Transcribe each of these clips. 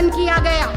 गठन किया गया।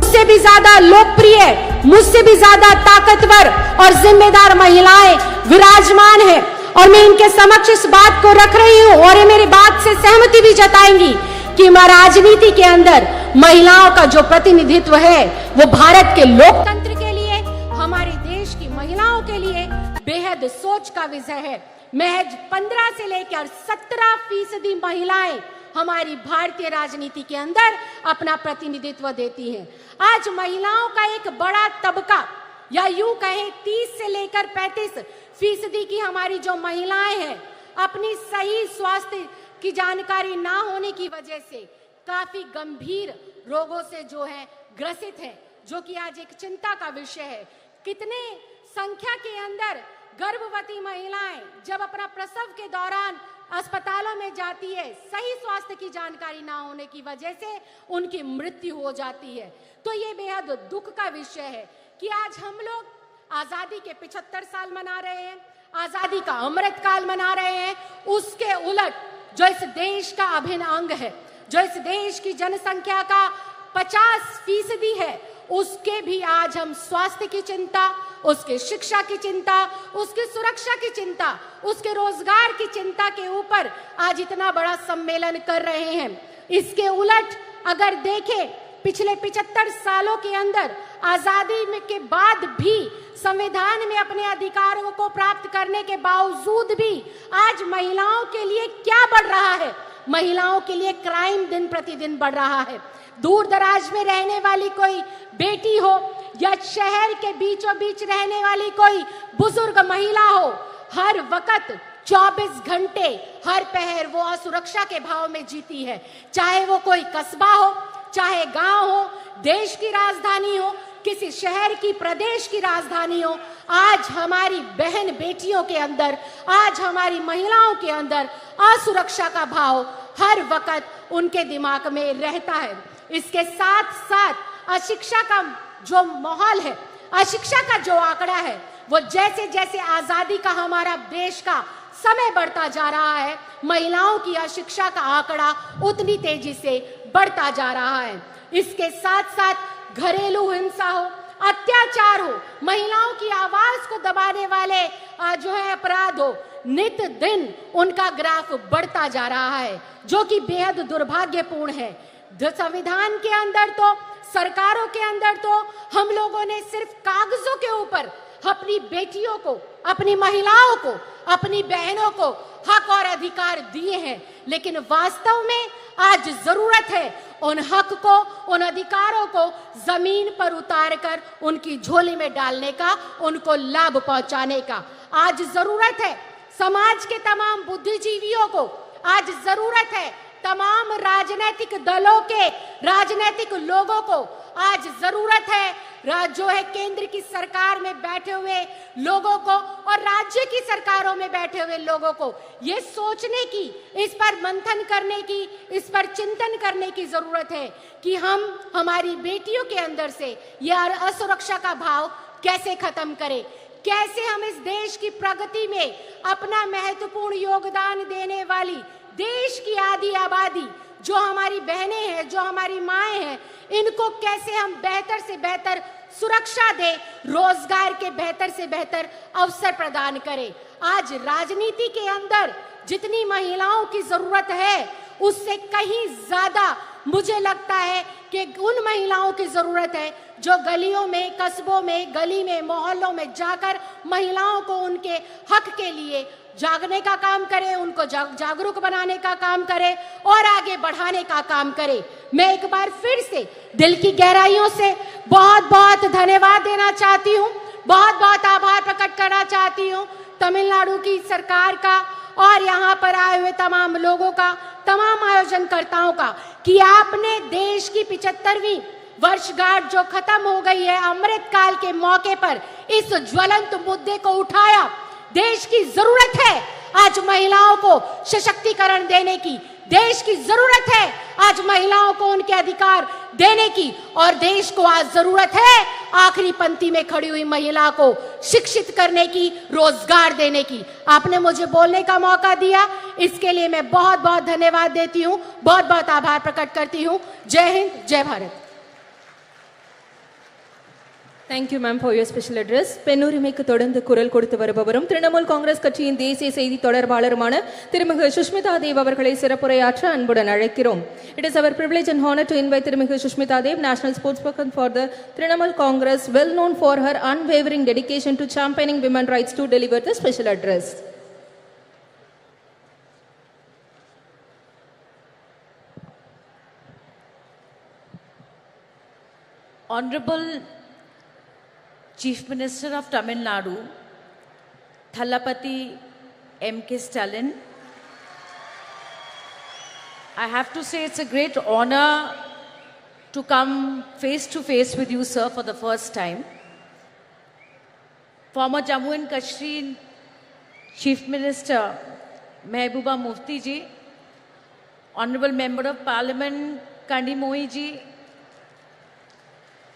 मुझसे भी ज्यादा लोकप्रिय, मुझसे भी ज्यादा ताकतवर और जिम्मेदार महिलाएं विराजमान है और मैं इनके समक्ष इस बात को रख रही हूं और ये मेरी बात से सहमति भी जताएंगी कि राजनीति के अंदर महिलाओं का जो प्रतिनिधित्व है वो भारत के लोकतंत्र के लिए, हमारे देश की महिलाओं के लिए बेहद सोच का विषय है। महज 15 से लेकर 17% महिलाएं हमारी भारतीय राजनीति के अंदर अपना प्रतिनिधित्व देती हैं। आज महिलाओं का एक बड़ा तबका, या यूं कहें 30 से लेकर 35% की हमारी जो महिलाएं हैं, अपनी सही स्वास्थ्य की जानकारी ना होने की वजह से काफी गंभीर रोगों से जो है ग्रसित है, जो कि आज एक चिंता का विषय है। कितने संख्या के अंदर गर्भवती महिलाएं जब अपना प्रसव के दौरान अस्पतालों में जाती है, सही स्वास्थ्य की जानकारी ना होने की वजह से उनकी मृत्यु हो जाती है। तो ये बेहद दुख का विषय है कि आज हम लोग आजादी के 75 साल मना रहे हैं, आजादी का अमृत काल मना रहे हैं। उसके उलट जो इस देश का अभिन्न अंग है, जो इस देश की जनसंख्या का 50% है, उसके भी आज हम स्वास्थ्य की चिंता, उसके शिक्षा की चिंता, उसकी सुरक्षा की चिंता, उसके रोजगार की चिंता के ऊपर आज इतना बड़ा सम्मेलन कर रहे हैं। इसके उलट अगर देखें, पिछले 75 सालों के अंदर आजादी में के बाद भी संविधान में अपने अधिकारों को प्राप्त करने के बावजूद भी आज महिलाओं के लिए क्या बढ़ रहा है? महिलाओं के लिए क्राइम दिन प्रतिदिन बढ़ रहा है। दूर दराज में रहने वाली कोई बेटी हो या शहर के बीचों बीच रहने वाली कोई बुजुर्ग महिला हो, हर वक्त 24 घंटे हर पहर वो असुरक्षा के भाव में जीती है। चाहे वो कोई कस्बा हो, चाहे गांव हो, देश की राजधानी हो, किसी शहर की, प्रदेश की राजधानी हो, आज हमारी बहन बेटियों के अंदर, आज हमारी महिलाओं के अंदर असुरक्षा का भाव हर वक्त उनके दिमाग में रहता है। इसके साथ साथ अशिक्षा का जो माहौल है, अशिक्षा का जो आंकड़ा है, वो जैसे जैसे आजादी का हमारा देश का समय बढ़ता जा रहा है, महिलाओं की अशिक्षा का आंकड़ा उतनी तेजी से बढ़ता जा रहा है। इसके साथ साथ घरेलू हिंसा हो, अत्याचार हो, महिलाओं की आवाज को दबाने वाले जो है अपराध हो, नित दिन उनका ग्राफ बढ़ता जा रहा है, जो कि बेहद दुर्भाग्यपूर्ण है। संविधान के अंदर तो, सरकारों के अंदर तो हम लोगों ने सिर्फ कागजों के ऊपर अपनी बेटियों को, अपनी महिलाओं को, अपनी बहनों को हक और अधिकार दिए हैं, लेकिन वास्तव में आज जरूरत है उन हक को, उन अधिकारों को जमीन पर उतारकर उनकी झोली में डालने का, उनको लाभ पहुंचाने का। आज जरूरत है समाज के तमाम बुद्धिजीवियों को, आज जरूरत है तमाम राजनीतिक दलों के, राजनीतिक लोगों को, आज जरूरत है जो है केंद्र की सरकार में बैठे हुए लोगों को और राज्य की सरकारों में बैठे हुए लोगों को ये सोचने की, इस पर मंथन करने की, इस पर चिंतन करने की जरूरत है कि हम हमारी बेटियों के अंदर से यह असुरक्षा का भाव कैसे खत्म करें, कैसे हम इस देश की प्रगति में अपना महत्वपूर्ण योगदान देने वाली देश की आधी आबादी जो हमारी बहनें हैं, जो हमारी माएं हैं, इनको कैसे हम बेहतर से बेहतर सुरक्षा दें, रोजगार के बेहतर से बेहतर अवसर प्रदान करें। आज राजनीति के अंदर जितनी महिलाओं की जरूरत है, उससे कहीं ज्यादा मुझे लगता है कि उन महिलाओं की जरूरत है जो गलियों में, कस्बों में, गली में, मोहल्लों में जाकर महिलाओं को उनके हक के लिए जागने का काम करे, उनको जागरूक बनाने का काम करे और आगे बढ़ाने का काम करे। मैं एक बार फिर से दिल की गहराइयों से बहुत बहुत धन्यवाद देना चाहती हूँ, बहुत बहुत आभार प्रकट करना चाहती हूँ तमिलनाडु की सरकार का और यहाँ पर आए हुए तमाम लोगों का, तमाम आयोजनकर्ताओं का, कि आपने देश की 75वीं वर्षगांठ जो खत्म हो गई है, अमृत काल के मौके पर इस ज्वलंत मुद्दे को उठाया। देश की जरूरत है आज महिलाओं को सशक्तिकरण देने की, देश की जरूरत है आज महिलाओं को उनके अधिकार देने की, और देश को आज जरूरत है आखिरी पंक्ति में खड़ी हुई महिला को शिक्षित करने की, रोजगार देने की। आपने मुझे बोलने का मौका दिया, इसके लिए मैं बहुत बहुत धन्यवाद देती हूँ, बहुत बहुत आभार प्रकट करती हूँ। जय हिंद, जय Bharat. Thank you, ma'am, for your special address. பெண்ணுரிமைக்கு தொடர்ந்து குரல் கொடுத்து வருபவரும் திரிணாமுல் காங்கிரஸ் கட்சியின் தேசிய செய்தி தொடர்பாளருமான திருமிகு சுஷ்மிதா தேவ் அவர்களை சிறப்புரையாற்ற அன்புடன் அழைக்கிறோம். It is our privilege and honor to invite திருமிகு Sushmita Dev, national spokesperson for the Dinamalar Congress, well known for her unwavering dedication to championing women's rights, to deliver the special address. Honorable Chief Minister of Tamil Nadu, Thalapati MK Stalin, I have to say it's a great honor to come face to face with you, sir, for the first time. Former Jammu and Kashmir Chief Minister Mehbooba Mufti ji, Honorable Member of Parliament Kandi Mohi ji,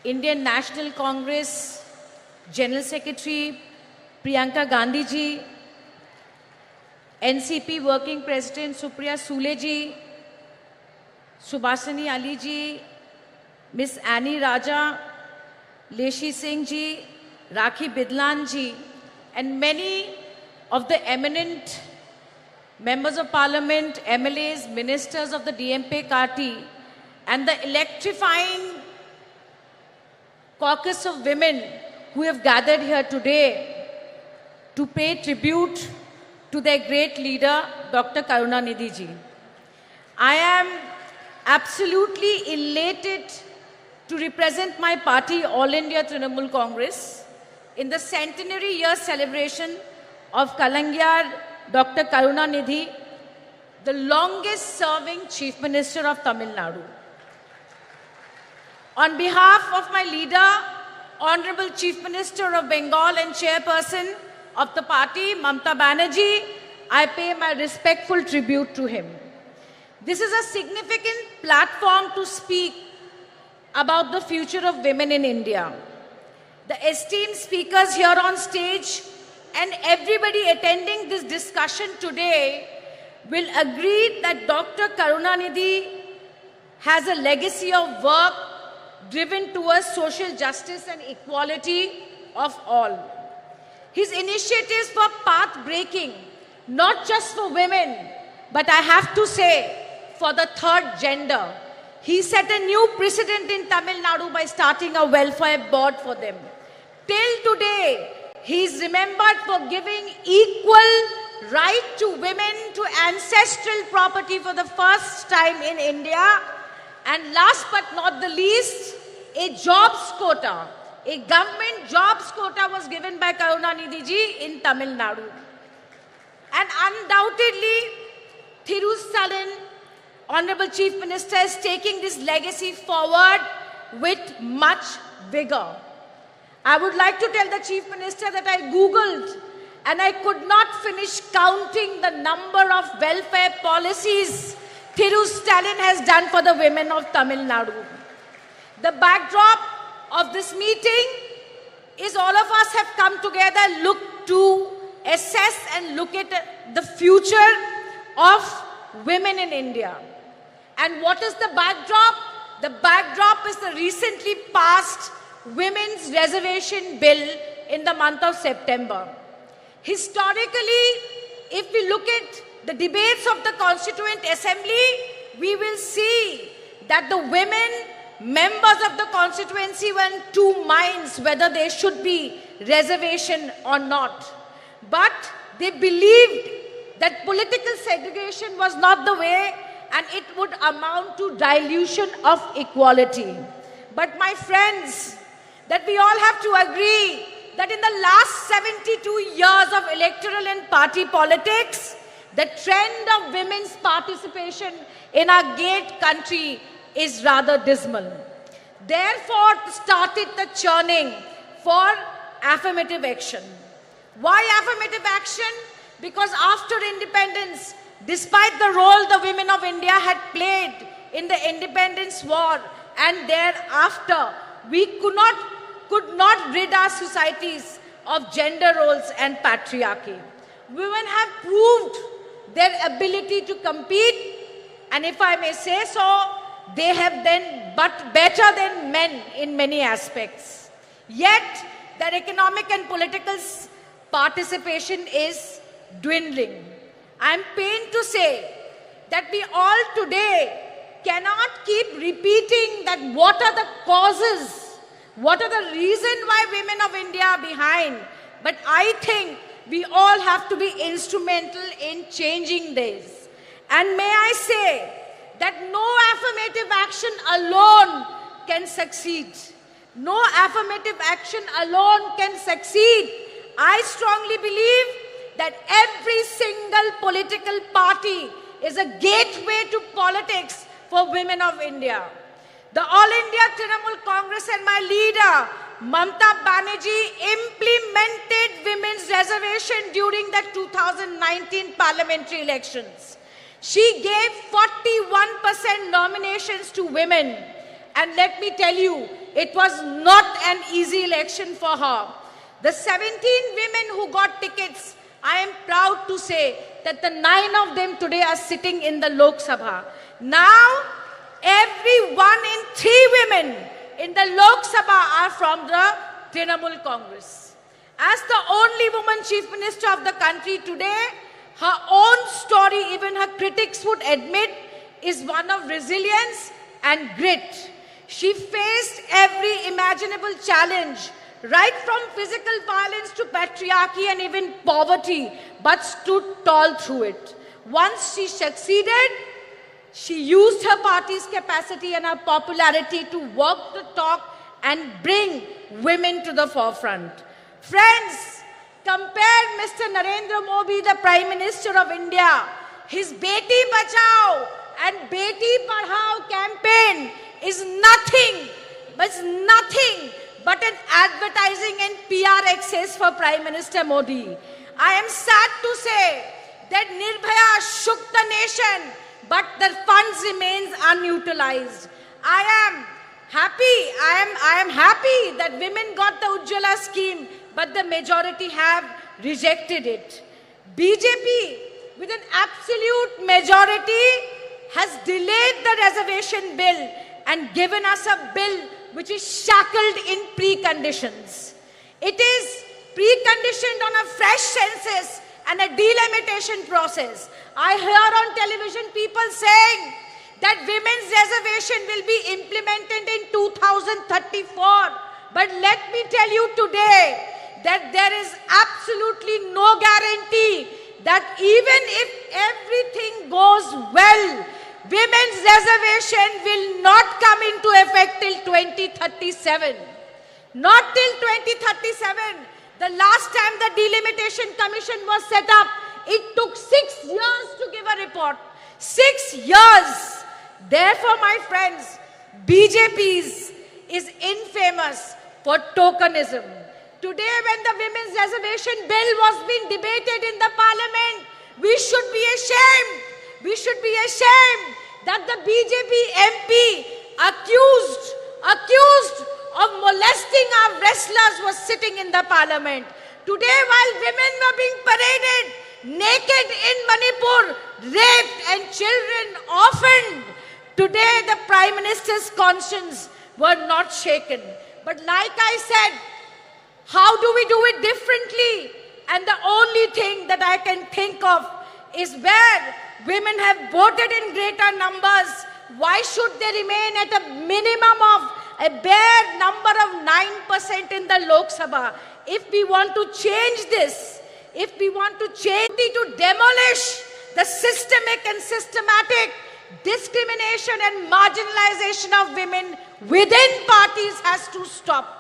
Indian National Congress General Secretary Priyanka Gandhi ji, NCP Working President Supriya Sule ji, Subhasini Ali ji, Miss Annie Raja, Leshi Singh ji, Rakhi Bidlan ji, and many of the eminent members of parliament, MLAs, ministers of the DMK party, and the electrifying caucus of women who have gathered here today to pay tribute to their great leader, Dr. Karunanidhi ji. I am absolutely elated to represent my party, All India Trinamool Congress, in the centenary year celebration of Kalangiyar Dr. Karunanidhi, the longest serving Chief Minister of Tamil Nadu. On behalf of my leader, Honorable Chief Minister of Bengal and Chairperson of the party, Mamata Banerjee, I pay my respectful tribute to him. This is a significant platform to speak about the future of women in India. The esteemed speakers here on stage and everybody attending this discussion today will agree that Dr. Karunanidhi has a legacy of work driven towards social justice and equality of all. His initiatives were path-breaking, not just for women, but I have to say, for the third gender. He set a new precedent in Tamil Nadu by starting a welfare board for them. Till today, he is remembered for giving equal right to women to ancestral property for the first time in India. And last but not the least, a jobs quota, a government jobs quota was given by Karunanidhi ji in Tamil Nadu. And undoubtedly, Stalin, Honorable Chief Minister, is taking this legacy forward with much vigor. I would like to tell the Chief Minister that I Googled and I could not finish counting the number of welfare policies Stalin has done for the women of Tamil Nadu. The backdrop of this meeting is all of us have come together, look to assess and look at the future of women in India. And what is the backdrop? The backdrop is the recently passed Women's Reservation Bill in the month of September. Historically, if we look at the debates of the Constituent Assembly, we will see that the women members of the constituency were in two minds whether there should be reservation or not. But they believed that political segregation was not the way and it would amount to dilution of equality. But my friends, that we all have to agree that in the last 72 years of electoral and party politics, the trend of women's participation in our great country is rather dismal. Therefore, started the churning for affirmative action. Why affirmative action? Because after independence, despite the role the women of India had played in the independence war and thereafter, we could not rid our societies of gender roles and patriarchy. Women have proved their ability to compete, and if I may say so, they have done but better than men in many aspects. Yet, their economic and political participation is dwindling. I am pained to say that we all today cannot keep repeating that what are the causes, what are the reasons why women of India are behind. But I think we all have to be instrumental in changing this. And may I say that no affirmative action alone can succeed. No affirmative action alone can succeed. I strongly believe that every single political party is a gateway to politics for women of India. The All India Trinamool Congress and my leader, Mamta Banerjee, implemented women's reservation during the 2019 parliamentary elections. She gave 41% nominations to women. And let me tell you, it was not an easy election for her. The 17 women who got tickets, I am proud to say that the 9 of them today are sitting in the Lok Sabha. Now, every 1 in 3 women in the Lok Sabha are from the Dinamalar Congress. As the only woman chief minister of the country today, her own story, even her critics would admit, is one of resilience and grit. She faced every imaginable challenge, right from physical violence to patriarchy and even poverty, but stood tall through it. Once she succeeded, she used her party's capacity and her popularity to walk the talk and bring women to the forefront. Friends, compare Mr. Narendra Modi, the Prime Minister of India. His Beti Bachao and Beti Padhao campaign is nothing but an advertising and PR excess for Prime Minister Modi. I am sad to say that Nirbhaya shook the nation, but the funds remains unutilized. I am happy that women got the Ujjwala scheme, but the majority have rejected it. BJP, with an absolute majority, has delayed the reservation bill and given us a bill which is shackled in preconditions. It is preconditioned on a fresh census and a delimitation process. I hear on television people saying that women's reservation will be implemented in 2034. But let me tell you today that there is absolutely no guarantee that even if everything goes well, women's reservation will not come into effect till 2037. Not till 2037. The last time the Delimitation Commission was set up, it took 6 years to give a report. 6 years. Therefore, my friends, BJP is infamous for tokenism. Today, when the women's reservation bill was being debated in the parliament, we should be ashamed. We should be ashamed that the BJP MP accused of molesting our wrestlers was sitting in the parliament. Today, while women were being paraded naked in Manipur, raped and children orphaned, today the Prime Minister's conscience were not shaken. But like I said, how do we do it differently? And the only thing that I can think of is where women have voted in greater numbers, why should they remain at a minimum of a bare number of 9% in the Lok Sabha? If we want to change this, if we want to change, to demolish the systemic and systematic discrimination and marginalization of women within parties has to stop.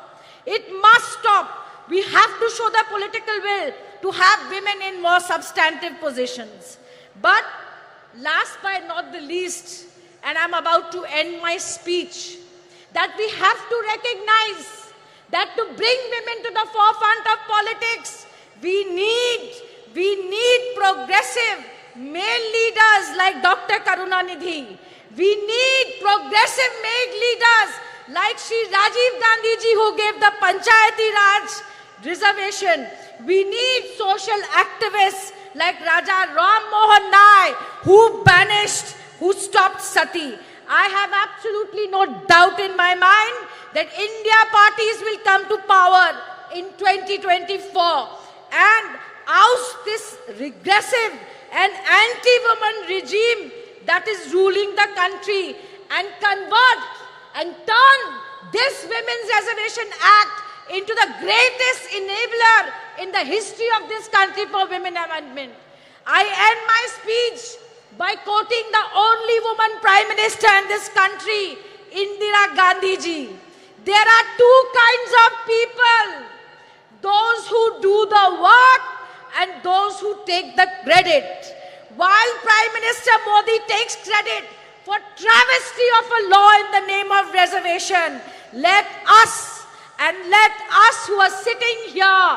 It must stop. We have to show the political will to have women in more substantive positions. But last but not the least, and I'm about to end my speech, that we have to recognize that to bring women to the forefront of politics, we need progressive male leaders like Dr. Karunanidhi. We need progressive male leaders like Shri Rajiv Gandhi ji, who gave the Panchayati Raj reservation. We need social activists like Raja Ram Mohan Nai, who stopped sati. I have absolutely no doubt in my mind that India parties will come to power in 2024 and oust this regressive and anti-woman regime that is ruling the country and convert and turn this Women's Reservation Act into the greatest enabler in the history of this country for women amendment. I end my speech by quoting the only woman Prime Minister in this country, Indira Gandhi ji. there are two kinds of people, those who do the work and those who take the credit. While Prime Minister Modi takes credit for travesty of a law in the name of reservation, let us who are sitting here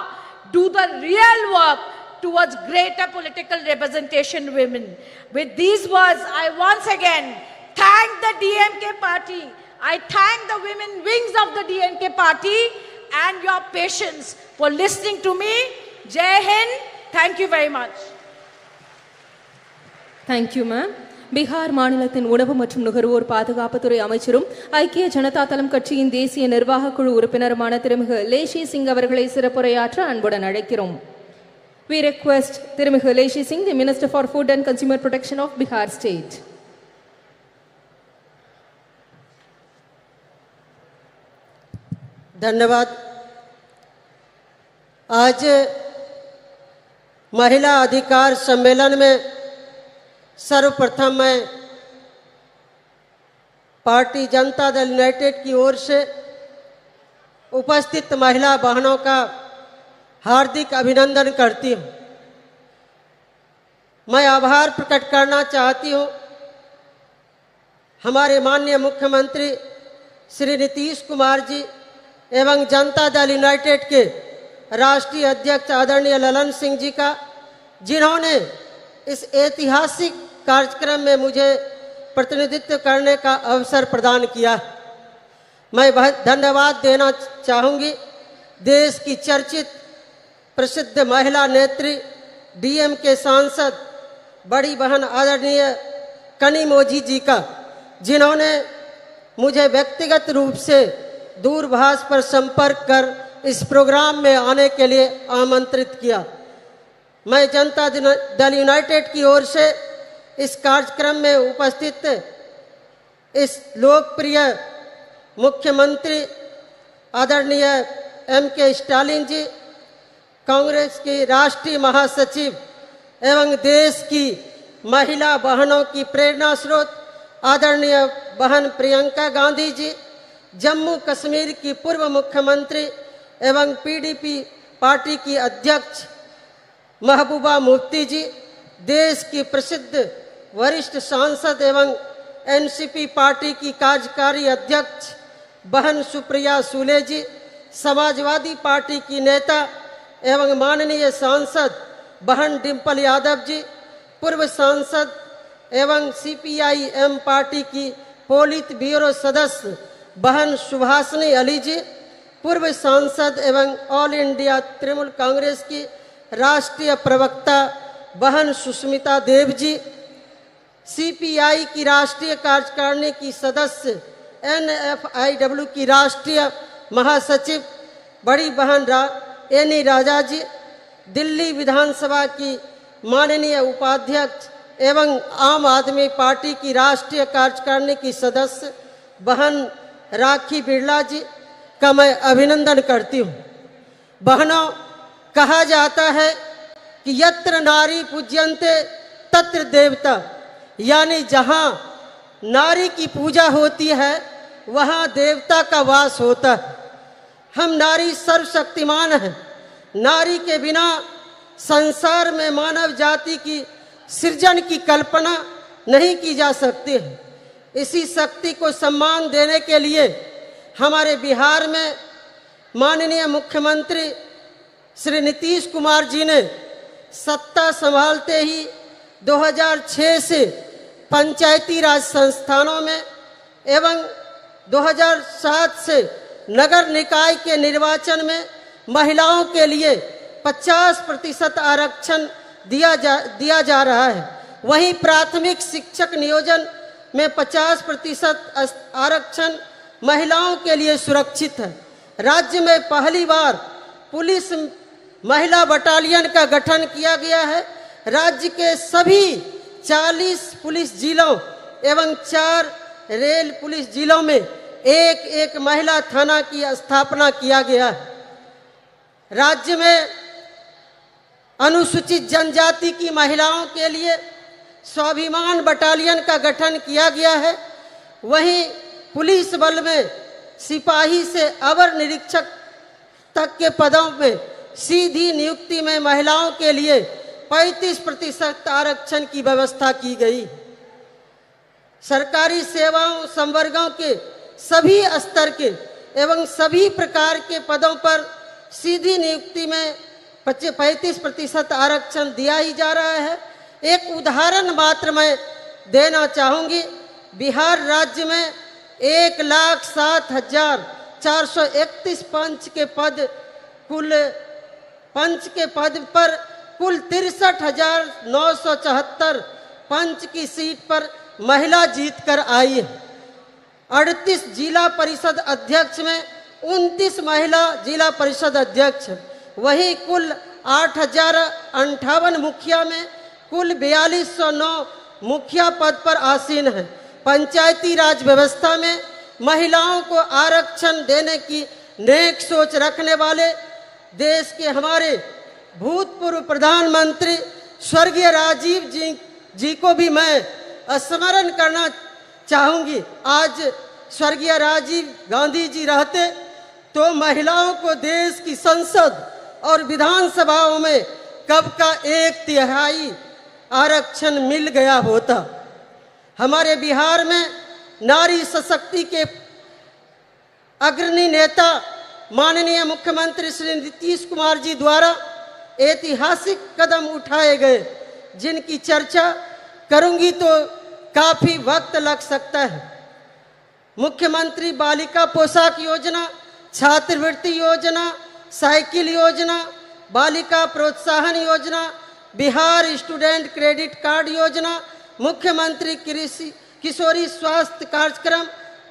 do the real work towards greater political representation women. With these words, I once again thank the DMK party. I thank the women wings of the DMK party and your patience for listening to me. Jai Hind. Thank you very much. Thank you, ma'am. Bihar மாநிலத்தின் உணவு மற்றும் நுகர்வோர் பாதுகாப்புத்துறை அமைச்சரும் ஐக்கிய ஜனதா தளம் கட்சியின் தேசிய நிர்வாக குழு உறுப்பினருமான திருமிகு லேஷி சிங் அவர்களை சிறப்புரையாற்ற அன்புடன் அழைக்கிறோம். We request திருமிகு லேஷி Singh, the Minister for Food and Consumer Protection of Bihar State. धन्यवाद। आज महिला अधिकार सम्मेलन में सर्वप्रथम मैं पार्टी जनता दल यूनाइटेड की ओर से उपस्थित महिला बहनों का हार्दिक अभिनंदन करती हूँ। मैं आभार प्रकट करना चाहती हूँ हमारे माननीय मुख्यमंत्री श्री नीतीश कुमार जी एवं जनता दल यूनाइटेड के राष्ट्रीय अध्यक्ष आदरणीय ललन सिंह जी का, जिन्होंने इस ऐतिहासिक कार्यक्रम में मुझे प्रतिनिधित्व करने का अवसर प्रदान किया। मैं बहुत धन्यवाद देना चाहूँगी देश की चर्चित प्रसिद्ध महिला नेत्री DMK सांसद बड़ी बहन आदरणीय कनी मोजी जी का, जिन्होंने मुझे व्यक्तिगत रूप से दूरभाष पर संपर्क कर इस प्रोग्राम में आने के लिए आमंत्रित किया। मैं जनता दल यूनाइटेड की ओर से इस कार्यक्रम में उपस्थित इस लोकप्रिय मुख्यमंत्री आदरणीय MK स्टालिन जी, कांग्रेस की राष्ट्रीय महासचिव एवं देश की महिला बहनों की प्रेरणा स्रोत आदरणीय बहन प्रियंका गांधी जी, जम्मू कश्मीर की पूर्व मुख्यमंत्री एवं PDP पार्टी की अध्यक्ष महबूबा मुफ्ती जी, देश की प्रसिद्ध वरिष्ठ सांसद एवं NCP पार्टी की कार्यकारी अध्यक्ष बहन सुप्रिया सूले जी, समाजवादी पार्टी की नेता एवं माननीय सांसद बहन डिम्पल यादव जी, पूर्व सांसद एवं CPI-M पार्टी की पोलित ब्यूरो सदस्य बहन सुभाषिनी अली जी, पूर्व सांसद एवं ऑल इंडिया तृणमूल कांग्रेस की राष्ट्रीय प्रवक्ता बहन सुष्मिता देव जी, CPI की राष्ट्रीय कार्यकारिणी की सदस्य NFIW की राष्ट्रीय महासचिव बड़ी बहन एनी राजा जी, दिल्ली विधानसभा की माननीय उपाध्यक्ष एवं आम आदमी पार्टी की राष्ट्रीय कार्यकारिणी की सदस्य बहन राखी बिरला जी का मैं अभिनंदन करती हूँ। बहनों, कहा जाता है कि यत्र नारी पूज्यन्ते तत्र देवता, यानी जहाँ नारी की पूजा होती है वहाँ देवता का वास होता है। हम नारी सर्वशक्तिमान हैं। नारी के बिना संसार में मानव जाति की सृजन की कल्पना नहीं की जा सकती है। इसी शक्ति को सम्मान देने के लिए हमारे बिहार में माननीय मुख्यमंत्री श्री नीतीश कुमार जी ने सत्ता संभालते ही 2006 से पंचायती राज संस्थानों में एवं 2007 से नगर निकाय के निर्वाचन में महिलाओं के लिए 50% आरक्षण दिया जा रहा है। वहीं प्राथमिक शिक्षक नियोजन में 50% आरक्षण महिलाओं के लिए सुरक्षित है। राज्य में पहली बार पुलिस महिला बटालियन का गठन किया गया है। राज्य के सभी 40 पुलिस जिलों एवं 4 रेल पुलिस जिलों में एक महिला थाना की स्थापना किया गया है। राज्य में अनुसूचित जनजाति की महिलाओं के लिए स्वाभिमान बटालियन का गठन किया गया है। वहीं पुलिस बल में सिपाही से अवर निरीक्षक तक के पदों में सीधी नियुक्ति में महिलाओं के लिए 35% आरक्षण की व्यवस्था की गई। सरकारी सेवाओं संवर्गों के सभी स्तर के एवं सभी प्रकार के पदों पर सीधी नियुक्ति में 35% आरक्षण दिया ही जा रहा है। एक उदाहरण मात्र मैं देना चाहूंगी। बिहार राज्य में 1,07,431 पंच के पद पर कुल 63,974 पंच की सीट पर महिला जीतकर आई है। 38 जिला परिषद अध्यक्ष में 29 महिला जिला परिषद अध्यक्ष, वहीं कुल 8,058 मुखिया में कुल 4209 मुखिया पद पर आसीन है। पंचायती राज व्यवस्था में महिलाओं को आरक्षण देने की नेक सोच रखने वाले देश के हमारे भूतपूर्व प्रधानमंत्री स्वर्गीय राजीव जी को भी मैं स्मरण करना चाहूंगी। आज स्वर्गीय राजीव गांधी जी रहते तो महिलाओं को देश की संसद और विधानसभाओं में कब का 1/3 आरक्षण मिल गया होता। हमारे बिहार में नारी सशक्ति के अग्रणी नेता माननीय मुख्यमंत्री श्री नीतीश कुमार जी द्वारा ऐतिहासिक कदम उठाए गए, जिनकी चर्चा करूंगी तो काफी वक्त लग सकता है। मुख्यमंत्री बालिका पोशाक योजना, छात्रवृत्ति योजना, साइकिल योजना, बालिका प्रोत्साहन योजना, बिहार स्टूडेंट क्रेडिट कार्ड योजना, मुख्यमंत्री किशोरी स्वास्थ्य कार्यक्रम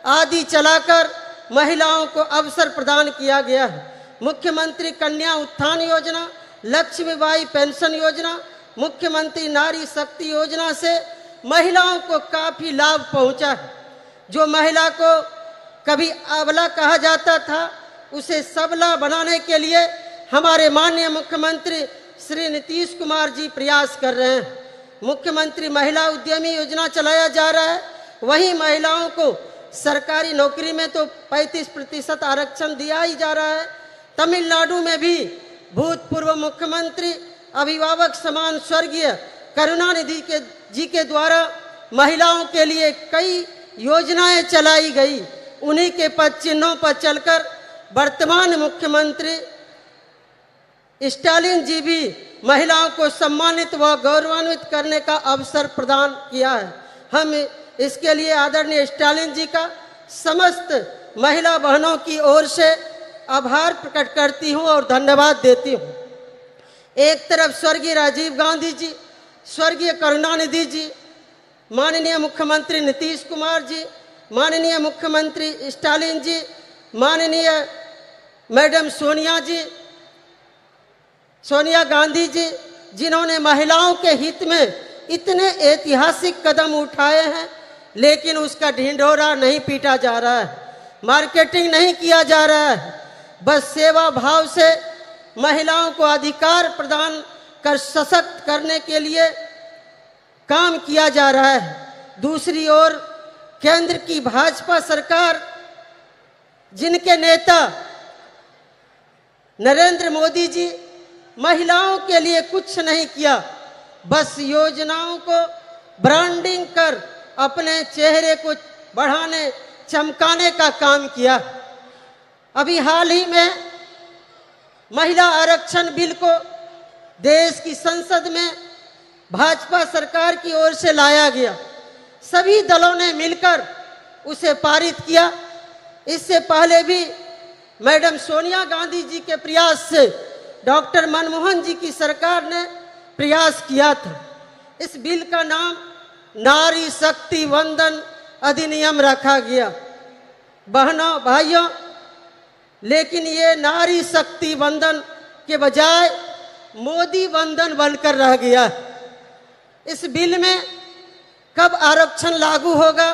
आदि चलाकर महिलाओं को अवसर प्रदान किया गया है। मुख्यमंत्री कन्या उत्थान योजना, लक्ष्मीबाई पेंशन योजना, मुख्यमंत्री नारी शक्ति योजना से महिलाओं को काफी लाभ पहुंचा है। जो महिला को कभी अबला कहा जाता था, उसे सबला बनाने के लिए हमारे माननीय मुख्यमंत्री श्री नीतीश कुमार जी प्रयास कर रहे हैं। मुख्यमंत्री महिला उद्यमी योजना चलाया जा रहा है, वहीं महिलाओं को सरकारी नौकरी में तो 35% आरक्षण दिया ही जा रहा है। तमिलनाडु में भी भूतपूर्व मुख्यमंत्री अभिभावक समान स्वर्गीय करुणानिधि जी के द्वारा महिलाओं के लिए कई योजनाएं चलाई गई। उन्हीं के पद चिन्हों पर चलकर वर्तमान मुख्यमंत्री स्टालिन जी भी महिलाओं को सम्मानित व गौरवान्वित करने का अवसर प्रदान किया है। हम इसके लिए आदरणीय स्टालिन जी का समस्त महिला बहनों की ओर से आभार प्रकट करती हूं और धन्यवाद देती हूं। एक तरफ स्वर्गीय राजीव गांधी जी, स्वर्गीय करुणानिधि जी, माननीय मुख्यमंत्री नीतीश कुमार जी, माननीय मुख्यमंत्री स्टालिन जी, माननीय मैडम सोनिया गांधी जी, जिन्होंने महिलाओं के हित में इतने ऐतिहासिक कदम उठाए हैं, लेकिन उसका ढिंढोरा नहीं पीटा जा रहा है, मार्केटिंग नहीं किया जा रहा है। बस सेवा भाव से महिलाओं को अधिकार प्रदान कर सशक्त करने के लिए काम किया जा रहा है। दूसरी ओर केंद्र की भाजपा सरकार, जिनके नेता नरेंद्र मोदी जी महिलाओं के लिए कुछ नहीं किया, बस योजनाओं को ब्रांडिंग कर अपने चेहरे को बढ़ाने चमकाने का काम किया। अभी हाल ही में महिला आरक्षण बिल को देश की संसद में भाजपा सरकार की ओर से लाया गया। सभी दलों ने मिलकर उसे पारित किया। इससे पहले भी मैडम सोनिया गांधी जी के प्रयास से डॉक्टर मनमोहन जी की सरकार ने प्रयास किया था। इस बिल का नाम नारी शक्ति वंदन अधिनियम रखा गया। बहनों भाइयों, लेकिन ये नारी शक्ति वंदन के बजाय मोदी वंदन बनकर रह गया। इस बिल में कब आरक्षण लागू होगा,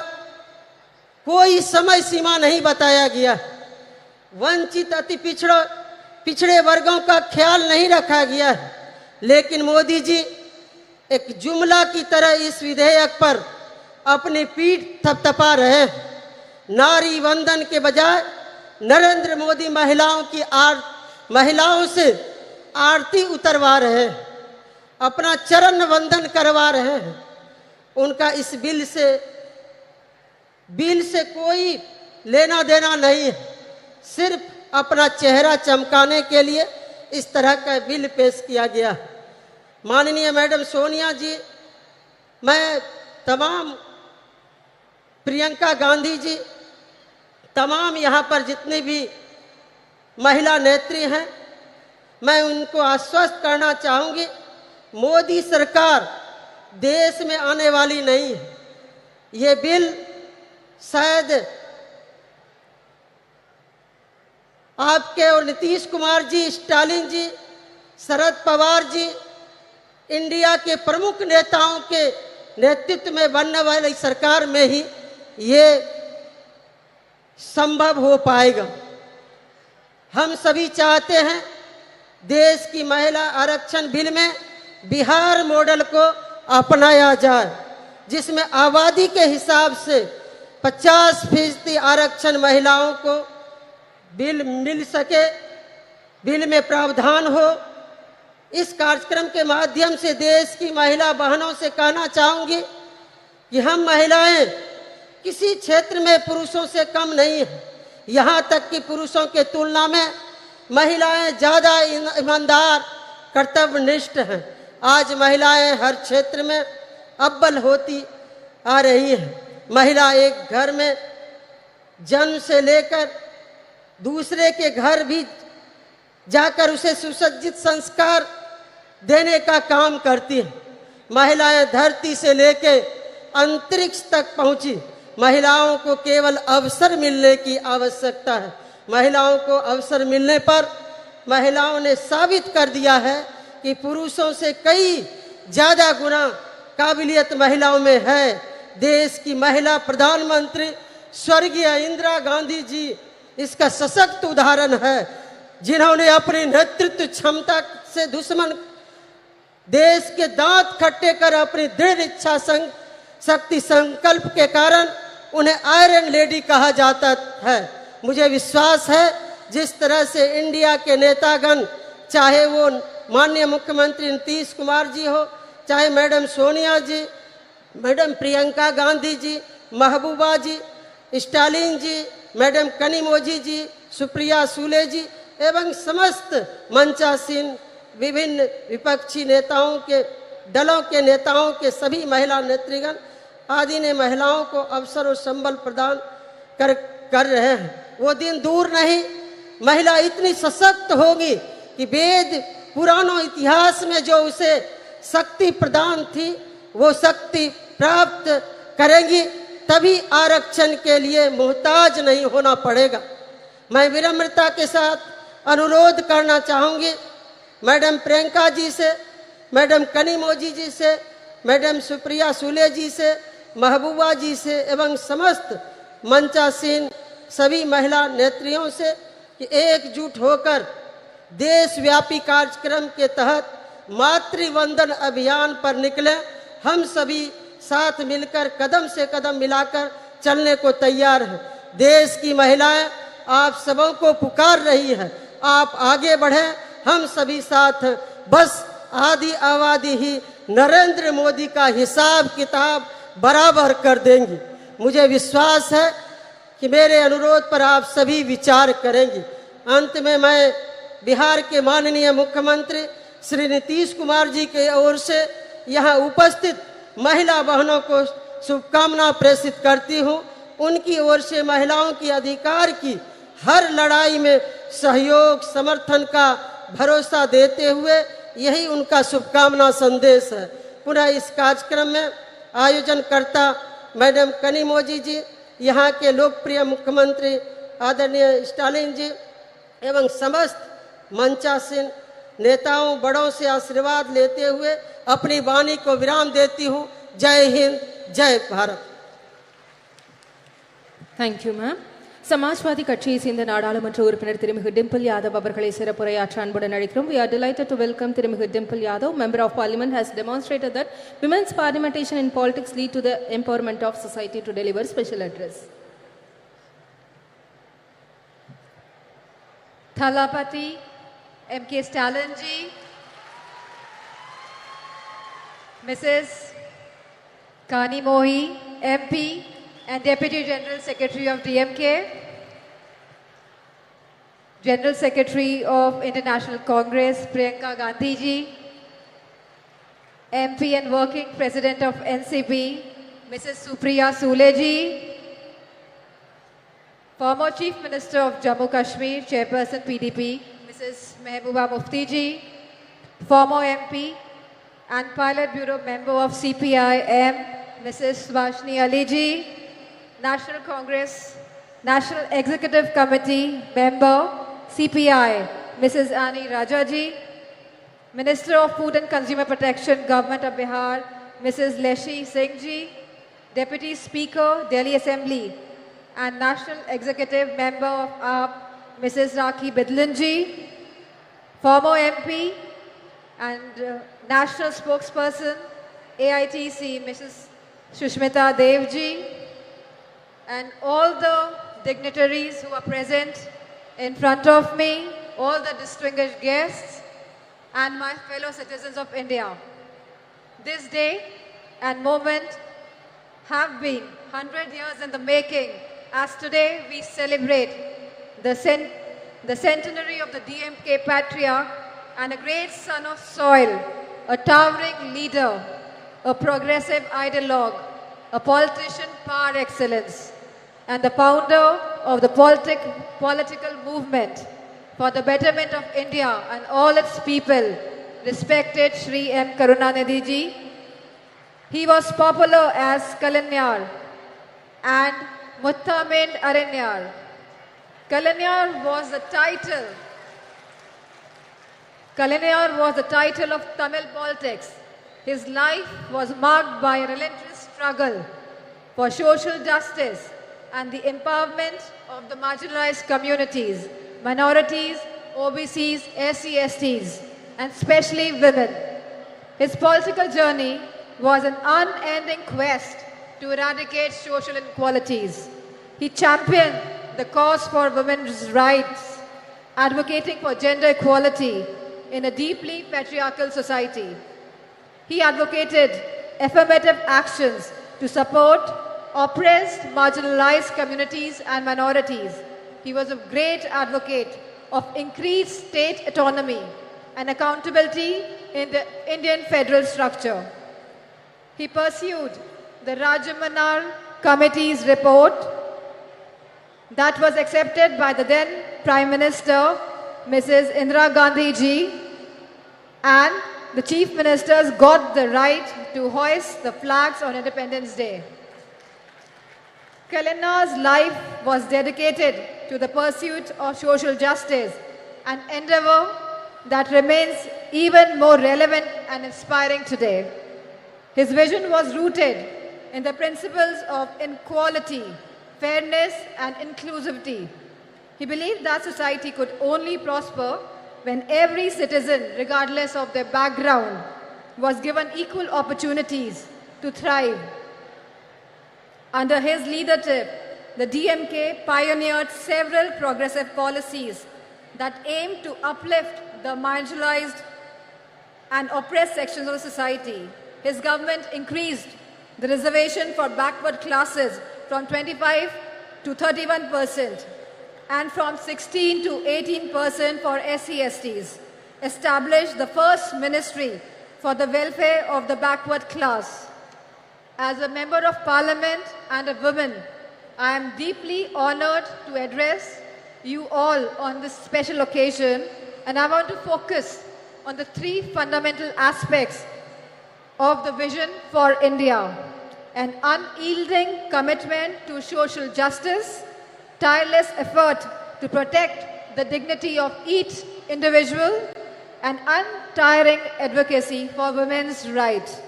कोई समय सीमा नहीं बताया गया। वंचित अति पिछड़े वर्गों का ख्याल नहीं रखा गया है। लेकिन मोदी जी एक जुमला की तरह इस विधेयक पर अपनी पीठ थपथपा रहे हैं। नारी वंदन के बजाय नरेंद्र मोदी महिलाओं से आरती उतरवा रहे हैं, अपना चरण वंदन करवा रहे हैं। उनका इस बिल से कोई लेना देना नहीं है, सिर्फ अपना चेहरा चमकाने के लिए इस तरह का बिल पेश किया गया। माननीय मैडम सोनिया जी, मैं तमाम प्रियंका गांधी जी, तमाम यहाँ पर जितनी भी महिला नेत्री हैं, मैं उनको आश्वस्त करना चाहूँगी, मोदी सरकार देश में आने वाली नहीं है। ये बिल शायद आपके और नीतीश कुमार जी, स्टालिन जी, शरद पवार जी, इंडिया के प्रमुख नेताओं के नेतृत्व में बनने वाली सरकार में ही ये संभव हो पाएगा। हम सभी चाहते हैं देश की महिला आरक्षण बिल में बिहार मॉडल को अपनाया जाए, जिसमें आबादी के हिसाब से 50% आरक्षण महिलाओं को बिल मिल सके, बिल में प्रावधान हो। इस कार्यक्रम के माध्यम से देश की महिला बहनों से कहना चाहूंगी कि हम महिलाएं किसी क्षेत्र में पुरुषों से कम नहीं है। यहाँ तक कि पुरुषों के तुलना में महिलाएं ज़्यादा ईमानदार, कर्तव्यनिष्ठ हैं। आज महिलाएं हर क्षेत्र में अव्वल होती आ रही हैं। महिला एक घर में जन्म से लेकर दूसरे के घर भी जाकर उसे सुसज्जित संस्कार देने का काम करती है। महिलाएं धरती से लेकर अंतरिक्ष तक पहुंची। महिलाओं को केवल अवसर मिलने की आवश्यकता है। महिलाओं को अवसर मिलने पर महिलाओं ने साबित कर दिया है कि पुरुषों से कई ज़्यादा गुना काबिलियत महिलाओं में है। देश की महिला प्रधानमंत्री स्वर्गीय इंदिरा गांधी जी इसका सशक्त उदाहरण है, जिन्होंने अपनी नेतृत्व क्षमता से दुश्मन देश के दांत खट्टे कर अपनी दृढ़ इच्छा शक्ति संकल्प के कारण उन्हें आयरन लेडी कहा जाता है। मुझे विश्वास है जिस तरह से इंडिया के नेतागण, चाहे वो माननीय मुख्यमंत्री नीतीश कुमार जी हो, चाहे मैडम सोनिया जी, मैडम प्रियंका गांधी जी, महबूबा जी, स्टालिन जी, मैडम कनिमोझी जी, सुप्रिया सुले जी एवं समस्त मंचासीन विभिन्न विपक्षी नेताओं के दलों के नेताओं के सभी महिला नेतृगण आदि ने महिलाओं को अवसर और संबल प्रदान कर रहे हैं। वो दिन दूर नहीं, महिला इतनी सशक्त होगी कि वेद पुरानों इतिहास में जो उसे शक्ति प्रदान थी वो शक्ति प्राप्त करेंगी, तभी आरक्षण के लिए मोहताज नहीं होना पड़ेगा। मैं विनम्रता के साथ अनुरोध करना चाहूँगी मैडम प्रियंका जी से, मैडम कनिमोझी जी से, मैडम सुप्रिया सुले जी से, महबूबा जी से एवं समस्त मंचासीन सभी महिला नेत्रियों से कि एकजुट होकर देशव्यापी कार्यक्रम के तहत मातृवंदन अभियान पर निकलें। हम सभी साथ मिलकर कदम से कदम मिलाकर चलने को तैयार हैं। देश की महिलाएं आप सबों को पुकार रही है, आप आगे बढ़ें, हम सभी साथ हैं। बस आदि आबादी ही नरेंद्र मोदी का हिसाब किताब बराबर कर देंगी। मुझे विश्वास है कि मेरे अनुरोध पर आप सभी विचार करेंगी। अंत में मैं बिहार के माननीय मुख्यमंत्री श्री नीतीश कुमार जी के ओर से यहाँ उपस्थित महिला बहनों को शुभकामना प्रेषित करती हूँ। उनकी ओर से महिलाओं की अधिकार की हर लड़ाई में सहयोग समर्थन का भरोसा देते हुए यही उनका शुभकामना संदेश है। पुनः इस कार्यक्रम में आयोजनकर्ता मैडम कनिमोझी जी, यहाँ के लोकप्रिय मुख्यमंत्री आदरणीय स्टालिन जी एवं समस्त मंचासीन नेताओं बड़ों से आशीर्वाद लेते हुए अपनी वाणी को विराम देती हूँ। जय हिंद, जय Bharat. Thank you, ma'am. Samajwadi கட்சியை சேர்ந்த நாடாளுமன்ற உறுப்பினர் திருமிகு டிம்பிள் யாதவ் அவர்களை சிறப்புரையாற்ற அன்புடன் அழைக்கிறோம். We are delighted to welcome திருமிகு Dimple Yadav. Member of Parliament has demonstrated that women's parliamentation in politics lead to the empowerment of society to deliver special address. Thalapati MK Stalin ji, Mrs. Kani Mohi, MP and Deputy General Secretary of DMK, General Secretary of International Congress Priyanka Gandhi ji, MP and Working President of NCP Mrs. Supriya Sule ji, former Chief Minister of Jammu Kashmir, Chairperson PDP Mrs. Mehbooba Mufti ji, former MP and Pilot Bureau Member of CPI-M Mrs. Vashni Ali ji, National Congress National Executive Committee Member CPI Mrs. Ani Raja ji, Minister of Food and Consumer Protection Government of Bihar Mrs. Leshi Singh ji, Deputy Speaker Delhi Assembly and National Executive Member of AAP Mrs. Rakhi Bidlan ji, former MP and National Spokesperson AITC Mrs. Shushmita Dev ji, and all the dignitaries who are present in front of me, all the distinguished guests and my fellow citizens of India. This day and moment have been 100 years in the making, as today we celebrate the centenary of the DMK patriarch and a great son of soil, a towering leader, a progressive ideologue, a politician par excellence, and the founder of the political movement for the betterment of India and all its people, respected Shri M. Karunanidhi ji. He was popular as Kalanyar and Muttamind Aranyar. Kalanyar was the title of Tamil politics. His life was marked by a relentless struggle for social justice and the empowerment of the marginalized communities, minorities, OBCs, SC/STs, and especially women. His political journey was an unending quest to eradicate social inequalities. He championed the cause for women's rights, advocating for gender equality in a deeply patriarchal society. He advocated affirmative actions to support oppressed, marginalized communities and minorities. He was a great advocate of increased state autonomy and accountability in the Indian federal structure. He pursued the Rajamanar Committee's report that was accepted by the then Prime Minister, Mrs. Indira Gandhi ji, and the Chief Ministers got the right to hoist the flags on Independence Day. Kalanar's life was dedicated to the pursuit of social justice, an endeavor that remains even more relevant and inspiring today. His vision was rooted in the principles of equality, fairness, and inclusivity. He believed that society could only prosper when every citizen, regardless of their background, was given equal opportunities to thrive. Under his leadership, the DMK pioneered several progressive policies that aimed to uplift the marginalized and oppressed sections of society. His government increased the reservation for backward classes from 25 to 31% and from 16 to 18% for SC/STs, established the first ministry for the welfare of the backward class. As a member of parliament and a woman, I am deeply honored to address you all on this special occasion, and I want to focus on the three fundamental aspects of the vision for India: an unyielding commitment to social justice, tireless effort to protect the dignity of each individual, and untiring advocacy for women's rights.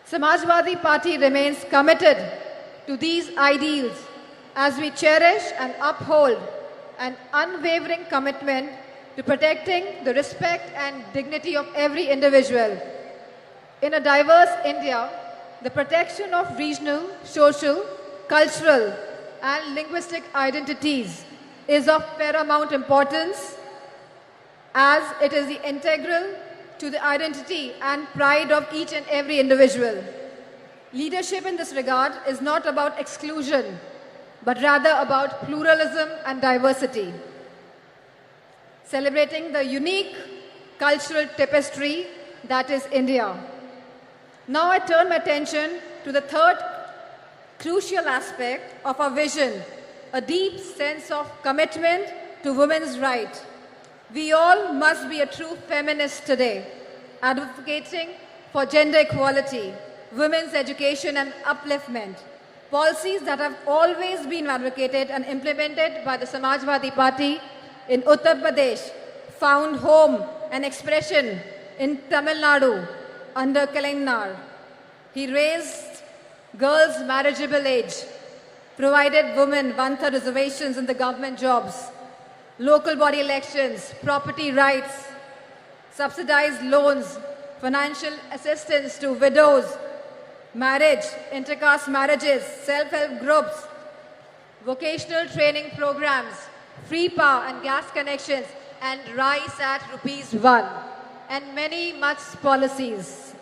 Samajwadi Party remains committed to these ideals as we cherish and uphold an unwavering commitment to protecting the respect and dignity of every individual. In a diverse India, the protection of regional, social, cultural, and linguistic identities is of paramount importance as it is the integral to the identity and pride of each and every individual. Leadership in this regard is not about exclusion, but rather about pluralism and diversity. Celebrating the unique cultural tapestry that is India. Now I turn my attention to the third crucial aspect of our vision, a deep sense of commitment to women's rights. We all must be a true feminist today, advocating for gender equality, women's education and upliftment, policies that have always been advocated and implemented by the Samajwadi Party in Uttar Pradesh, found home and expression in Tamil Nadu under Kalainar. He raised girls' marriageable age, provided women one-third reservations in the government jobs, local body elections, property rights, subsidized loans, financial assistance to widows, marriage, intercaste marriages, self-help groups, vocational training programs, free power and gas connections, and rice at ₹1, and many much policies.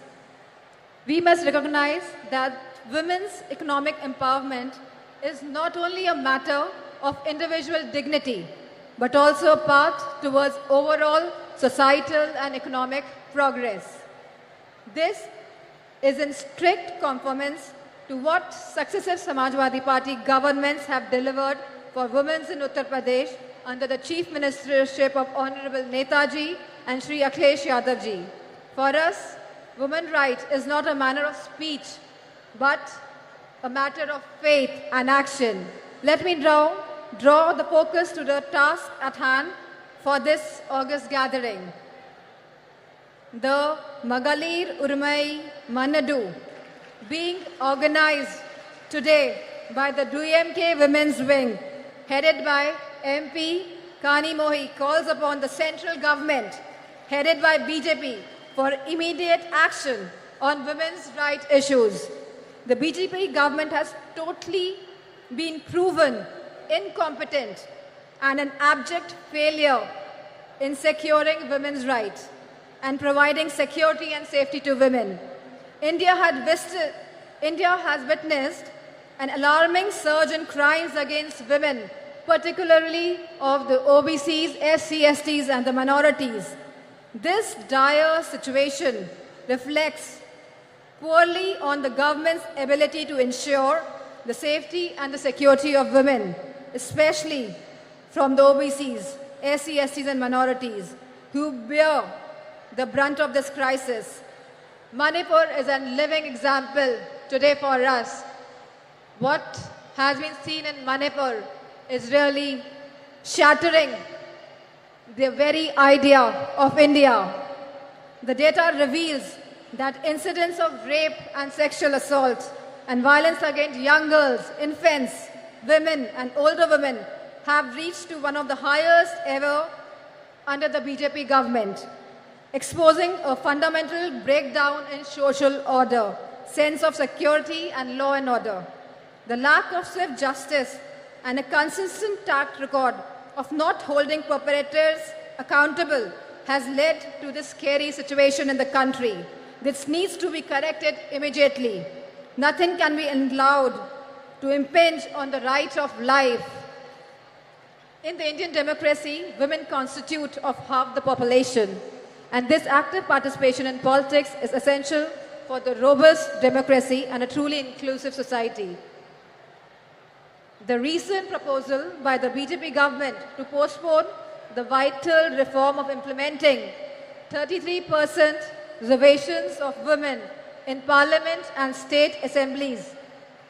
We must recognize that women's economic empowerment is not only a matter of individual dignity, but also a path towards overall societal and economic progress. This is in strict conformance to what successive Samajwadi Party governments have delivered for women in Uttar Pradesh under the Chief Ministership of Honorable Netaji and Shri Akhilesh Yadav ji. For us, women's rights is not a manner of speech, but a matter of faith and action. Let me draw the focus to the task at hand for this August gathering. The Magalir Urmai Manadu, being organized today by the DMK Women's Wing, headed by MP Kani Mohi, calls upon the central government, headed by BJP, for immediate action on women's rights issues. The BJP government has totally been proven incompetent and an abject failure in securing women's rights and providing security and safety to women. India has witnessed an alarming surge in crimes against women, particularly of the OBCs, SC/STs and the minorities. This dire situation reflects poorly on the government's ability to ensure the safety and the security of women, especially from the OBCs, SC/STs and minorities who bear the brunt of this crisis. Manipur is a living example today for us. What has been seen in Manipur is really shattering the very idea of India. The data reveals that incidents of rape and sexual assault and violence against young girls, infants, women and older women have reached to one of the highest ever under the BJP government, exposing a fundamental breakdown in social order, sense of security and law and order. The lack of swift justice and a consistent track record of not holding perpetrators accountable has led to this scary situation in the country. This needs to be corrected immediately. Nothing can be allowed to impinge on the right of life. In the Indian democracy, women constitute of half the population, and this active participation in politics is essential for the robust democracy and a truly inclusive society. The recent proposal by the BJP government to postpone the vital reform of implementing 33% reservations of women in parliament and state assemblies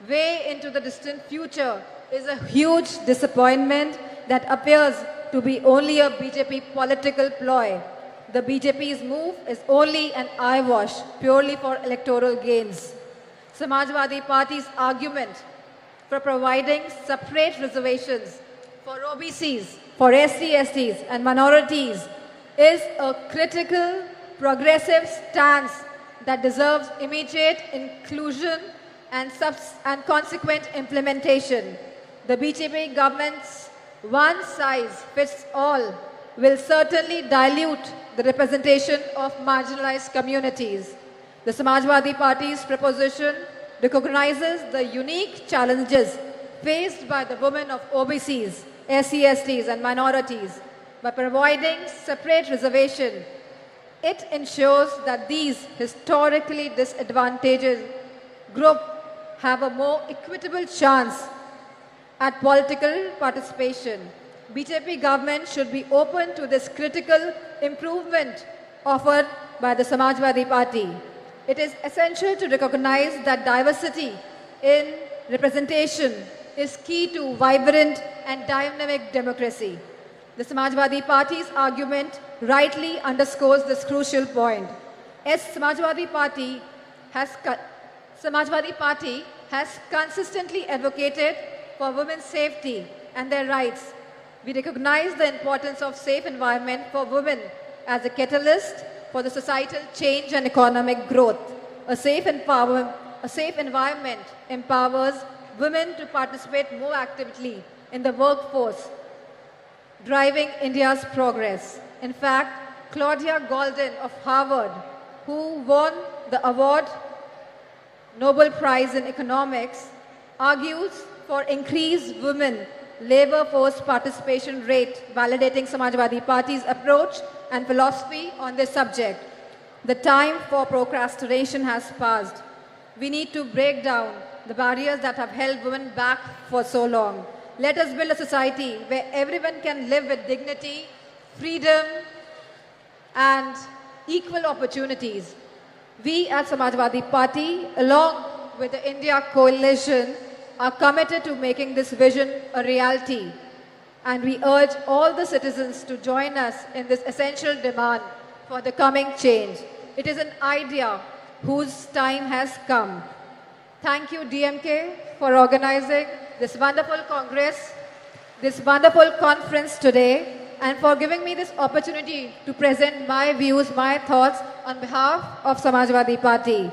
way into the distant future is a huge disappointment that appears to be only a BJP political ploy. The BJP's move is only an eyewash, purely for electoral gains. Samajwadi Party's argument for providing separate reservations for OBCs, for SC/STs and minorities is a critical, progressive stance that deserves immediate inclusion and consequent implementation. The BJP government's one size fits all will certainly dilute the representation of marginalized communities. The Samajwadi Party's proposition recognizes the unique challenges faced by the women of OBCs, SC/STs and minorities. By providing separate reservation, it ensures that these historically disadvantaged groups have a more equitable chance at political participation. BJP government should be open to this critical improvement offered by the Samajwadi Party. It is essential to recognize that diversity in representation is key to vibrant and dynamic democracy. The Samajwadi Party's argument rightly underscores this crucial point. As Samajwadi Party has consistently advocated for women's safety and their rights. We recognize the importance of safe environment for women as a catalyst for the societal change and economic growth. A safe environment empowers women to participate more actively in the workforce, driving India's progress. In fact, Claudia Golden of Harvard, who won the award Nobel Prize in Economics, argues for increased women labor force participation rate, validating Samajwadi Party's approach and philosophy on this subject. The time for procrastination has passed. We need to break down the barriers that have held women back for so long. Let us build a society where everyone can live with dignity, freedom, and equal opportunities. We at Samajwadi Party, along with the India Coalition, are committed to making this vision a reality. And we urge all the citizens to join us in this essential demand for the coming change. It is an idea whose time has come. Thank you, DMK, for organizing this wonderful Congress, this wonderful conference today, and for giving me this opportunity to present my views, my thoughts on behalf of Samajwadi Party.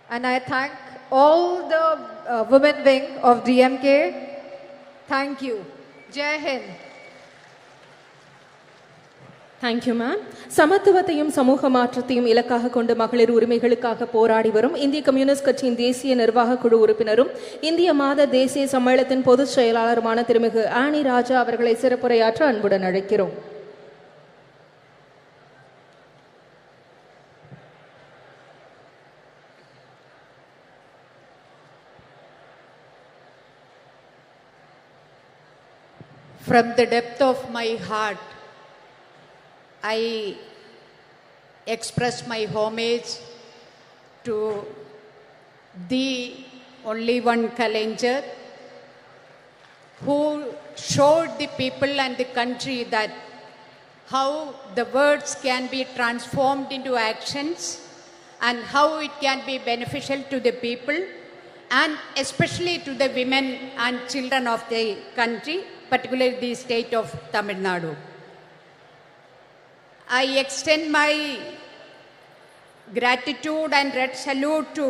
And I thank all the women wing of DMK. Thank you. Jai Hind. Thank you ma'am. சமத்துவத்தையும் சமூக மாற்றத்தையும் இலக்காக கொண்டு மகளிர் உரிமைகளுக்காக போராடி வரும் இந்திய கம்யூனிஸ்ட் கட்சியின் தேசிய நிர்வாக குழு உறுப்பினரும் இந்திய மாத தேசிய சம்மேளனத்தின் பொதுச் செயலாளருமான திருமிகு ஆனி ராஜா அவர்களை சிறப்புரையாற்ற அன்புடன் அழைக்கிறோம். From the depth of my heart, I express my homage to the only one Kalaignar who showed the people and the country that how the words can be transformed into actions and how it can be beneficial to the people and especially to the women and children of the country, particularly the state of Tamil Nadu. I extend my gratitude and red salute to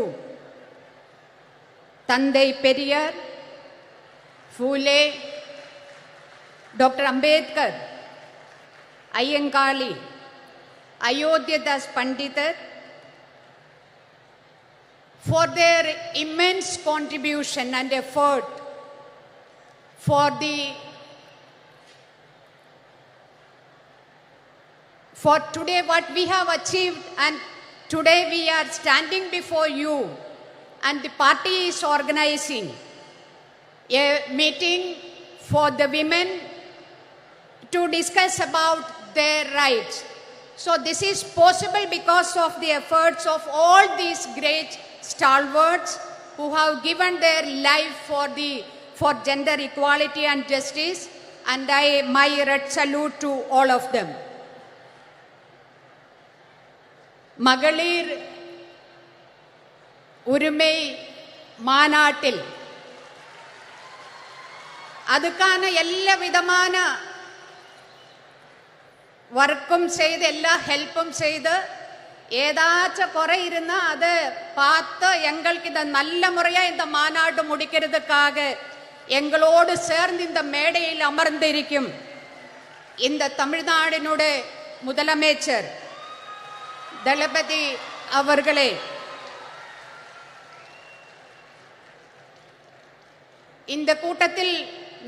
Tandai Periyar, Phule, Dr. Ambedkar, Ayyankali, Ayodhyadas Pandita for their immense contribution and effort for today what we have achieved, and today we are standing before you and the party is organizing a meeting for the women to discuss about their rights. So this is possible because of the efforts of all these great stalwarts who have given their life for gender equality and justice, and my red salute to all of them. மகளிர் உரிமை மாநாட்டில் அதுக்கான எல்லா விதமான വർക്കും ചെയ്ത് എല്ലാ ഹെൽപ്പും ചെയ്ത് ஏதாச்சும் குறை இருந்தா அதை பார்த்து எங்களுக்கு இந்த நல்ல முறையா இந்த மாநாடு முடிக்கிறதுக்காக எங்களோடு சேர்ந்து இந்த மேடையில் அமர்ந்திருக்கும் இந்த தமிழ்நாடினுடைய முதலமைச்சர் தளபதி அவர்களே, இந்த கூட்டத்தில்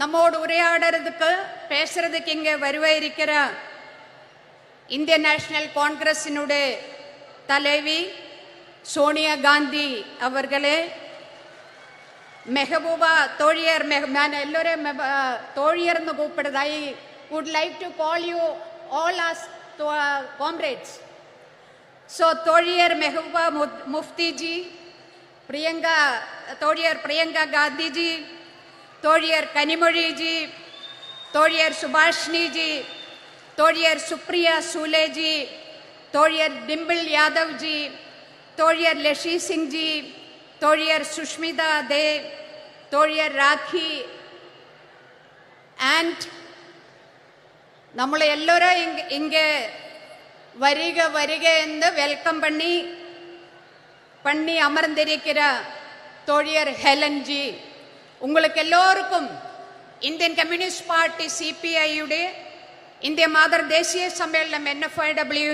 நம்மோடு உரையாடுறதுக்கு பேசுறதுக்கு இங்கே வருவே இருக்கிற இந்திய நேஷனல் காங்கிரசினுடைய தலைவி சோனியா காந்தி அவர்களே, மெஹபூபா தோழியர், நான் எல்லோரும் தோழியர் கூப்பிடுறது. I would like to call you all as comrades. So தோழியர் மெஹபூபா முஃப்திஜி, பிரியங்கா தோழியர் பிரியங்கா காந்திஜி, தோழியர் கனிமொழிஜி, தோழியர் சுபாஷினிஜி, தோழியர் சுப்ரியா சூலேஜி, தோழியர் டிம்பிள் யாதவ்ஜி, தோழியர் லெஷி சிங்ஜி, தோழியர் சுஷ்மிதா தே, தோழியர் ராக்கி அண்ட் நம்மளை எல்லோரும் இங்கே வருக வருக என்று வெல்கம் பண்ணி அமர்ந்திருக்கிற தோழியர் ஹெலன்ஜி, உங்களுக்கு எல்லோருக்கும் இந்தியன் கம்யூனிஸ்ட் பார்ட்டி சிபிஐயுடைய இந்திய மாதர் தேசிய சம்மேளனம் NFIW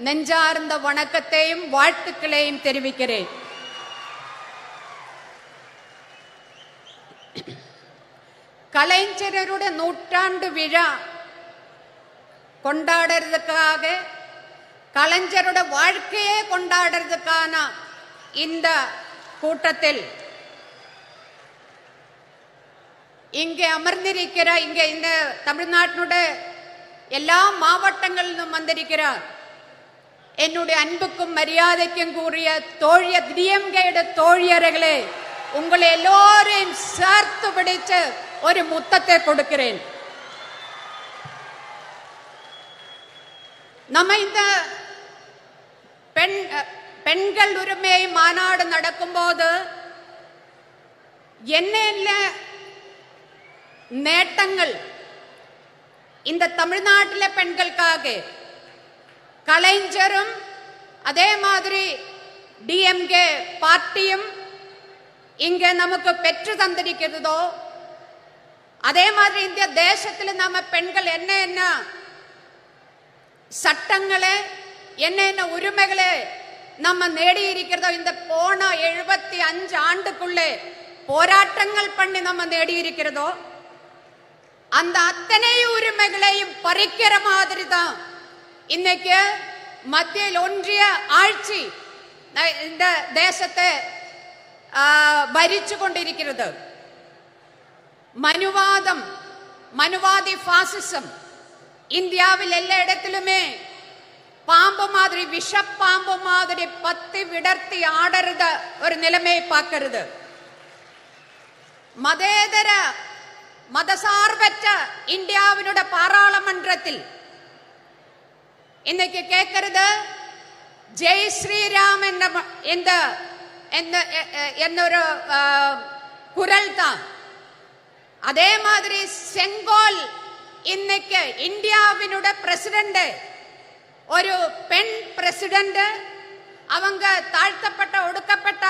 நெஞ்சார்ந்த வணக்கத்தையும் வாழ்த்துக்களையும் தெரிவிக்கிறேன். கலைஞருடைய நூற்றாண்டு விழா கொண்டாடுறதுக்காக, கலைஞருடைய வாழ்க்கையே கொண்டாடுறதுக்கான இந்த கூட்டத்தில் இங்கே அமர்ந்திருக்கிற இந்த தமிழ்நாட்டினுடைய எல்லா மாவட்டங்களிலும் வந்திருக்கிறார் என்னுடைய அன்புக்கும் மரியாதைக்கும் கூறிய தோழியர் DMK தோழியர்களே, உங்களை எல்லோரையும் சேர்த்து பிடிச்ச ஒரு முத்தத்தை கொடுக்கிறேன். நம்ம இந்த பெண்கள் உரிமை மாநாடு நடக்கும்போது என்ன நேட்டங்கள் இந்த தமிழ்நாட்டில் பெண்களுக்காக கலைஞரும் அதே மாதிரி DMK பார்ட்டியும் இங்க நமக்கு பெற்று தந்திருக்கிறதோ, அதே மாதிரி இந்திய தேசத்தில் நம்ம பெண்கள் என்ன சட்டங்களை என்ன உரிமைகளை நம்ம நேடி இருக்கிறதோ, இந்த போன 75 ஆண்டுக்குள்ளே போராட்டங்கள் பண்ணி நம்ம நேடி இருக்கிறதோ, அந்த அத்தனை உரிமைகளையும் பறிக்கிற மாதிரி தான் இன்னைக்கு மத்தியில் ஒன்றிய ஆட்சி இந்த தேசத்தை ഭരിച്ചു കൊണ്ടിരിക്കുന്നത്. மனுவாதி பாசிசம் இந்தியாவில் எல்லா இடத்திலுமே பாம்பு மாதிரி, விஷப்பாம்பு மாதிரி பத்தி விடர்த்தி ஆடுறத ஒரு நிலைமையை பார்க்கிறது. மதேதர மதசார்பற்ற இந்தியாவினுடைய பாராளுமன்றத்தில் இன்னைக்கு கேட்கிறது ஜெய் ஸ்ரீராம் എന്നൊരു குரல் தான். அதே மாதிரி செங்கோல் இன்னைக்கு இந்தியாவினுடைய பிரசிடென்ட், ஒரு பெண் பிரசிடென்ட், அவங்க தாழ்த்தப்பட்ட ஒடுக்கப்பட்ட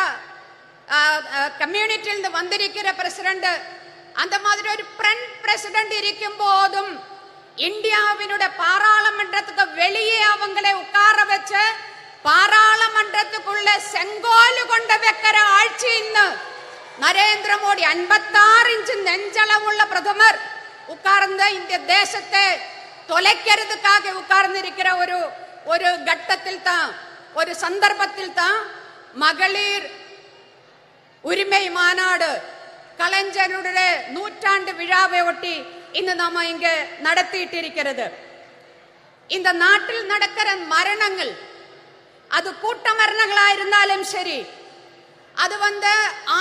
கம்யூனிட்டியிலிருந்து வந்திருக்கிற பிரசிடென்ட், அந்த மாதிரி ஒரு பெண் பிரசிடென்ட் இருக்கும் போதும் இந்தியாவினுடைய பாராளுமன்றத்துக்கு வெளியே அவங்களை உட்கார வச்சு பாராளுமன்றத்துக்குள்ள செங்கோல் கொண்டு வைக்கிற ஆட்சி இന്ന് நரேந்திர மோடி 56 இன்ச் நெஞ்சளவுள்ள பிரதமர் உட்கார்ந்து இந்த தேசத்தை தொலைக்கிறதுக்காக உட்கார்ந்திருக்கிற ஒரு கட்டத்தில் தான், ஒரு சந்தர்ப்பத்தில் தான் மகளிர் உரிமை மாநாடு கலைஞருடைய நூற்றாண்டு விழாவை ஒட்டி இന്ന് நாம இங்க நடத்திட்டு இருக்கிறது. இந்த நாட்டில் நடக்கிற மரணங்கள், அது கூட்ட மரணங்களா இருந்தாலும் சரி, அது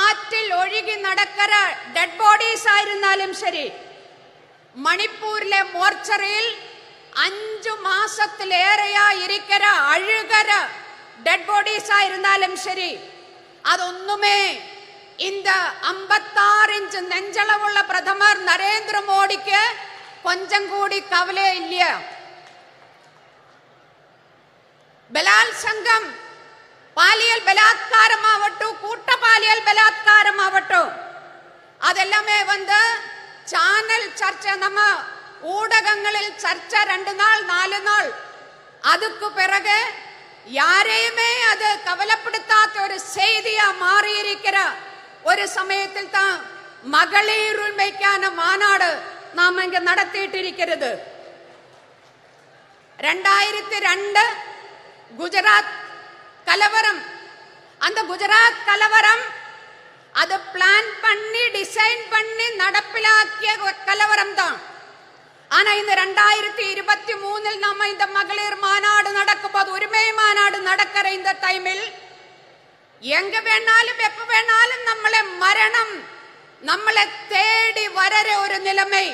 ஆற்றில் ஒழுகி நடக்கிற டெட் பாடிஸ் ஆயிருந்தாலும் சரி, மணிப்பூரிലെ മോർച്ചറിയിൽ 5 മാസത്തിലേറെയാ ഇരിக்கிற അഴുകര ഡെഡ് ബോഡീസ് ആയിരുന്നാലും ശരി, അതൊന്നുമേ இந்த 56 இன்ச் நெஞ்சளவுள்ள பிரதமர் நரேந்திர மோடிக்கு கொஞ்சம் கூடி கவலை இல்லையா? ബലാത്സംഗം, പാലിയൽ ബലാത്കാരമാവട്ടെ, കൂട്ടപാലിയൽ ബലാത്കാരമാവട്ടെ, அதெல்லாமே சேனல் சர்ச்சை, நம்ம ஊடகங்களில் சர்ச்சை 2 நாள் 4 நாள். அதுக்கு பிறகு யாரையுமே அது கவலைப்படுத்தாத ஒரு செய்தியா மாறி இருக்கிற ஒரு சமயத்தில் தான் மகளிர் உரிமைக்கான மாநாடு நாம இங்க நடத்திட்டு இருக்கிறது. 2002 குஜராத் கலவரம். அந்த குஜராத் கலவரம் அது பிளான் பண்ணி டிசைன் பண்ணி நடப்பிலாக்கிய கலவரம் தான். ஆனா இந்த 2023 நாம இந்த மகளிர் மாநாடு நடக்கும் போது, உரிமை மாநாடு நடக்கிற இந்த டைமில் எங்க வேணாலும் எப்ப வேணாலும் நம்மளை மரணம் நம்மளை தேடி வர ஒரு நிலைமை.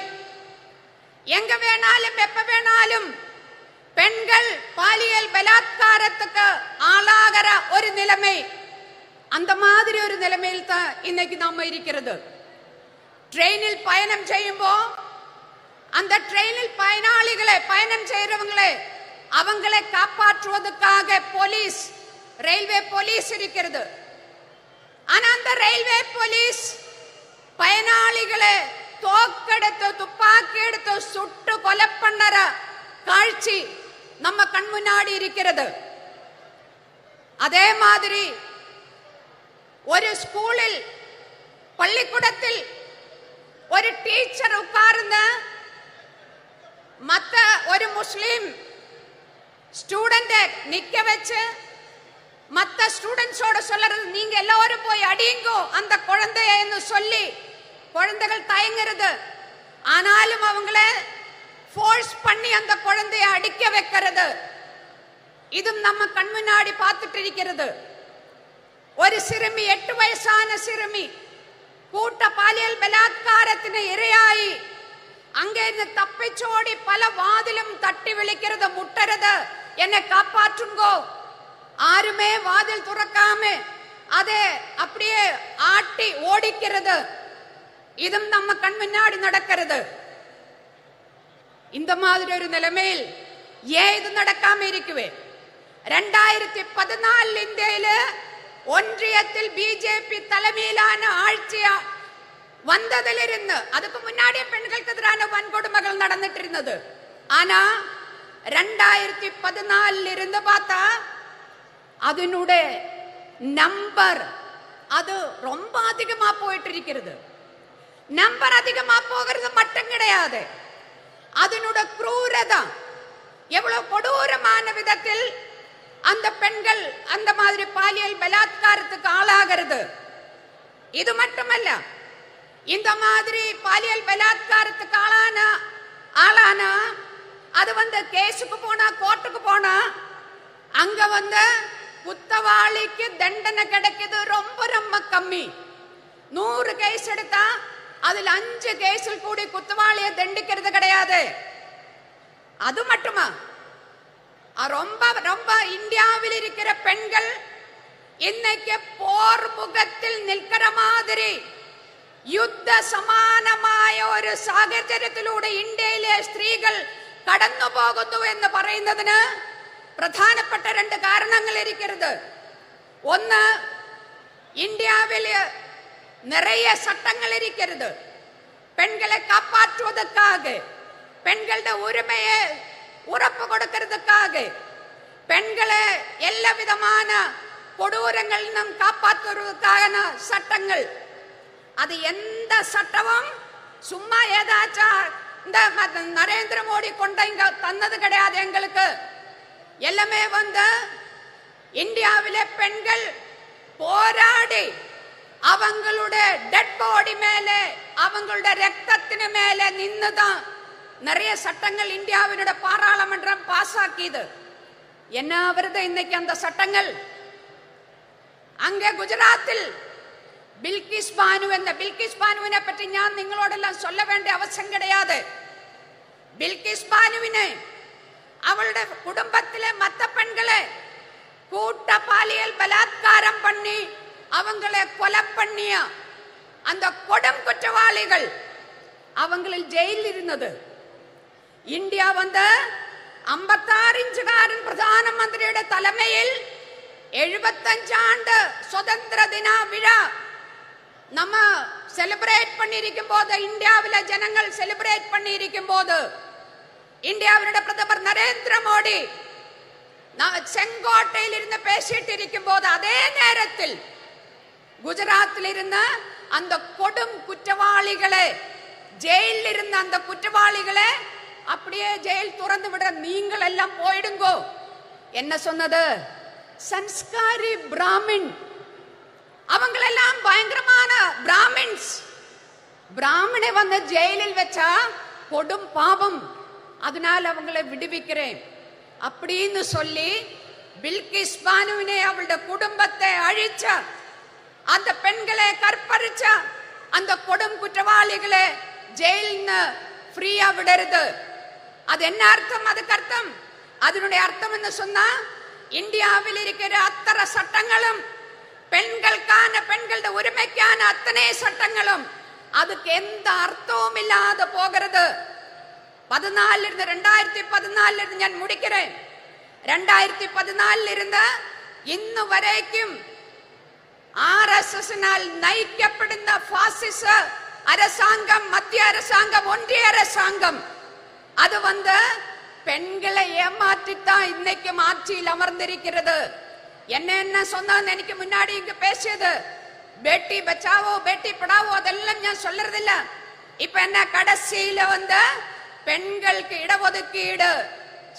எங்க வேணாலும் எப்ப வேணாலும் பெண்கள் பாலியல் பலாத்காரத்துக்கு ஆளாகிற ஒரு நிலைமை. அந்த மாதிரி ஒரு நிலைமையில் தான் இன்னைக்கு நாம இருக்கிறது. ட்ரெயினில் பயணம் செய்யும்போ அந்த ட்ரெயினில் பயணம் செய்யறவங்களே அவங்களை காப்பாற்றுவதற்காக போலீஸ், ரயில்வே போலீஸ் இருக்கிறது. ஆனா அந்த ரயில்வே போலீஸ் பயனாளிகளை தோக்கெடுத்து துப்பாக்கி எடுத்து சுட்டு கொலை பண்ணற காட்சி நம்ம கண் முன்னாடி இருக்கிறது. அதே மாதிரி ஒரு ஸ்கூலில், பள்ளிக்கூடத்தில் ஒரு டீச்சர் உட்கார்ந்த மத்த ஒரு முஸ்லிம் ஸ்டூடெண்ட் நிக்க வச்சு மத்த ஸ்டூடெண்ட்ஸோட சொல்றது, நீங்க எல்லாரும் போய் அடியுங்கோ அந்த குழந்தைன்னு சொல்லி குழந்தைகள் தயங்குறது. ஆனாலும் அவங்கள ஃபோர்ஸ் பண்ணி அந்த குழந்தைய அடிக்க வைக்கிறது. இதும் நம்ம கண் முன்னாடி பார்த்துட்டு இருக்கிறது. ஒரு சிறுமி, 8 வயசான சிறுமி கூட்ட பாலியல் பலாத்காரத்தின் இரையாயி அங்கே இருந்து தப்பிச்சோடி பல வாதிலும் தட்டி விழிக்கிறது, முட்டுறது, என்னை காப்பாற்றுங்கோ. யாருமே வாதில் துறக்காம அதே அப்படியே ஆட்டி ஓடிக்கிறது. இதும் நம்ம கண் முன்னாடி நடக்கிறது. இந்த மாதிரி ஒரு நிலைமையில் ஏன் இது நடக்காம இருக்குவே? 2014 இந்தியில ஒன்றியத்தில் பிஜேபி தலைமையிலான ஆட்சியா வந்ததிலிருந்து, அதுக்கு முன்னாடியே பெண்களுக்கு எதிரான வன்கொடுமைகள் நடந்துட்டு இருந்தது. ஆனா 2014 இருந்து பார்த்தா அதனுடைய நம்பர் அது ரொம்ப அதிகமா போயிட்டு இருக்கிறது. நம்பர் அதிகமா போகிறது மட்டும் கிடையாது, அதனுடைய குரூரதா எவ்வளவு கொடூரமான விதத்தில் அந்த பெண்கள் அந்த மாதிரி பாலியல் பலாத்காரத்துக்கு ஆளாகிறது. இது மட்டுமல்ல, இந்த மாதிரி பாலியல் பலாத்காரத்துக்கு ஆளான அது கேஸுக்கு போனா, கோர்ட்டுக்கு போனா அங்க குத்தவாளிக்கு தண்டனை கிடைக்கிறது ரொம்ப ரொம்ப கம்மி. 100 கேஸ் எடுத்தா அதுல 5 கேஸில் கூடி குத்தவாளியை தண்டிக்கிறது கிடையாது. அது மட்டுமா, ரொம்ப ரொம்ப இந்தியாவில் இருக்கிற பெண்கள் இன்னைக்கு போர் முகத்தில் நிற்கிற மாதிரி யுத்த സമാനമായ ഒരു സാഹചര്യത്തിലൂടെ ഇന്ത്യയിലെ സ്ത്രീകൾ കടന്നു പോകുന്നു എന്ന് പറയുന്നതിന് പ്രധാനപ്പെട്ട 2 കാരണങ്ങൾ ഇരിക്കുന്നത്. ഒന്ന്, ഇന്ത്യയിൽ നിറയെ ചട്ടങ്ങൾ ഇരിക്കുന്നത് പെൺകളെ കാപ്പാറ്റുവதற்காக, പെൺകളുടെ ഉரிமையை ഉറപ്പ് കൊടുக்கிறதுக்காக, പെൺകളെ എല്ലാ വിധமான கொடூரங்களில் നിന്നും காப்பாற்றுவதற்கான சட்டங்கள். அது எந்த சட்டமும் சும்மா ஏதாச்சும் இந்த நரேந்திர மோடி கொண்ட இங்க தந்தது கிடையாது. எங்களுக்கு எல்லாமே இந்தியாவிலே பெண்கள் போராடி அவங்களுடைய டெட் பாடி மேலே, அவங்களுடைய ரத்தத்தின் மேலே நின்னுதான் நிறைய சட்டங்கள் இந்தியாவினுடைய பாராளுமன்றம் பாஸ் ஆக்கியது. என்ன வருது இன்னைக்கு அந்த சட்டங்கள்? அங்கே குஜராத்தில் பில்கிஸ் பானுவினை பற்றி ഞാൻ നിങ്ങളോടെല്ലാം சொல்ல வேண்டிய அவசியம் கிடையாது. பில்கிஸ் பானுவினை அவளுடைய குடும்பத்திலே மற்ற பெண்களை கூட்ட பாலியல் பலாத்காரம் பண்ணி அவங்களை கொலை பண்ணிய அந்த கொடும் குற்றவாளிகள் அவங்களில் ஜெயிலில் இருந்தது. இந்தியா 56 ഇഞ്ചുകാരൻ പ്രധാനമന്ത്രിയുടെ തലമയിൽ 75 ആണ്ട് സ്വതന്ത്ര ദിന വിഴ நம்ம செலிப்ரேட் பண்ணியிருக்கும் போது, இந்தியாவில ஜனங்கள் செலிப்ரேட் பண்ணியிருக்கும் போது, இந்தியாவினுடைய பிரதமர் நரேந்திர மோடி செங்கோட்டையில் இருந்து பேசிட்டு இருக்கும் போது, அதே நேரத்தில் குஜராத்தில் இருந்த அந்த கொடும் குற்றவாளிகளை, ஜெயிலில் இருந்த அந்த குற்றவாளிகளை அப்படியே ஜெயில் துறந்து விட, நீங்கள் எல்லாம் போயிடுங்கோ என்ன சொன்னது? சன்ஸ்காரி பிராமின், அவங்களெல்லாம் பயங்கரமான பிராமின்ஸ். பிராமணை வந்து ஜெயிலில் வச்சா கொடும் பாவம், அதனால அவங்களை விடுவிக்கிறேன் அப்படின்னு சொல்லி பில்கிஸ் பானுவினை, அவளுடைய குடும்பத்தை அழிச்ச, அந்த பெண்களை கற்பழிச்ச அந்த கொடும் குற்றவாளிகளை ஜெயில்னு ஃப்ரீயா விடுறது. அது என்ன அர்த்தம்? அதுக்கு அர்த்தம், அதனுடைய அர்த்தம் என்ன சொன்னா, இந்தியாவில் இருக்கிற அத்தனை சட்டங்களும், பெண்களுக்கான, பெண்களோட உரிமைக்கான அத்தனை சட்டங்களும், அதுக்கு எந்த அர்த்தமும் இல்லாத போகிறது. 2014 ഞാൻ முடிக்கிறேன். 2014 ഇന്ന് വരേക്കും RSSനാൽ നയിക്കപ്പെടുന്ന ഫാസിസ அரசாங்கம், மத்திய அரசாங்கம், ஒன்றிய அரசாங்கம், அது வந்து பெண்களை ஏமாற்றித்தான் இன்னைக்கு ஆட்சியில் அமர்ந்திருக்கிறது. என்ன சொன்னான்னு எனக்கு முன்னாடி இங்க பேசியது, பேட்டி பச்சாவோ பேட்டி படாவோ அதெல்லாம் நான் சொல்றதில்ல. இப்ப என்ன கடைசியில வந்து பெண்களுக்கு இடஒதுக்கீடு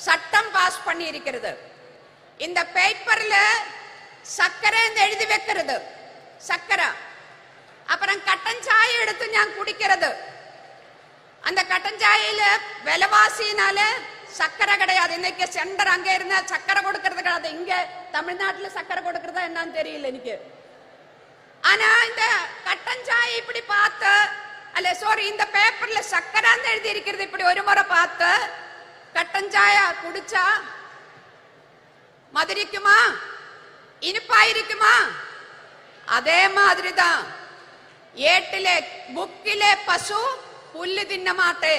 சட்டம் பாஸ் பண்ணி இருக்கிறது. இந்த பேப்பர்ல சக்கரை எழுதி வைக்கிறது, சக்கரை. அப்புறம் கட்டன் சாயை எடுத்து நான் குடிக்கிறது. அந்த கட்டன் சாயில விலைவாசினால சக்கரை கிடையாது. இன்னைக்கு சென்டர் அங்க இருந்தா சக்கரை கொடுக்கறது கிடையாது. இங்க தமிழ்நாட்டுல சக்கரை கொடுக்கறதா என்னன்னு தெரியல எனக்கு. ஆனா இந்த கட்டன் சாயை இப்படி பார்த்து, அல்ல சாரி, இந்த பேப்பர்ல சக்கரான்னு எழுதி இருக்கிறது இப்படி ஒரு முறை பார்த்து, கட்டன் சாயா குடிச்சா மதுரிக்குமா, இனிப்பாயிருக்குமா? அதே மாதிரிதான் ஏட்டிலே புக்கிலே பசு புல்லு தின்ன மாட்டே.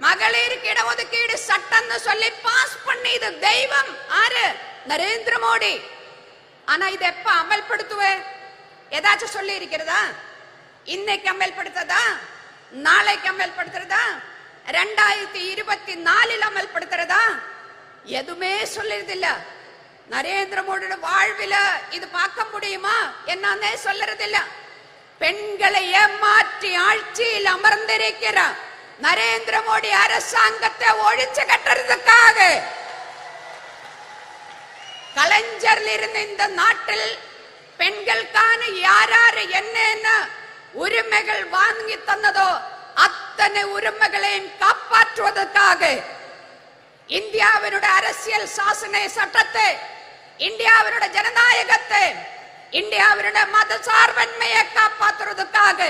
மகளிருக்கு இடஒதுக்கீடு சட்டம்னு சொல்லி பாஸ் பண்ணிது தெய்வம் ஆறு? நரேந்திர மோடி. ஆனா இது எப்ப அமல்படுத்துவே? ஏதாச்சும் சொல்லி இருக்கிறதா? இன்னைக்கு அமல்படுத்ததா? நாளைக்கு அமல்படுத்துறதா? 2024 அமல்படுத்துறதா? எதுவுமே சொல்லிருதில்ல. நரேந்திர மோடியோட வாழ்வில இது பார்க்க முடியுமா என்னன்னே சொல்றதில்ல. பெண்களை ஏமாற்றி ஆட்சியில் அமர்ந்திருக்கிற நரேந்திர மோடி அரசாங்கத்தை ஒழிச்சு கட்டுறதுக்காக கலைஞர்ல இருந்த இந்த நாட்டில் பெண்களுக்கான யாராரு என்ன உரிமைகள் வாங்கி தந்ததோ அத்தனை உரிமைகளையும் காப்பாற்றுவதற்காக இந்தியாவினுடைய அரசியல் சாசன சட்டத்தை, இந்தியாவினுடைய ஜனநாயகத்தை, இந்தியாவினுடைய மத சார்பன்மையை காப்பாற்றுவதற்காக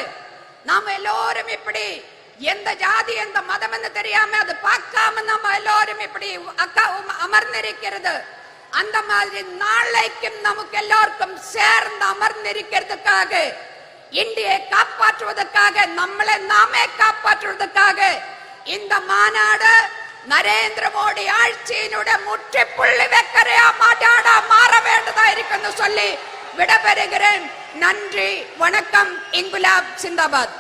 நாம எல்லோரும் இப்படி எந்த ஜாதி எந்த மதம் என்று தெரியாம அது பார்க்காம நம்ம எல்லோரும் இப்படி அமர்ந்திருக்கிறது. அந்த மாதிரி நாளைக்கும் நமக்கு எல்லாருக்கும் சேர்ந்து அமர்ந்திருக்கிறதுக்காக, இந்தியை காப்பாற்றுவதற்காக, நம்மளை நாமே காப்பாற்றுவதற்காக இந்த மாநாடு நரேந்திர மோடி ஆட்சியினுடைய முற்றுப்புள்ளி வைக்கிறையா மாட்டாடா மாற வேண்டதா இருக்குன்னு சொல்லி விடைபெறுகிறேன். நன்றி, வணக்கம். இன்குலாப் சிந்தாபாத்.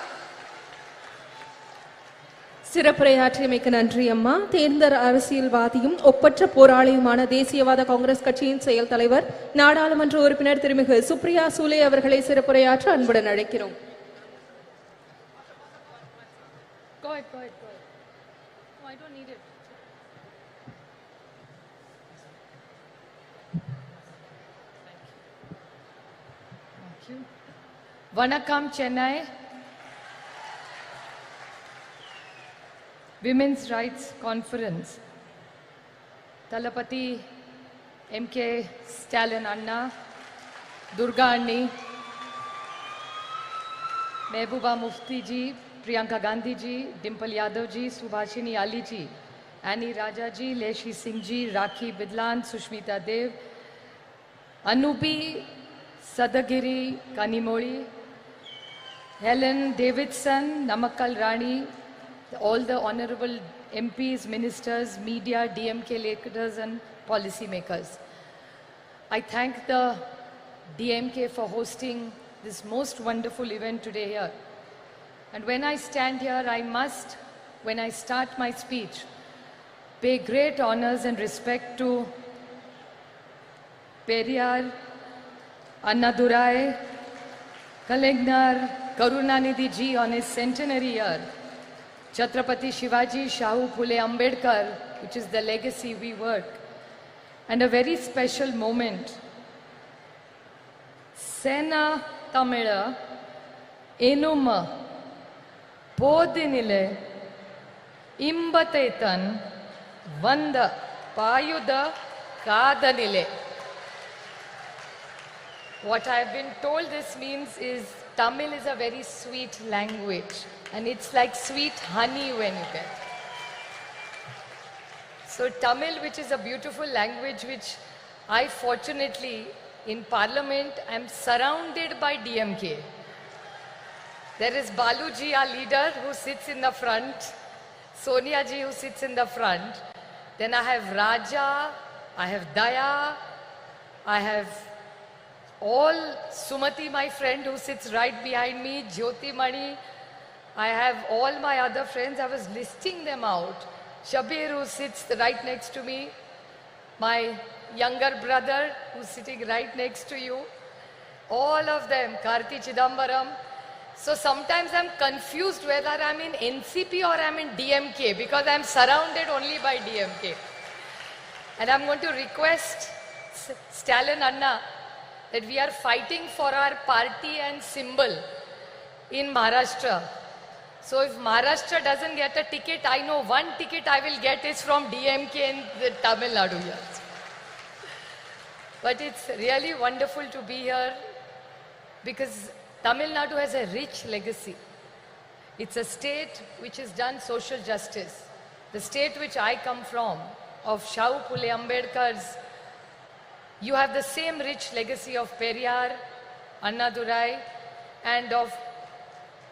சிறப்புரையாற்றியமைக்கு நன்றி அம்மா. தேர்ந்த அரசியல்வாதியும் ஒப்பற்ற போராளியுமான தேசியவாத காங்கிரஸ் கட்சியின் செயல் தலைவர், நாடாளுமன்ற உறுப்பினர் திருமிகு சுப்ரியா சூலே அவர்களை சிறப்புரையாற்ற அன்புடன் அழைக்கிறோம். Vanakkam Chennai. Women's Rights Conference. Talapati MK Stalin Anna, Durga Anni, Mehbooba Mufti ji, Priyanka Gandhi ji, Dimple Yadav ji, Subhashini Ali ji, Annie Raja ji, Leshi Singh ji, Rakhi Bidlan, Sushmita Dev, Anubi Sadagiri Kanimoli, Helen Davidson, Namakkal Rani, all the honorable MPs, ministers, media, DMK leaders and policy makers. I thank the DMK for hosting this most wonderful event today here. And when I stand here, I must, when I start my speech, pay great honors and respect to Periyar, Annadurai, Kalingnar, Karunanidhi ji on his centenary year, Chhatrapati Shivaji Shahu Phule Ambedkar, which is the legacy we work, and a very special moment. Sena Tamila Enuma Podinile Imbatetan Vanda Payuda Kadanile. What I have been told this means is Tamil is a very sweet language and it's like sweet honey when you get. So Tamil, which is a beautiful language, which I fortunately in Parliament am surrounded by DMK. There is Baluji, our leader, who sits in the front, Soniya ji, who sits in the front. Then I have Raja, I have Daya, I have all Sumati, my friend, who sits right behind me, Jyoti Mani. I have all my other friends. I was listing them out. Shabir, who sits right next to me, my younger brother, who's sitting right next to you, all of them, Karti Chidambaram. So sometimes I'm confused whether I'm in NCP or I'm in DMK because I'm surrounded only by DMK. And I'm going to request Stalin Anna that we are fighting for our party and symbol in Maharashtra. So if Maharashtra doesn't get a ticket, I know one ticket I will get is from DMK in the Tamil Nadu here. But it's really wonderful to be here because Tamil Nadu has a rich legacy. It's a state which has done social justice. The state which I come from, of Shahu Phule Ambedkar's, you have the same rich legacy of Periyar, Annadurai, and of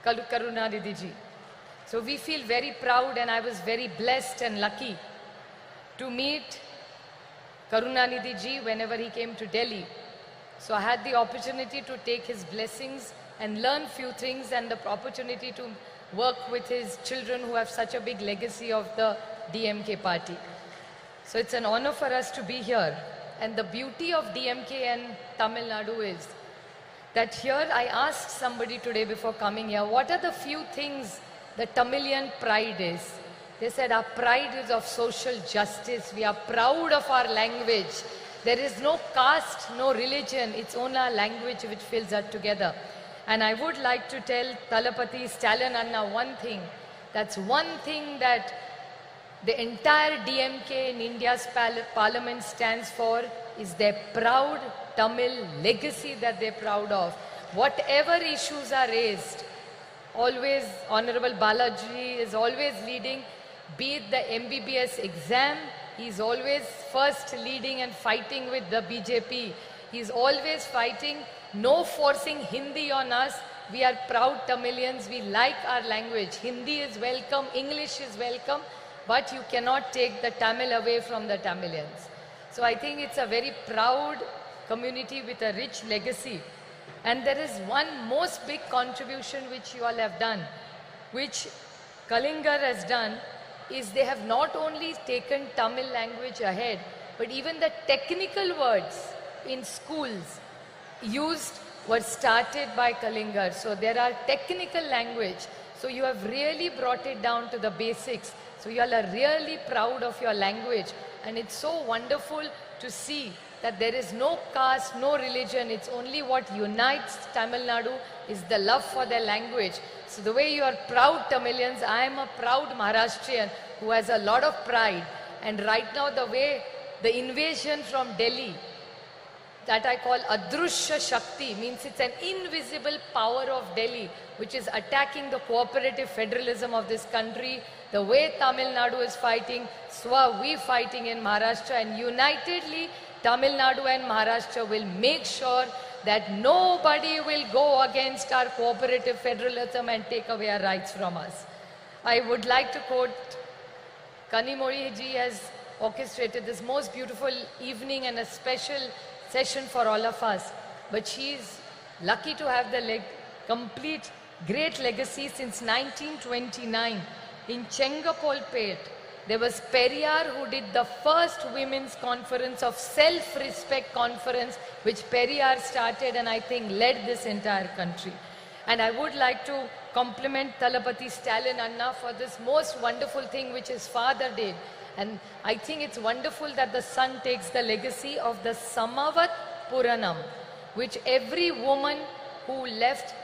Karunanidhi ji. So we feel very proud, and I was very blessed and lucky to meet Karunanidhi ji whenever he came to Delhi. So I had the opportunity to take his blessings and learn few things, and the opportunity to work with his children who have such a big legacy of the DMK party. So it's an honor for us to be here. And the beauty of DMK and Tamil Nadu is that here I asked somebody today before coming here, what are the few things the Tamilian pride is? They said our pride is of social justice. We are proud of our language. There is no caste, no religion. It's only our language which fills us together. And I would like to tell Talapati Stalin Anna one thing. That's one thing that the entire DMK in India's parliament stands for is their proud Tamil legacy that they're proud of. Whatever issues are raised, always Honorable Balaji is always leading, be it the MBBS exam, he's always first leading and fighting with the BJP. He's always fighting, no forcing Hindi on us. We are proud Tamilians, we like our language. Hindi is welcome, English is welcome, but you cannot take the Tamil away from the Tamilians. So I think it's a very proud community with a rich legacy. And there is one most big contribution which you all have done, which Kalingar has done, is they have not only taken Tamil language ahead, but even the technical words in schools used were started by Kalingar. So there are technical language. So you have really brought it down to the basics. So you all are really proud of your language. And it's so wonderful to see that there is no caste, no religion. It's only what unites Tamil Nadu is the love for their language. So the way you are proud Tamilians, I am a proud Maharashtrian who has a lot of pride. And right now the way the invasion from Delhi, that I call Adrushya Shakti, means it's an invisible power of Delhi which is attacking the cooperative federalism of this country. The way Tamil Nadu is fighting, so are we fighting in Maharashtra, and unitedly Tamil Nadu and Maharashtra will make sure that nobody will go against our cooperative federalism and take away our rights from us. I would like to quote Kanimori ji has orchestrated this most beautiful evening and a special session for all of us. But she is lucky to have the complete great legacy since 1929 in Chengapolpet. There was Periyar who did the first women's conference of self-respect conference, which Periyar started and I think led this entire country. And I would like to compliment Thalapathy Stalin Anna for this most wonderful thing which his father did. And I think it's wonderful that the son takes the legacy of the Samavat Puranam, which every woman who left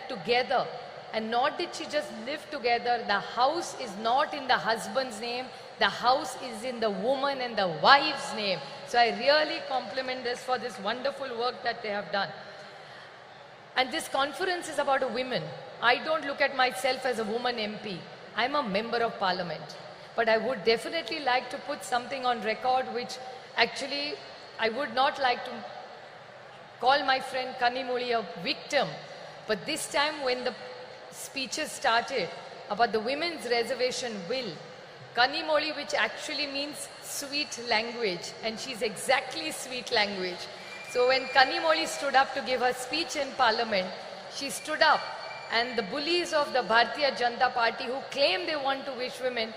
together. And not did she just live together, the house is not in the husband's name, the house is in the woman and the wife's name. So I really compliment this for this wonderful work that they have done. And this conference is about women. I don't look at myself as a woman MP. I'm a member of parliament. But I would definitely like to put something on record which actually I would not like to call my friend Kanimuli a victim. But this time when the speeches started about the women's reservation bill, Kanimoli, which actually means sweet language, and she's exactly sweet language. So when Kanimoli stood up to give her speech in parliament, she stood up and the bullies of the Bharatiya Janata Party who claim they want to wish women,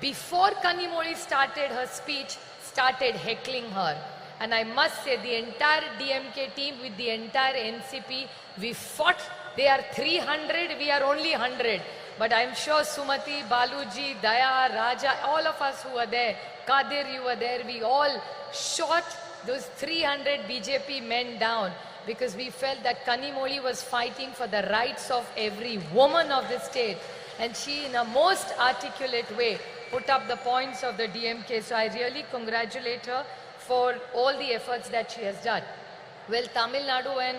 before Kanimoli started her speech, started heckling her. And I must say the entire DMK team with the entire NCP, we fought. They are 300, we are only 100. But I'm sure Sumati, Baluji, Daya, Raja, all of us who were there, Kadir, you were there, we all shot those 300 BJP men down because we felt that Kanimoli was fighting for the rights of every woman of the state. And she, in a most articulate way, put up the points of the DMK. So I really congratulate her for all the efforts that she has done. Well, Tamil Nadu and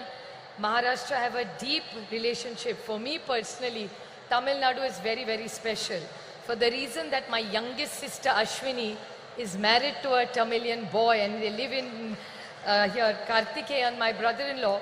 Maharashtra have a deep relationship. For me personally, Tamil Nadu is very, very special. For the reason that my youngest sister Ashwini is married to a Tamilian boy and they live in here. Karthikeyan, my brother-in-law,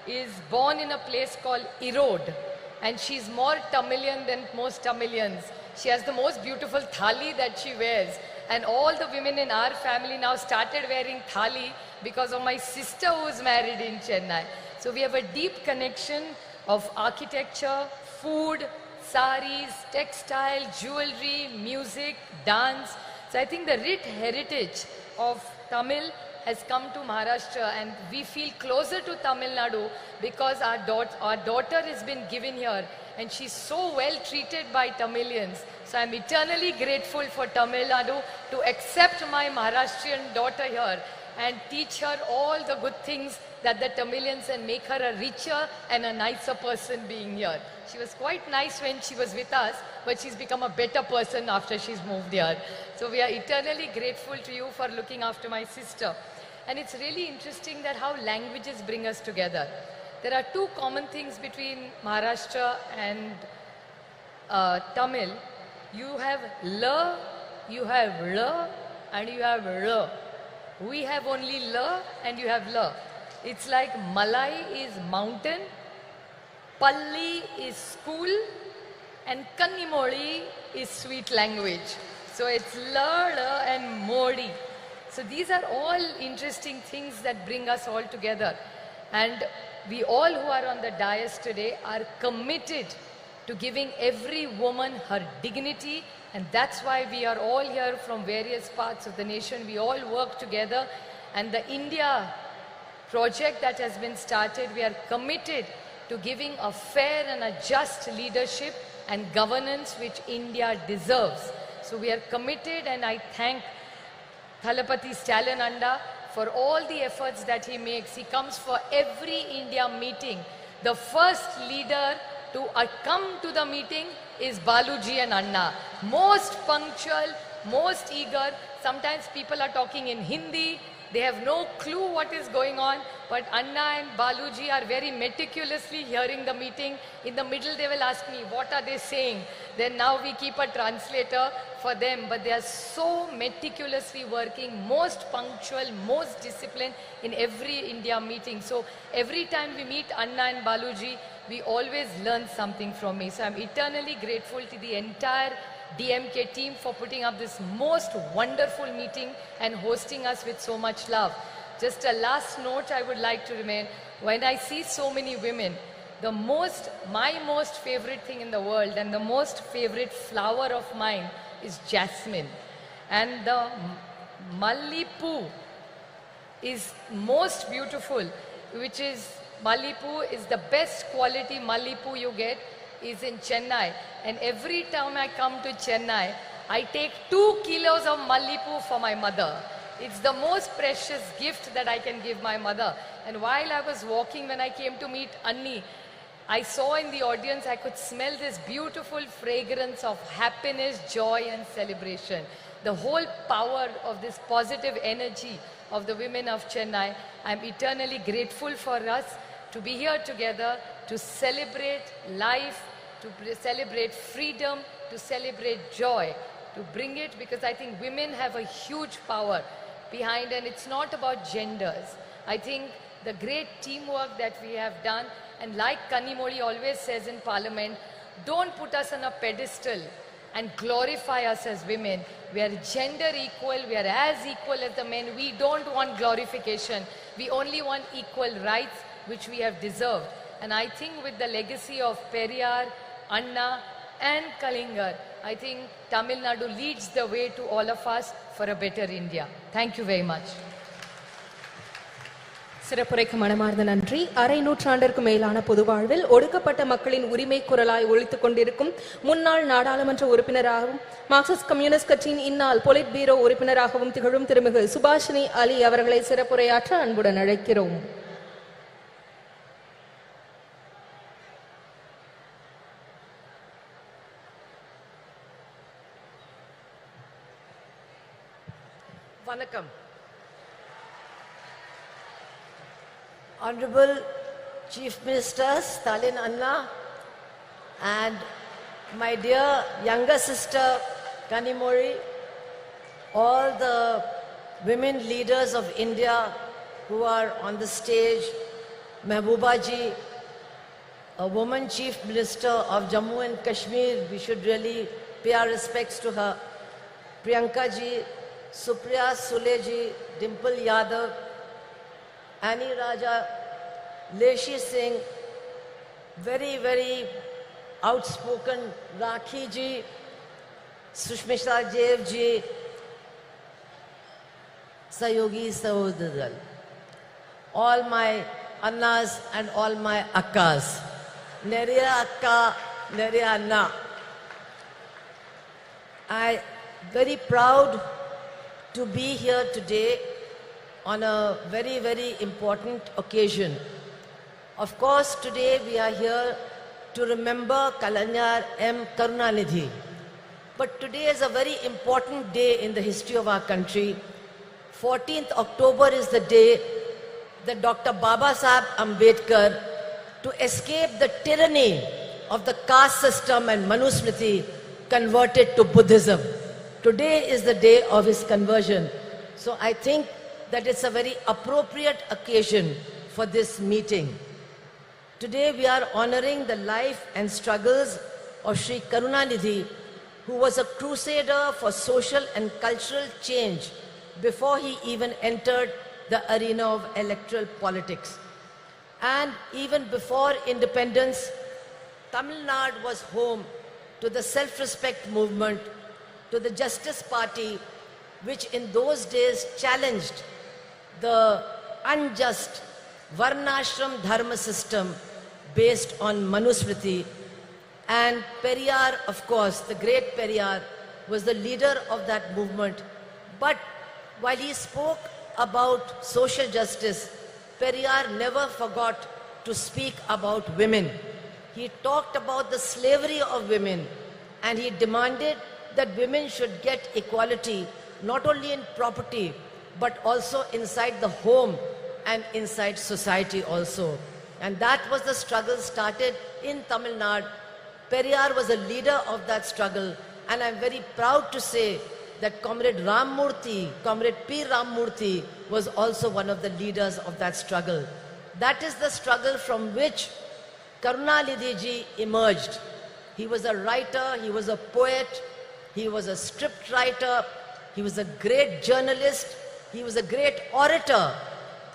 is born in a place called Erode. And she's more Tamilian than most Tamilians. She has the most beautiful thali that she wears. And all the women in our family now started wearing thali because of my sister who is married in Chennai. So we have a deep connection of architecture, food, saris, textile, jewelry, music, dance. So I think the rich heritage of Tamil has come to Maharashtra and we feel closer to Tamil Nadu because our daughter has been given here and she's so well treated by Tamilians. So I'm eternally grateful for Tamil Nadu to accept my Maharashtrian daughter here and teach her all the good things that the Tamilians and make her a richer and a nicer person being here. She was quite nice when she was with us, but she's become a better person after she's moved here. So we are eternally grateful to you for looking after my sister. And it's really interesting that how languages bring us together. There are two common things between Maharashtra and Tamil. You have L, you have L, and you have R. We have only L and you have L. It's like Malai is mountain, Palli is school, and Kannimoli is sweet language. So it's L, L, and Modi. So these are all interesting things that bring us all together. And we all who are on the dais today are committed to giving every woman her dignity, and that's why we are all here from various parts of the nation. We all work together, and the India project that has been started, we are committed to giving a fair and a just leadership and governance which India deserves. So we are committed, and I thank Thalapathy Stalin Anda for all the efforts that he makes. He comes for every India meeting. The first leader to come to the meeting is Baluji and Anna. Most punctual, most eager. Sometimes people are talking in Hindi. They have no clue what is going on. But Anna and Baluji are very meticulously hearing the meeting. In the middle they will ask me, what are they saying? Then now we keep a translator for them. But they are so meticulously working, most punctual, most disciplined in every India meeting. So every time we meet Anna and Baluji, we always learn something from me. So I'm eternally grateful to the entire DMK team for putting up this most wonderful meeting and hosting us with so much love. Just a last note I would like to when I see so many women, my most favorite thing in the world and the most favorite flower of mine is jasmine. And the Mallipu is most beautiful, which is Mallipu is the best quality Mallipu you get is in Chennai. And every time I come to Chennai, I take 2 kilos of Mallipu for my mother. It's the most precious gift that I can give my mother. And while I was walking, when I came to meet Anni, I saw in the audience, I could smell this beautiful fragrance of happiness, joy and celebration. The whole power of this positive energy of the women of Chennai. I'm eternally grateful for us to be here together, to celebrate life, to celebrate freedom, to celebrate joy, to bring it, because I think women have a huge power behind, and it's not about genders. I think the great teamwork that we have done, and like Kanimoli always says in Parliament, don't put us on a pedestal and glorify us as women. We are gender equal, we are as equal as the men. We don't want glorification. We only want equal rights, which we have deserved. And I think with the legacy of Periyar, Anna and Kalingar, I think Tamil Nadu leads the way to all of us for a better India. Thank you very much. சிறப்புரைக்கு மனமார்ந்த நன்றி. அரை நூற்றாண்டிற்கு மேலான பொது வாழ்வில் ஒடுக்கப்பட்ட மக்களின் உரிமை குரலாய் ஒலித்துக் கொண்டிருக்கும் முன்னாள் நாடாளுமன்ற உறுப்பினராகவும் மார்க்சிஸ்ட் கம்யூனிஸ்ட் கட்சியின் இந்நாள் பொலிட் பீரோ உறுப்பினராகவும் திகழும் திருமிகு சுபாஷினி அலி அவர்களை சிறப்புரையாற்ற அன்புடன் அழைக்கிறோம். வணக்கம். Honorable Chief Minister Stalin Anna and my dear younger sister Kanimori, all the women leaders of India who are on the stage, Mehbooba ji, a woman Chief Minister of Jammu and Kashmir, we should really pay our respects to her, Priyanka ji, Supriya Sule ji, Dimple Yadav, Annie Raja, Leshi Singh, very, very outspoken Rakhi ji, Sushmita Dev ji, Sayogi Sahodadal, all my Annas and all my Akkas, Neriya Akka, Neriya Anna. I very proud to be here today on a very, very important occasion. Of course, today we are here to remember Kalanyar M. Karunanidhi. But today is a very important day in the history of our country. 14th October is the day that Dr. Baba Saheb Ambedkar, to escape the tyranny of the caste system and Manusmriti, converted to Buddhism. Today is the day of his conversion. So I think that it's a very appropriate occasion for this meeting. Today we are honoring the life and struggles of Sri Karunanidhi, who was a crusader for social and cultural change before he even entered the arena of electoral politics. And even before independence, Tamil Nadu was home to the self-respect movement, to the Justice Party, which in those days challenged the unjust Varnashram Dharma system based on Manusmriti. And Periyar, of course, the great Periyar, was the leader of that movement. But while he spoke about social justice, Periyar never forgot to speak about women. He talked about the slavery of women, and he demanded that women should get equality, not only in property, but also inside the home and inside society also. And that was the struggle started in Tamil Nadu. Periyar was a leader of that struggle, and I'm very proud to say that Comrade Ramamurthy, Comrade P. Ramamurthy, was also one of the leaders of that struggle. That is the struggle from which Karunanidhi ji emerged. He was a writer, he was a poet, he was a script writer, he was a great journalist, he was a great orator,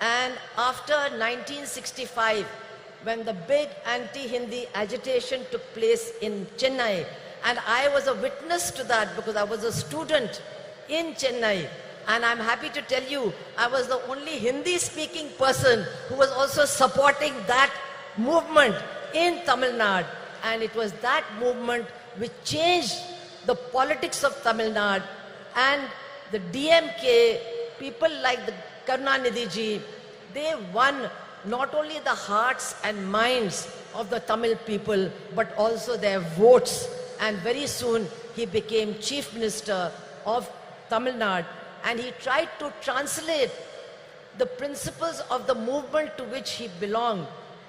And after 1965, when the big anti-Hindi agitation took place in Chennai, and I was a witness to that because I was a student in Chennai, and I'm happy to tell you, I was the only Hindi-speaking person who was also supporting that movement in Tamil Nadu. And it was that movement which changed the politics of Tamil Nadu. And the DMK, people like the Karunanidhi ji, they won not only the hearts and minds of the Tamil people, but also their votes. And very soon he became Chief Minister of Tamil Nadu. And he tried to translate the principles of the movement to which he belonged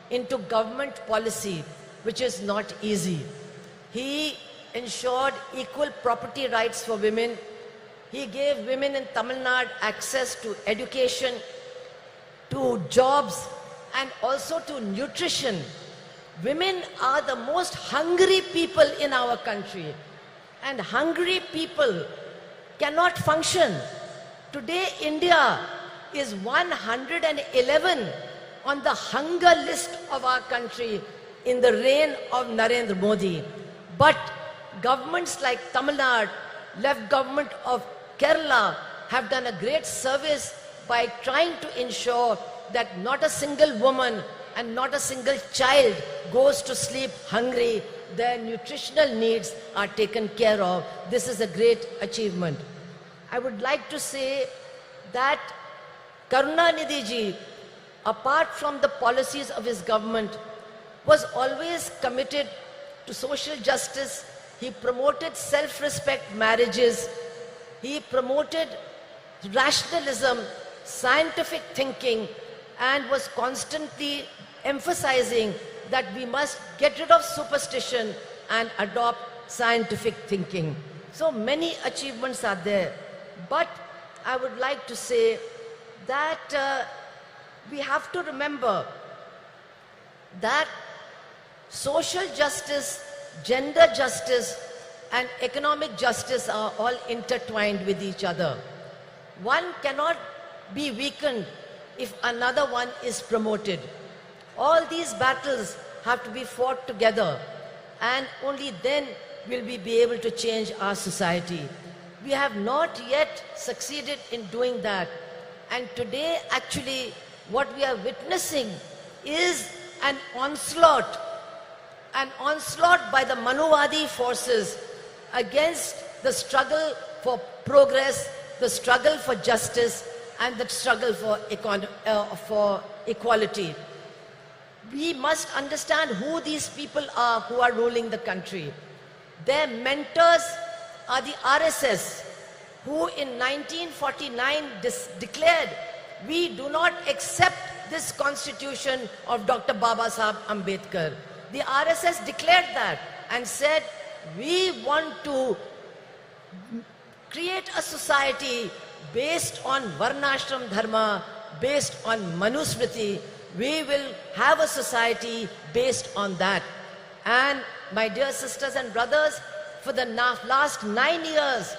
into government policy, which is not easy. He ensured equal property rights for women. He gave women in Tamil Nadu access to education, to jobs, and also to nutrition. Women are the most hungry people in our country, and hungry people cannot function. Today, India is 111 on the hunger list of our country in the reign of Narendra Modi. But governments like Tamil Nadu, left government of Kerala have done a great service by trying to ensure that not a single woman and not a single child goes to sleep hungry. Their nutritional needs are taken care of. This is a great achievement. I would like to say that Karunanidhi ji, apart from the policies of his government, was always committed to social justice. He promoted self-respect marriages. He promoted rationalism, scientific thinking, and was constantly emphasizing that we must get rid of superstition and adopt scientific thinking. So many achievements are there. But I would like to say that we have to remember that social justice, gender justice, and economic justice are all intertwined with each other. One cannot be weakened if another one is promoted. All these battles have to be fought together, and only then will we be able to change our society. We have not yet succeeded in doing that. And today, actually, what we are witnessing is an onslaught by the Manuvadi forces against the struggle for progress, the struggle for justice, and the struggle for equality. We must understand who these people are who are ruling the country. Their mentors are the RSS, who in 1949 declared, we do not accept this constitution of Dr. Baba Saheb Ambedkar. The RSS declared that and said, we want to create a society based on Varnashram Dharma, based on Manusmriti. We will have a society based on that. And my dear sisters and brothers, for the last 9 years,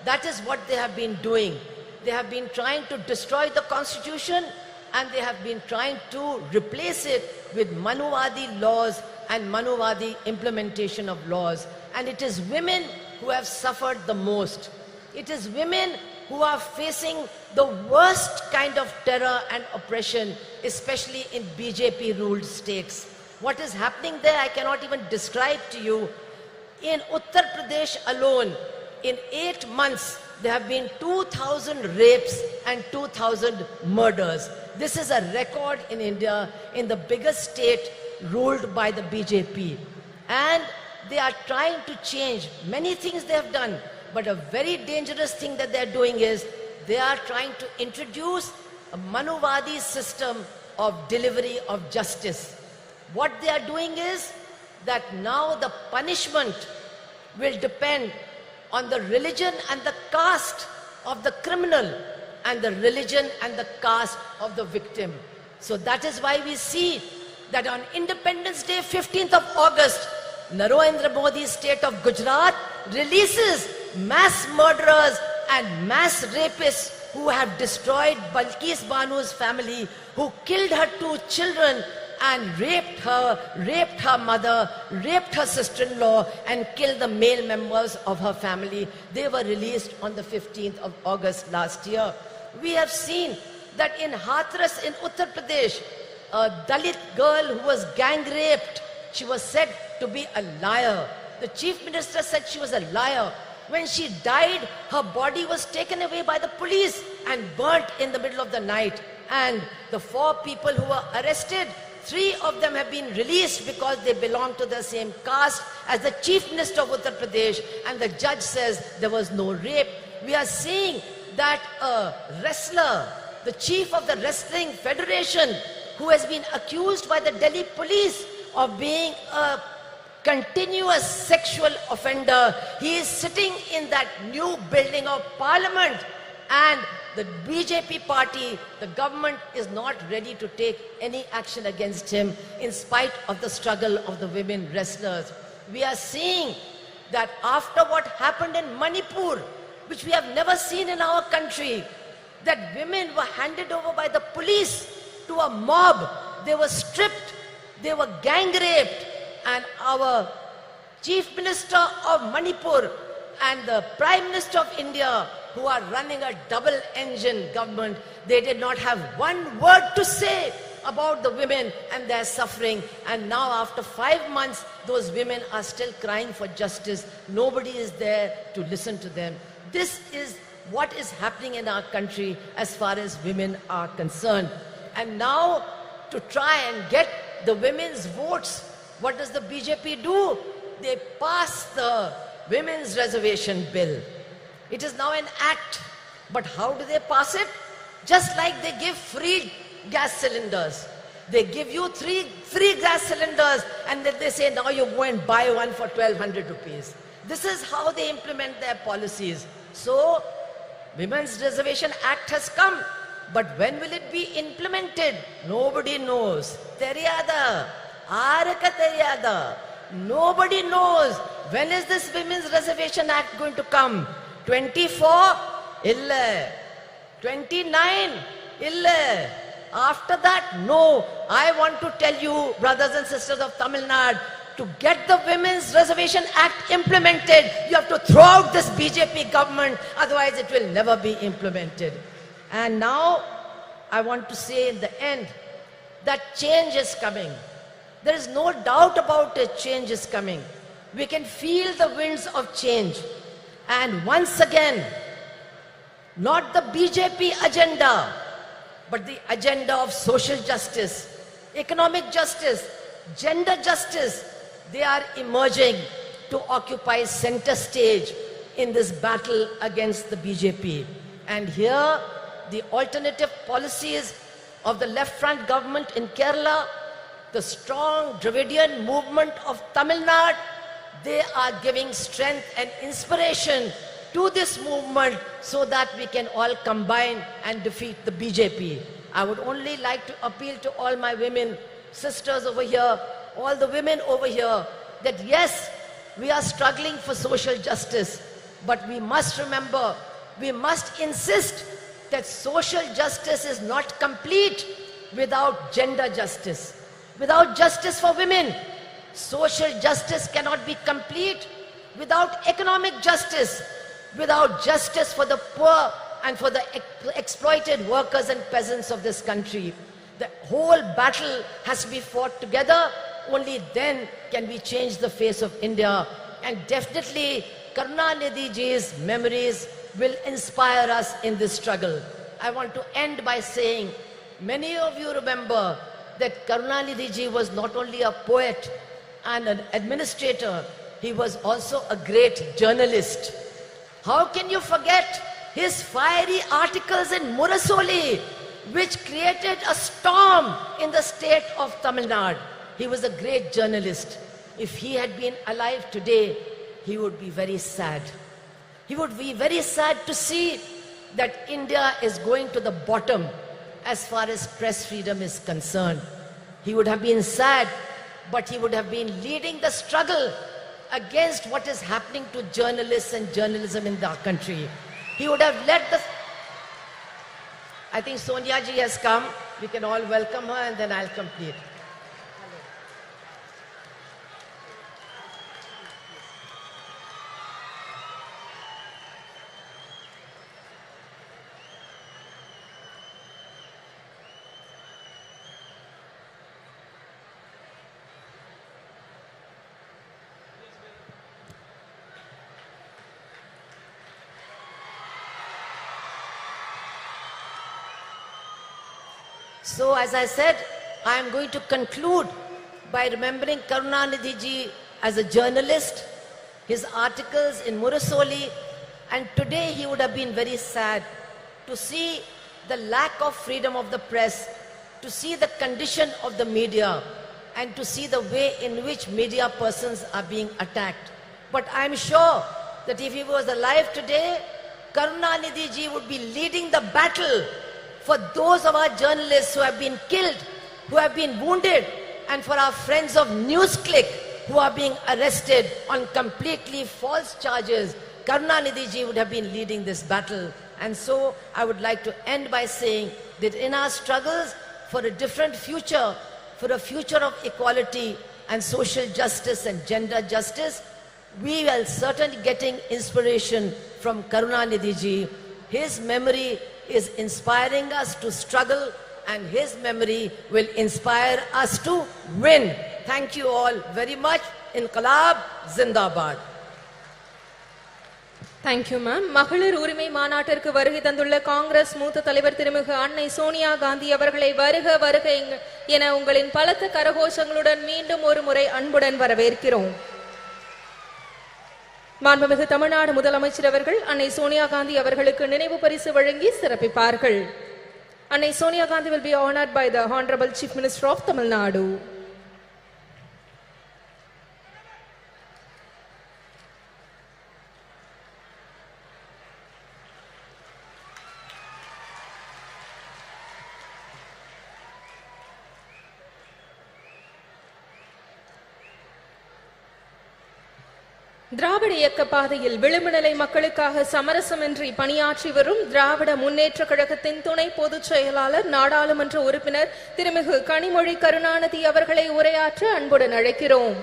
that is what they have been doing. They have been trying to destroy the constitution, and they have been trying to replace it with Manuvadi laws and Manuvadi implementation of laws. And it is women who have suffered the most. It is women who are facing the worst kind of terror and oppression, especially in BJP-ruled states. What is happening there, I cannot even describe to you. In Uttar Pradesh alone, in 8 months, there have been 2,000 rapes and 2,000 murders. This is a record in India, in the biggest state ruled by the BJP. And they are trying to change many things they have done. But a very dangerous thing that they are doing is they are trying to introduce a Manuvadi system of delivery of justice. What they are doing is that now the punishment will depend on the religion and the caste of the criminal and the religion and the caste of the victim. So that is why we see that on Independence Day, 15th of August, Narendra Modi's state of Gujarat releases mass murderers and mass rapists who have destroyed Balkis Banu's family, who killed her 2 children and raped her mother, raped her sister-in-law, and killed the male members of her family. They were released on the 15th of August last year. We have seen that in Hathras in Uttar Pradesh, a Dalit girl who was gang raped, she was said to be a liar. The chief minister said she was a liar. When she died, her body was taken away by the police and burnt in the middle of the night. And the 4 people who were arrested, 3 of them have been released because they belong to the same caste as the chief minister of Uttar Pradesh, and the judge says there was no rape. We are seeing that a wrestler, the chief of the wrestling federation, who has been accused by the Delhi police of being a continuous sexual offender, he is sitting in that new building of parliament, and the BJP party, the government, is not ready to take any action against him in spite of the struggle of the women wrestlers. We are seeing that after what happened in Manipur, which we have never seen in our country, that women were handed over by the police to a mob. They were stripped, they were gang raped, and our Chief Minister of Manipur and the Prime Minister of India, who are running a double-engine government, they did not have one word to say about the women and their suffering. And now after 5 months, those women are still crying for justice. Nobody is there to listen to them. This is what is happening in our country as far as women are concerned. And now, to try and get the women's votes, what does the BJP do? They pass the Women's Reservation Bill. It is now an act. But how do they pass it? Just like they give free gas cylinders. They give you 3 free gas cylinders, and then they say, now you go and buy one for 1,200 rupees. This is how they implement their policies. So, Women's Reservation Act has come. But when will it be implemented? Nobody knows. Teriyada. Araka teriyada. Nobody knows. When is this Women's Reservation Act going to come? 24? Illa. 29? Illa. After that, no. I want to tell you, brothers and sisters of Tamil Nadu, to get the Women's Reservation Act implemented, you have to throw out this BJP government, otherwise it will never be implemented. And now, I want to say in the end, that change is coming. There is no doubt about it, change is coming. We can feel the winds of change. And once again, not the BJP agenda, but the agenda of social justice, economic justice, gender justice, they are emerging to occupy center stage in this battle against the BJP. And here, the alternative policies of the left front government in Kerala, the strong Dravidian movement of Tamil Nadu, they are giving strength and inspiration to this movement so that we can all combine and defeat the BJP. I would only like to appeal to all my women, sisters over here, all the women over here, that yes, we are struggling for social justice, but we must remember, we must insist that social justice is not complete without gender justice, without justice for women. Social justice cannot be complete without economic justice, without justice for the poor and for the exploited workers and peasants of this country. The whole battle has to be fought together. Only then can we change the face of India. And definitely, Karunanidhi ji's memories will inspire us in this struggle. I want to end by saying, many of you remember that Karunanidhi ji was not only a poet and an administrator, he was also a great journalist. How can you forget his fiery articles in Murasoli, which created a storm in the state of Tamil Nadu? He was a great journalist. If he had been alive today, he would be very sad. He would be very sad to see that India is going to the bottom as far as press freedom is concerned. He would have been sad, but he would have been leading the struggle against what is happening to journalists and journalism in our country. He would have led the... I think Soniya ji has come. We can all welcome her and then I'll complete. So as I said, I am going to conclude by remembering Karunanidhi ji as a journalist, his articles in Murasoli, and today he would have been very sad to see the lack of freedom of the press, to see the condition of the media, and to see the way in which media persons are being attacked. But I am sure that if he was alive today, Karunanidhi ji would be leading the battle for those of our journalists who have been killed, who have been wounded, and for our friends of NewsClick who are being arrested on completely false charges. Karunanidhi ji would have been leading this battle. And so I would like to end by saying that in our struggles for a different future, for a future of equality and social justice and gender justice, we are certainly getting inspiration from Karunanidhi ji. His memory is inspiring us to struggle, and his memory will inspire us to win. Thank you all very much. Inqilab Zindabad. Thank you, ma'am. மகளிர் உரிமை மாநாட்டிற்கு வருகை தந்துள்ள காங்கிரஸ் மூத்த தலைவர் திருமிகு அன்னை சோனியா காந்தி அவர்களை வருக வருக என உங்களின் பலத்த கரகோஷங்களுடன் மீண்டும் ஒரு முறை அன்புடன் வரவேற்கிறோம். மாண்புமிகு தமிழ்நாடு முதலமைச்சர் அவர்கள் அன்னை சோனியா காந்தி அவர்களுக்கு நினைவு பரிசு வழங்கி சிறப்பிப்பார்கள். அன்னை Sonia Gandhi will be honored by the Honorable Chief Minister of Tamil Nadu. திராவிட இயக்க பாதையில் விளிம்புநிலை மக்களுக்காக சமரசமின்றி பணியாற்றி வரும் திராவிட முன்னேற்ற கழகத்தின் துணை பொதுச் செயலாளர் நாடாளுமன்ற உறுப்பினர் திருமிகு கனிமொழி கருணாநிதி அவர்களை உரையாற்ற அன்புடன் அழைக்கிறோம்.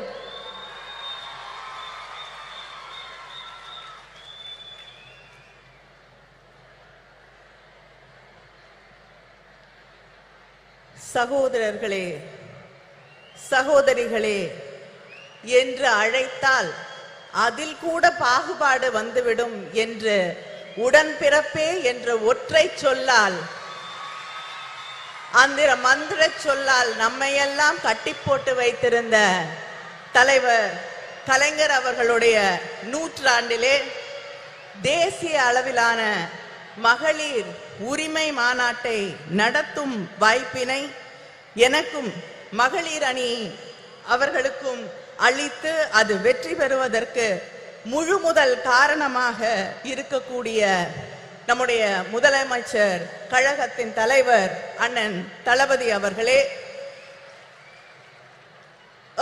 சகோதரர்களே, சகோதரிகளே என்று அழைத்தால் அதில் கூட பாகுபாடு வந்துவிடும் என்று உடன்பிறப்பே என்ற ஒற்றை சொல்லால், அந்த மந்திர சொல்லால் நம்மையெல்லாம் கட்டி போட்டு வைத்திருந்த தலைவர் கலைஞர் அவர்களுடைய நூற்றாண்டிலே தேசிய அளவிலான மகளிர் உரிமை மாநாட்டை நடத்தும் வாய்ப்பினை எனக்கும் மகளிர் அணி அவர்களுக்கும் அளித்து அது வெற்றி பெறுவதற்கு முழு முதல் காரணமாக இருக்கக்கூடிய நம்முடைய முதலமைச்சர் கழகத்தின் தலைவர் அண்ணன் தளபதி அவர்களே,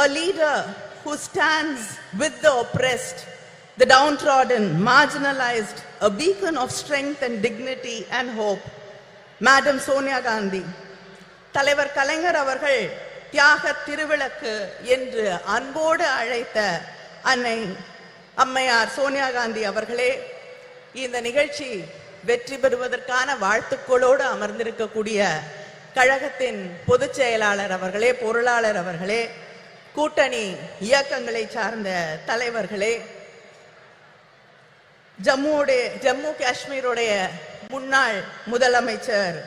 a leader who stands with the oppressed, the downtrodden, marginalized, a beacon of strength and dignity and hope, Madam Sonia Gandhi. தலைவர் கலைஞர் அவர்கள் தியாக திருவிளக்கு என்று அன்போடு அழைத்த அன்னை அம்மையார் சோனியா காந்தி அவர்களே, இந்த நிகழ்ச்சி வெற்றி பெறுவதற்கான வாழ்த்துக்களோடு அமர்ந்திருக்கக்கூடிய கழகத்தின் பொதுச் செயலாளர் அவர்களே, பொருளாளர் அவர்களே, கூட்டணி இயக்கங்களை சார்ந்த தலைவர்களே, ஜம்மு காஷ்மீருடைய முன்னாள் முதலமைச்சர்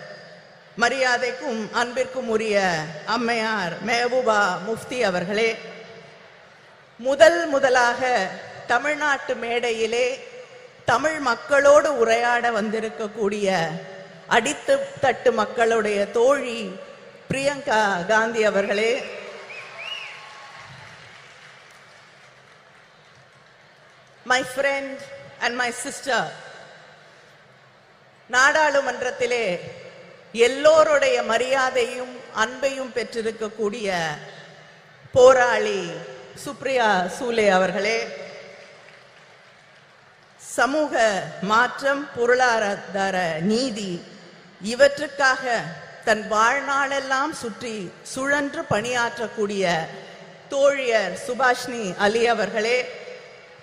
மரியாதைக்கும் அன்பிற்கும் உரிய அம்மையார் மெஹபூபா முஃப்தி அவர்களே, முதலாக தமிழ்நாட்டு மேடையிலே தமிழ் மக்களோடு உரையாட வந்திருக்கக்கூடிய அடித்து தட்டு மக்களுடைய தோழி பிரியங்கா காந்தி அவர்களே, my friend and my sister, நாடாளுமன்றத்திலே எல்லோருடைய மரியாதையும் அன்பையும் பெற்றிருக்கக்கூடிய போராளி சுப்ரியா சூலே அவர்களே, சமூக மாற்றம், பொருளாதார நீதி இவற்றுக்காக தன் வாழ்நாளெல்லாம் சுற்றி சுழன்று பணியாற்றக்கூடிய தோழியர் சுபாஷினி அலி அவர்களே,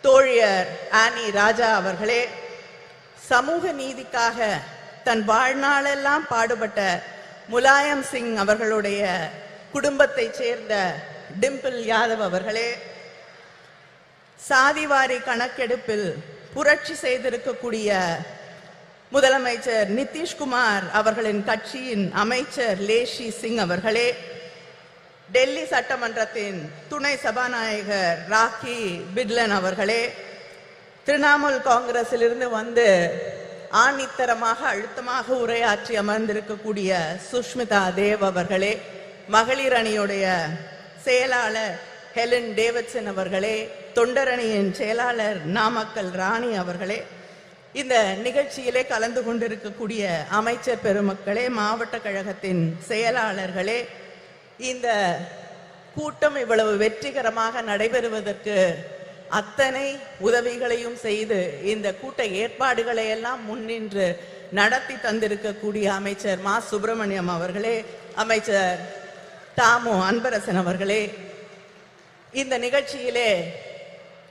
தோழியர் ஆனி ராஜா அவர்களே, சமூக நீதிக்காக தன் வாழ்நாளெல்லாம் பாடுபட்ட முலாயம் சிங் அவர்களுடைய குடும்பத்தைச் சேர்ந்த டிம்பிள் யாதவ் அவர்களே, சாதிவாரி கணக்கெடுப்பில் புரட்சி செய்திருக்கக்கூடிய முதலமைச்சர் நிதிஷ்குமார் அவர்களின் கட்சியின் அமைச்சர் லேஷி சிங் அவர்களே, டெல்லி சட்டமன்றத்தின் துணை சபாநாயகர் ராக்கி பிட்லன் அவர்களே, திரிணாமுல் காங்கிரஸிலிருந்து வந்து ஆணித்தரமாக அழுத்தமாக உரையாற்றி அமர்ந்திருக்கக்கூடிய சுஷ்மிதா தேவ் அவர்களே, மகளிர் அணியுடைய செயலாளர் ஹெலன் டேவிட்சன் அவர்களே, தொண்டரணியின் செயலாளர் நாமக்கல் ராணி அவர்களே, இந்த நிகழ்ச்சியிலே கலந்து கொண்டிருக்கக்கூடிய அமைச்சர் பெருமக்களே, மாவட்ட கழகத்தின் செயலாளர்களே, இந்த கூட்டம் இவ்வளவு வெற்றிகரமாக நடைபெறுவதற்கு அத்தனை உதவிகளையும் செய்து இந்த கூட்ட ஏற்பாடுகளை எல்லாம் முன்னின்று நடத்தி தந்திருக்கக்கூடிய அமைச்சர் மா சுப்பிரமணியம் அவர்களே, அமைச்சர் தாமு அன்பரசன் அவர்களே, இந்த நிகழ்ச்சியிலே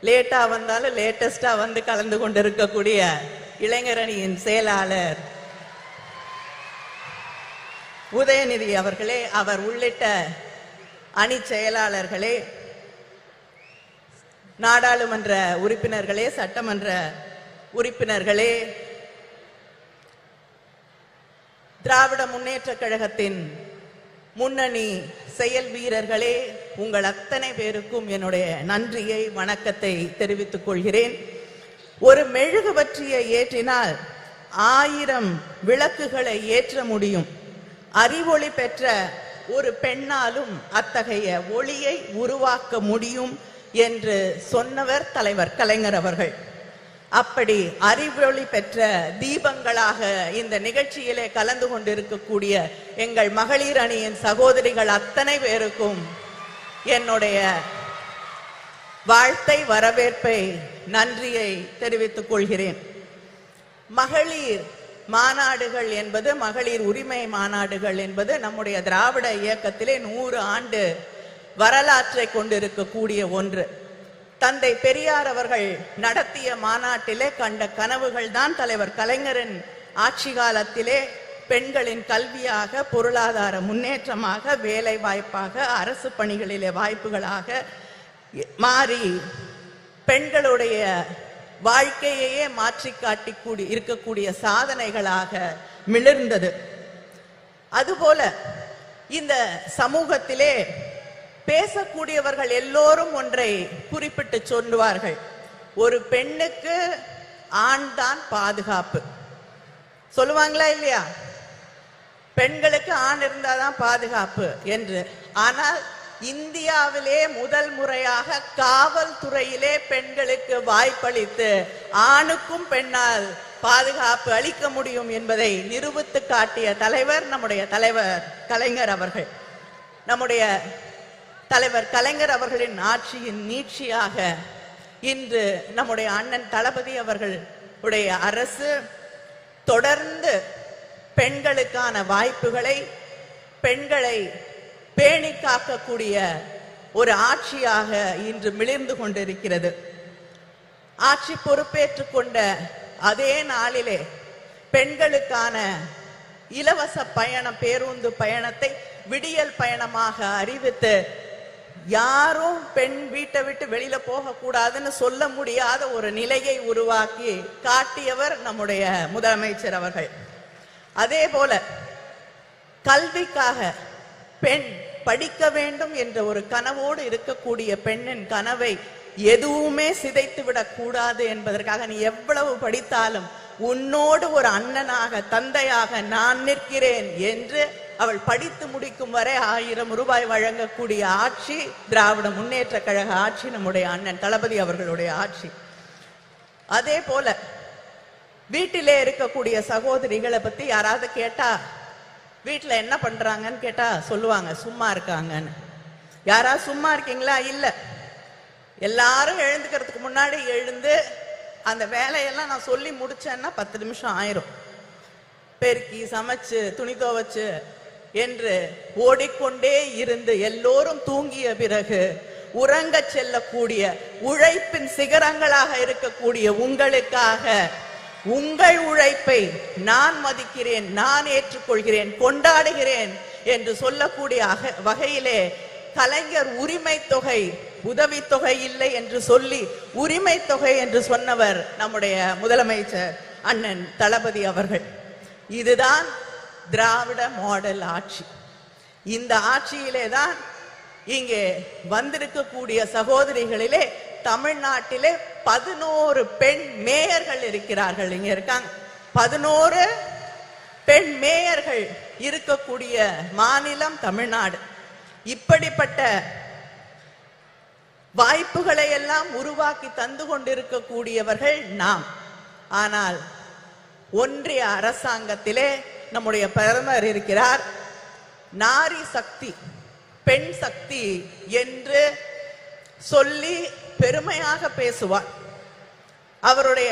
லேட்டா வந்தாலும் லேட்டஸ்டா வந்து கலந்து கொண்டிருக்கக்கூடிய இளைஞரணியின் செயலாளர் உதயநிதி அவர்களே, அவர் உள்ளிட்ட அணி செயலாளர்களே, நாடாளுமன்ற உறுப்பினர்களே, சட்டமன்ற உறுப்பினர்களே, திராவிட முன்னேற்ற கழகத்தின் முன்னணி செயல் வீரர்களே, உங்கள் அத்தனை பேருக்கும் என்னுடைய நன்றியை வணக்கத்தை தெரிவித்துக் கொள்கிறேன். ஒரு மெழுகுவர்த்தியை ஏற்றினால் 1000 விளக்குகளை ஏற்ற முடியும். அறிவொளி பெற்ற ஒரு பெண்ணாலும் அத்தகைய ஒளியை உருவாக்க முடியும் என்று சொன்னவர் தலைவர் கலைஞர் அவர்கள். அப்படி அறிவொளி பெற்ற தீபங்களாக இந்த நிகழ்ச்சியிலே கலந்து கொண்டிருக்கக்கூடிய எங்கள் மகளிர் அணியின் சகோதரிகள் அத்தனை பேருக்கும் என்னுடைய வாழ்த்தை, வரவேற்பை, நன்றியை தெரிவித்துக் கொள்கிறேன். மகளிர் மாநாடுகள் என்பது, மகளிர் உரிமை மாநாடுகள் என்பது நம்முடைய திராவிட இயக்கத்திலே 100 ஆண்டு வரலாற்றை கொண்டிருக்கக்கூடிய ஒன்று. தந்தை பெரியார் அவர்கள் நடத்திய மாநாட்டிலே கண்ட கனவுகள் தான் தலைவர் கலைஞரின் ஆட்சி காலத்திலே பெண்களின் கல்வியாக, பொருளாதார முன்னேற்றமாக, வேலை வாய்ப்பாக, அரசு பணிகளிலே வாய்ப்புகளாக மாறி பெண்களுடைய வாழ்க்கையையே மாற்றி காட்டி இருக்கக்கூடிய சாதனைகளாக மிளிர்ந்தது. அதுபோல இந்த சமூகத்திலே பேசக்கூடியவர்கள் எல்லோரும் ஒன்றை குறிப்பிட்டு சொல்லுவார்கள், ஒரு பெண்ணுக்கு ஆண் தான் பாதுகாப்பு. சொல்லுவாங்களா இல்லையா? பெண்களுக்கு ஆண் இருந்தாதான் பாதுகாப்பு என்று. ஆனால் இந்தியாவிலே முதல் முறையாக காவல்துறையிலே பெண்களுக்கு வாய்ப்பளித்து ஆணுக்கும் பெண்ணால் பாதுகாப்பு அளிக்க முடியும் என்பதை நிரூபித்து காட்டிய தலைவர் நம்முடைய தலைவர் கலைஞர் அவர்கள். நம்முடைய தலைவர் கலைஞர் அவர்களின் ஆட்சியின் நீட்சியாக இன்று நம்முடைய அண்ணன் தளபதி அவர்களுடைய அரசு தொடர்ந்து பெண்களுக்கான வாய்ப்புகளை, பெண்களை பேணி காக்கக்கூடிய ஒரு ஆட்சியாக இன்று மிளிர்ந்து கொண்டிருக்கிறது. ஆட்சி பொறுப்பேற்றுக் கொண்ட அதே நாளிலே பெண்களுக்கான இலவச பயணம், பேருந்து பயணத்தை விடியல் பயணமாக அறிவித்து யாரும் பெண் வீட்டை விட்டு வெளியில போக கூடாதுன்னு சொல்ல முடியாத ஒரு நிலையை உருவாக்கி காட்டியவர் நம்முடைய முதலமைச்சர் அவர்கள். அதே போல கல்விக்காக பெண் படிக்க வேண்டும் என்ற ஒரு கனவோடு இருக்கக்கூடிய பெண்ணின் கனவை எதுவுமே சிதைத்து விடக் கூடாது என்பதற்காக நீ எவ்வளவு படித்தாலும் உன்னோடு ஒரு அண்ணனாக, தந்தையாக நான் நிற்கிறேன் என்று அவள் படித்து முடிக்கும் வரை 1000 ரூபாய் வழங்கக்கூடிய ஆட்சி திராவிட முன்னேற்ற கழக ஆட்சி, நம்முடைய அண்ணன் தளபதி அவர்களுடைய ஆட்சி. அதே போல வீட்டிலே இருக்கக்கூடிய சகோதரிகளை பத்தி யாராவது கேட்டா, வீட்டுல என்ன பண்றாங்கன்னு கேட்டா சொல்லுவாங்க சும்மா இருக்காங்கன்னு. யாராவது சும்மா இருக்கீங்களா? இல்ல. எல்லாரும் எழுந்துக்கிறதுக்கு முன்னாடி எழுந்து அந்த வேலையெல்லாம் நான் சொல்லி முடிச்சேன்னா 10 நிமிஷம் ஆயிரும். பெருக்கி சமைச்சு துணி துவைச்சு என்று ஓடிக்கொண்டே இருந்து எல்லோரும் தூங்கிய பிறகு உறங்க செல்லக்கூடிய உழைப்பின் சிகரங்களாக இருக்கக்கூடிய உங்களுக்காக உங்கள் உழைப்பை நான் மதிக்கிறேன், நான் ஏற்றுக்கொள்கிறேன், கொண்டாடுகிறேன் என்று சொல்லக்கூடிய வகையிலே கலைஞர் உரிமை தொகை உதவித்தொகை இல்லை என்று சொல்லி உரிமை தொகை என்று சொன்னவர் நம்முடைய முதலமைச்சர் அண்ணன் தளபதி அவர்கள். இதுதான் திராவிட மாடல் ஆட்சி. இந்த ஆட்சியிலே தான் இங்கே வந்திருக்கக்கூடிய சகோதரிகளிலே தமிழ்நாட்டிலே 11 பெண் மேயர்கள் இருக்கிறார்கள். இங்க இருக்காங்க 11 பெண் மேயர்கள் இருக்கக்கூடிய மாநிலம் தமிழ்நாடு. இப்படிப்பட்ட வாய்ப்புகளை எல்லாம் உருவாக்கி தந்து கொண்டிருக்கக்கூடியவர்கள் நாம். ஆனால் ஒன்றிய அரசாங்கத்திலே நம்முடைய பிரதமர் இருக்கிறார். நாரி சக்தி, பெண் சக்தி என்று சொல்லி பெருமையாக பேசுவார். அவருடைய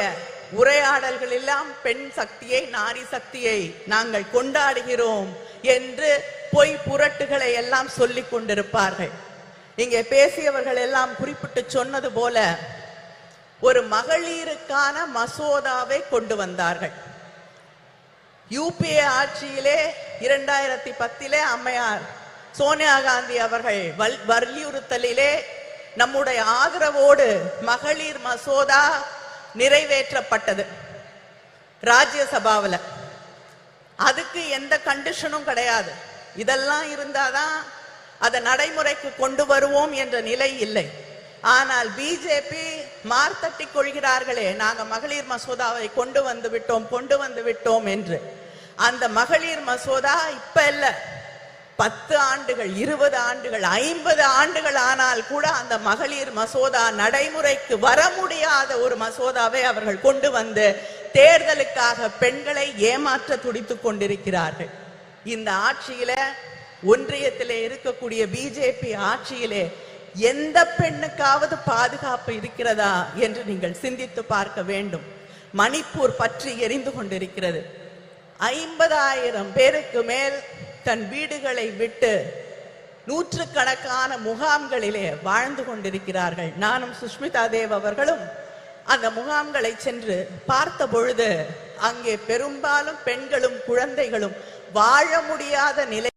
உரையாடல்கள் எல்லாம் பெண் சக்தியை, நாரி சக்தியை நாங்கள் கொண்டாடுகிறோம் என்று பொய் புரட்டுகளை எல்லாம் சொல்லிக் கொண்டிருப்பார்கள். இங்கே பேசியவர்கள் எல்லாம் குறிப்பிட்டு சொன்னது போல ஒரு மகளிருக்கான மசோதாவை கொண்டு வந்தார்கள். யூபிஏ ஆட்சியிலே 2010 அம்மையார் சோனியா காந்தி அவர்கள் வலியுறுத்தலிலே நம்முடைய ஆதரவோடு மகளிர் மசோதா நிறைவேற்றப்பட்டது ராஜ்யசபாவில். அதுக்கு எந்த கண்டிஷனும் கிடையாது. இதெல்லாம் இருந்தாதான் அதை நடைமுறைக்கு கொண்டு வருவோம் என்ற நிலை இல்லை. ஆனால் பிஜேபி மார்த்தட்டி கொள்கிறார்களே, நாங்க மகளிர் மசோதாவை கொண்டு வந்து விட்டோம் என்று. அந்த மகளிர் மசோதா இப்ப இல்ல, 10 ஆண்டுகள், 20 ஆண்டுகள், 50 ஆண்டுகள் ஆனால் கூட அந்த மகளிர் மசோதா நடைமுறைக்கு வர முடியாத ஒரு மசோதாவை அவர்கள் கொண்டு வந்து தேர்தலுக்காக பெண்களை ஏமாற்ற துடித்துக் கொண்டிருக்கிறார்கள். இந்த ஆட்சியில, ஒன்றியத்திலே இருக்கக்கூடிய பிஜேபி ஆட்சியிலே எந்த பெண்ணுக்காவது பாதுகாப்பு இருக்கிறதா என்று நீங்கள் சிந்தித்து பார்க்க வேண்டும். மணிப்பூர் பற்றி எரிந்து கொண்டிருக்கிறது. 50,000 பேருக்கு மேல் தன் வீடுகளை விட்டு நூற்றுக்கணக்கான முகாம்களிலே வாழ்ந்து கொண்டிருக்கிறார்கள். நானும் சுஷ்மிதா தேவ் அவர்களும் அந்த முகாம்களை சென்று பார்த்த பொழுது அங்கே பெரும்பாலும் பெண்களும் குழந்தைகளும் வாழ முடியாத நிலை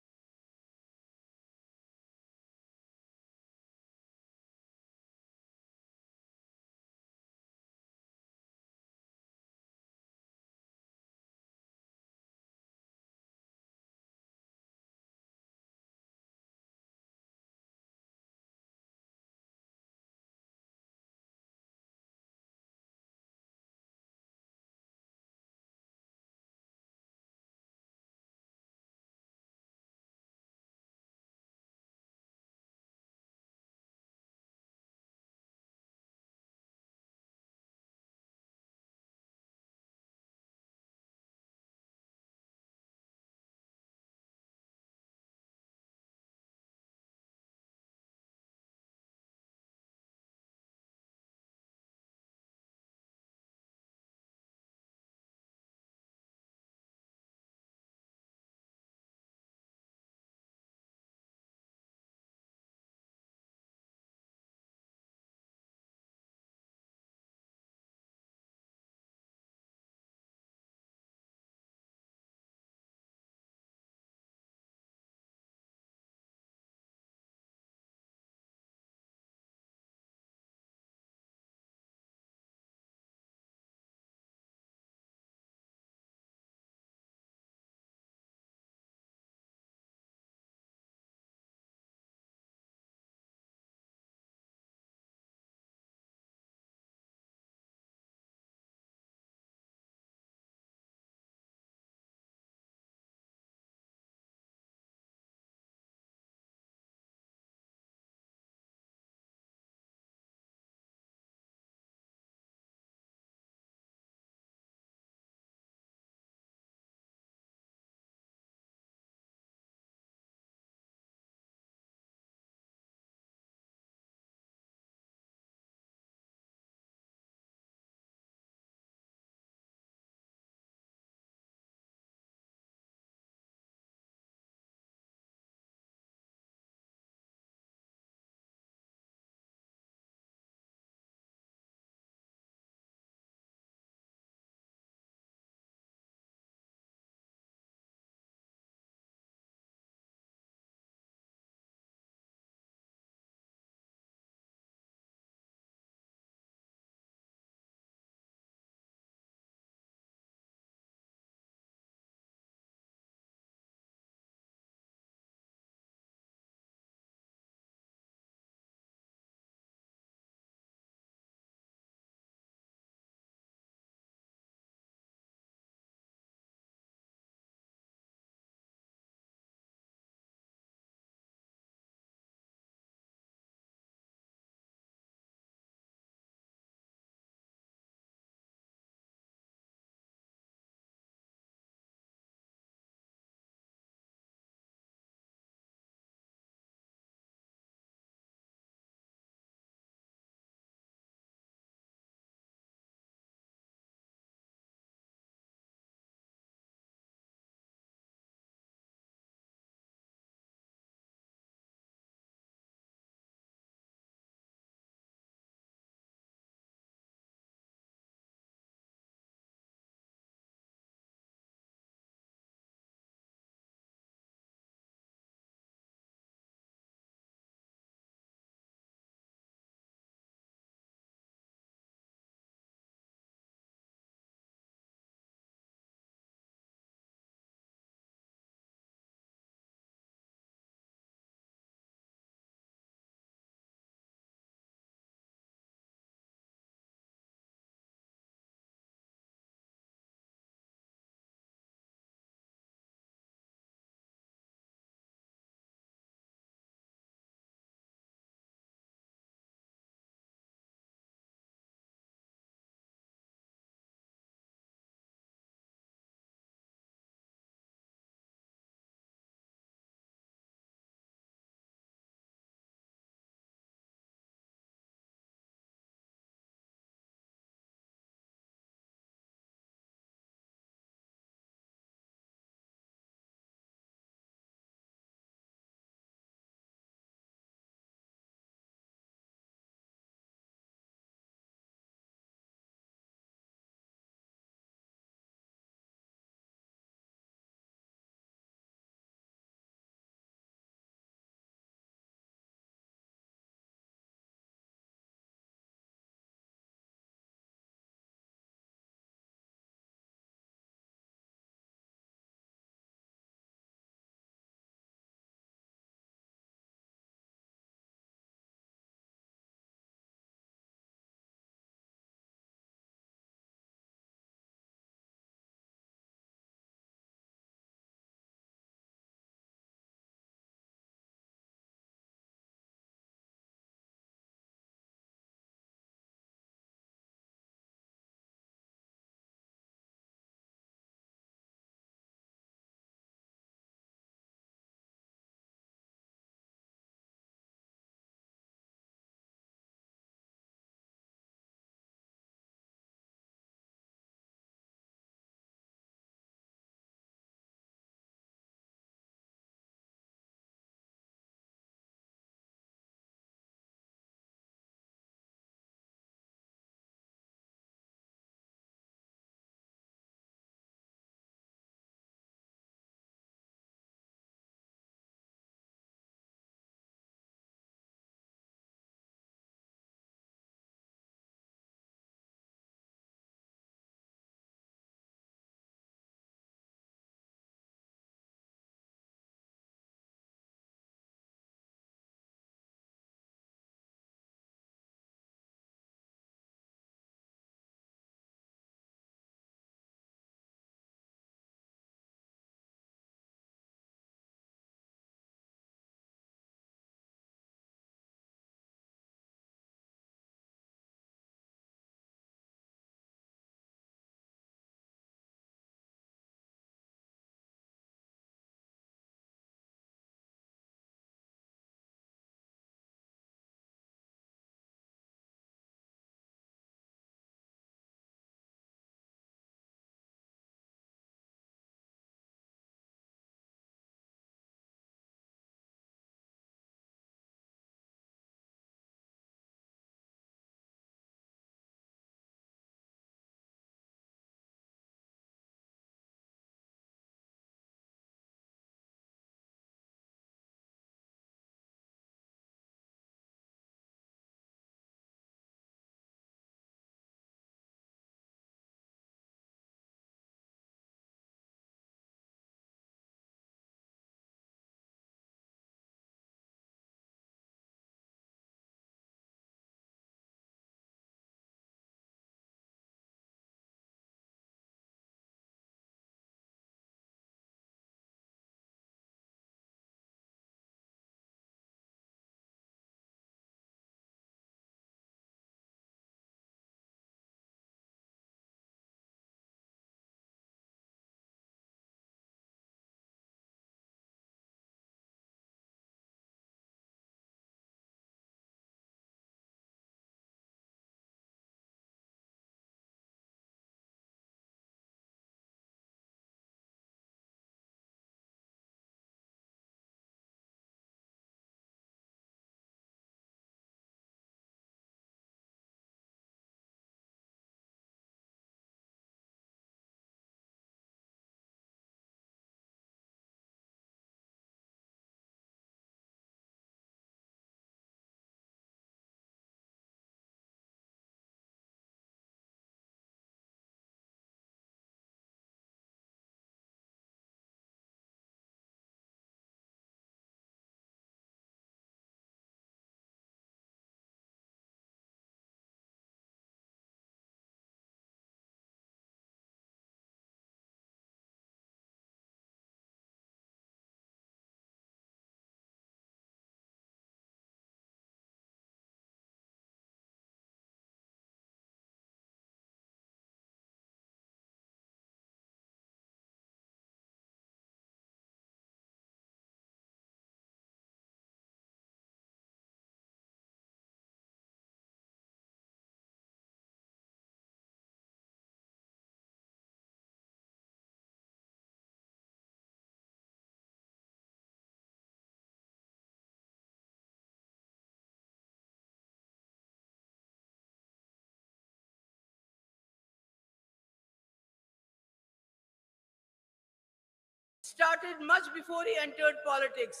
started much before he entered politics.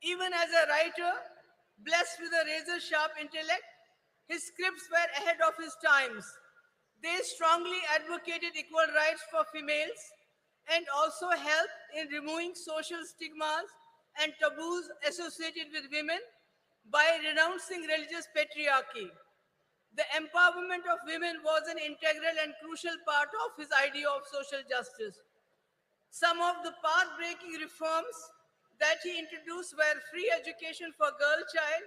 Even as a writer, blessed with a razor-sharp intellect, his scripts were ahead of his times. They strongly advocated equal rights for females and also helped in removing social stigmas and taboos associated with women by renouncing religious patriarchy. The empowerment of women was an integral and crucial part of his idea of social justice. Some of the path-breaking reforms that he introduced were free education for girl child,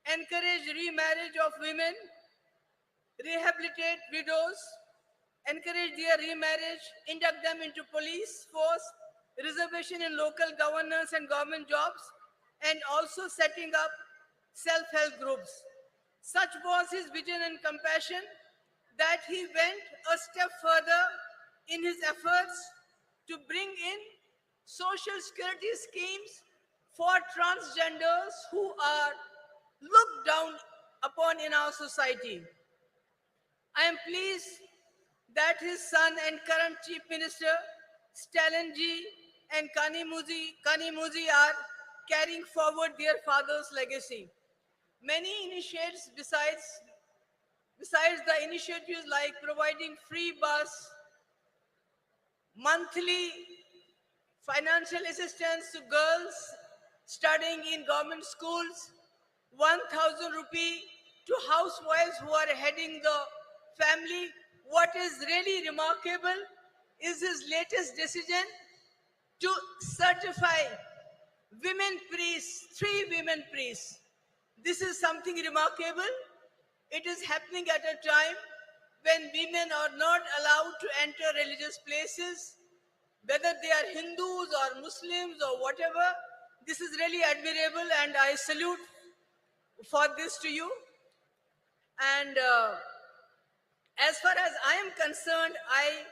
encourage remarriage of women, rehabilitate widows, encourage their remarriage, induct them into police force, reservation in local governance and government jobs, and also setting up self-help groups. Such was his vision and compassion that he went a step further in his efforts to bring in social security schemes for transgenders who are looked down upon in our society. I am pleased that his son and current Chief Minister, Stalin ji and Kanimuzi are carrying forward their father's legacy. Many initiatives besides the initiatives like providing free bus, monthly financial assistance to girls studying in government schools, 1,000 rupee to housewives who are heading the family. What is really remarkable is his latest decision to certify women priests, 3 women priests. This is something remarkable. It is happening at a time when women are not allowed to enter religious places, whether they are Hindus or Muslims or whatever. This is really admirable, and I salute for this to you. And as far as I am concerned, I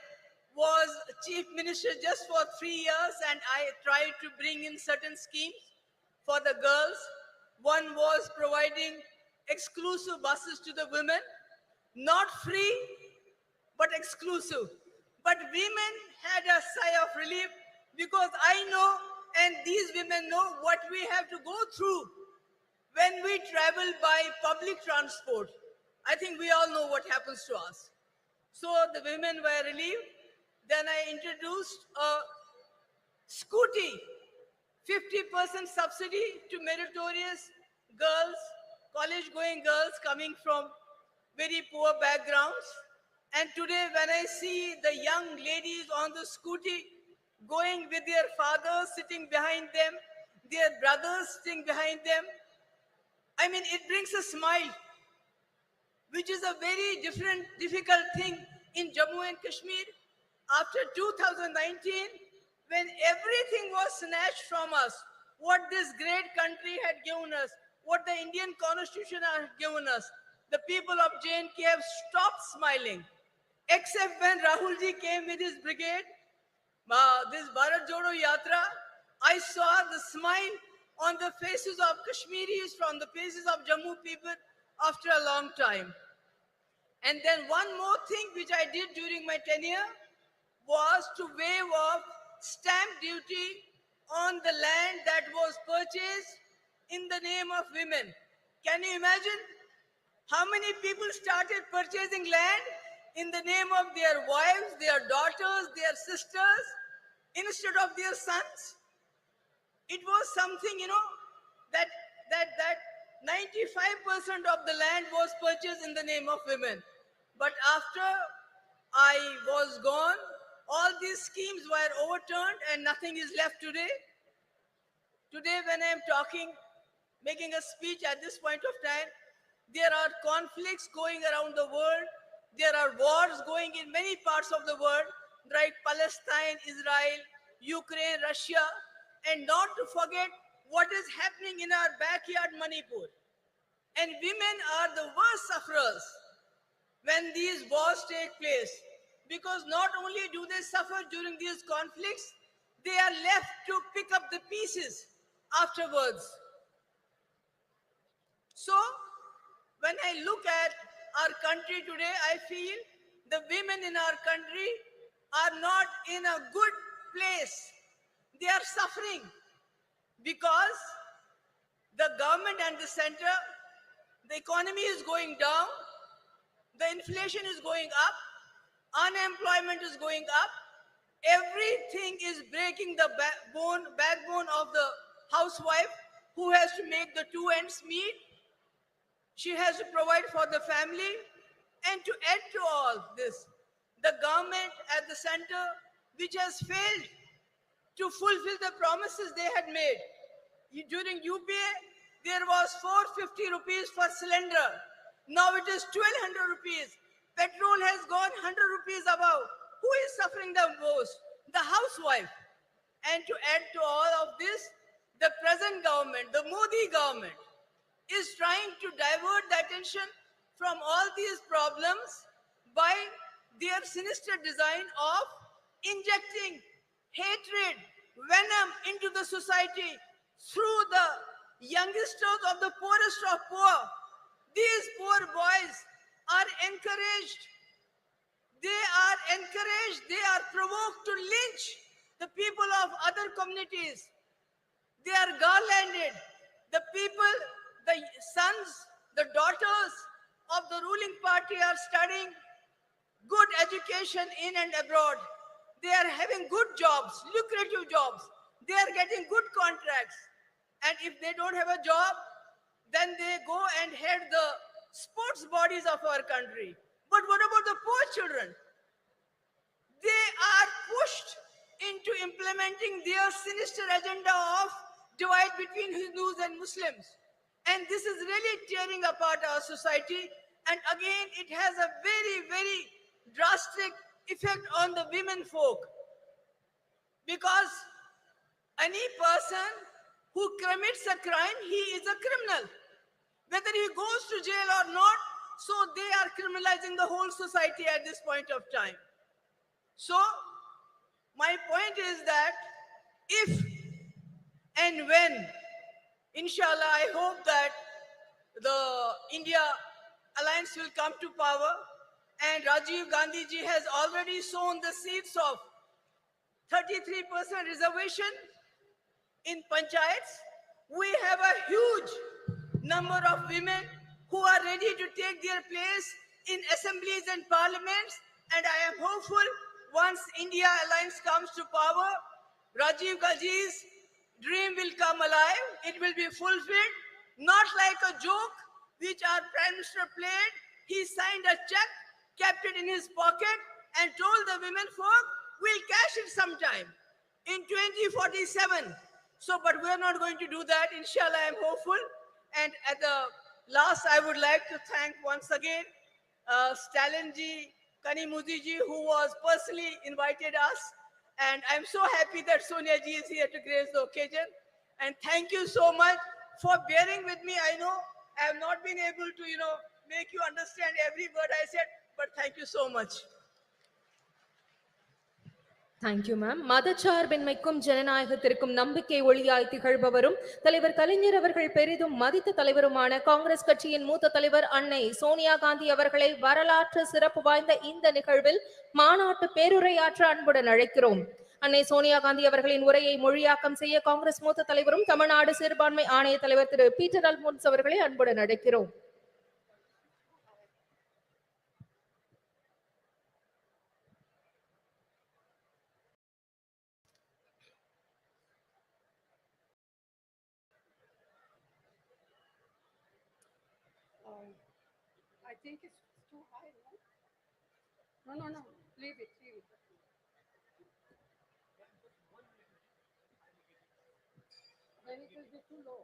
was Chief Minister just for 3 years, and I tried to bring in certain schemes for the girls. One was providing exclusive buses to the women, not free, but exclusive. But women had a sigh of relief because I know, and these women know, what we have to go through when we travel by public transport. I think we all know what happens to us. So the women were relieved. Then I introduced a scooty, 50% subsidy to meritorious girls, college-going girls coming from very poor backgrounds. And today when I see the young ladies on the scooty going with their fathers sitting behind them, their brothers sitting behind them, I mean, it brings a smile, which is a very difficult thing in Jammu and Kashmir. After 2019, when everything was snatched from us, what this great country had given us, what the Indian Constitution had given us, the people of J&K have stopped smiling, except when Rahul ji came with his brigade, this Bharat Jodo Yatra. I saw the smile on the faces of Kashmiris, from the faces of Jammu people after a long time. And then one more thing which I did during my tenure was to waive off stamp duty on the land that was purchased in the name of women. Can you imagine how many people started purchasing land in the name of their wives, their daughters, their sisters, instead of their sons? It was something, that 95% of the land was purchased in the name of women. But after I was gone, all these schemes were overturned and nothing is left today. Today, when I am talking, making a speech at this point of time, there are conflicts going around the world. There are wars going in many parts of the world, like Palestine, Israel, Ukraine, Russia, and not to forget what is happening in our backyard, Manipur. And women are the worst sufferers when these wars take place, because not only do they suffer during these conflicts, they are left to pick up the pieces afterwards. So, when I look at our country today, I feel the women in our country are not in a good place. they are suffering because the government and the center, the economy is going down, the inflation is going up, unemployment is going up, everything is breaking the backbone of the housewife who has to make the two ends meet. She has to provide for the family. And to add to all this, the government at the center, which has failed to fulfill the promises they had made. During UPA, there was 450 rupees per cylinder. Now it is 1200 rupees. Petrol has gone 100 rupees above. Who is suffering the most? The housewife. And to add to all of this, the present government, the Modi government, is trying to divert the attention from all these problems by their sinister design of injecting hatred, venom into the society through the youngsters of the poorest of poor. These poor boys are encouraged. They are provoked to lynch the people of other communities. They are garlanded. The people, the sons, the daughters of the ruling party are studying good education in and abroad. They are having good jobs, lucrative jobs. They are getting good contracts. And if they don't have a job, then they go and head the sports bodies of our country. But what about the poor children? They are pushed into implementing their sinister agenda of divide between Hindus and Muslims. And this is really tearing apart our society. And again, it has a very, very drastic effect on the women folk. Because any person who commits a crime, he is a criminal. Whether he goes to jail or not, so they are criminalizing the whole society at this point of time. So, my point is that if and when, inshallah, I hope that the India Alliance will come to power, and Rajiv Gandhi ji has already sown the seeds of 33% reservation in panchayats. We have a huge number of women who are ready to take their place in assemblies and parliaments, and I am hopeful once India Alliance comes to power, Rajiv Gandhi's dream will come alive. It will be fulfilled, not like a joke which our Prime Minister played. He signed a check, kept it in his pocket, and told the women folk, we'll cash it sometime in 2047. So, but we're not going to do that. Inshallah, I'm hopeful. And at the last, I would like to thank once again Stalin ji, Kani Modi ji, who was personally invited us. And I'm so happy that Soniya ji is here to grace the occasion. And thank you so much for bearing with me. I know I have not been able to, make you understand every word I said, but thank you so much. Thank you ma'am. மதச்சார்பின்மைக்கும் ஜனநாயகத்திற்கும் நம்பிக்கை ஒளியாய் திகழ்பவரும் தலைவர் கலைஞர் அவர்கள் பெரிதும் மதித்த தலைவருமான காங்கிரஸ் கட்சியின் மூத்த தலைவர் அன்னை சோனியா காந்தி அவர்களை வரலாற்று சிறப்பு வாய்ந்த இந்த நிகழ்வில் மாநாட்டு பேருரையாற்ற அன்புடன் அழைக்கிறோம். அன்னை சோனியா காந்தி அவர்களின் உரையை மொழியாக்கம் செய்ய காங்கிரஸ் மூத்த தலைவரும் தமிழ்நாடு சிறுபான்மை ஆணைய தலைவர் திரு பீட்டர் அல்போன்ஸ் அவர்களை அன்புடன் அழைக்கிறோம். I think it's too high, no? No, leave it. Then it will be too low.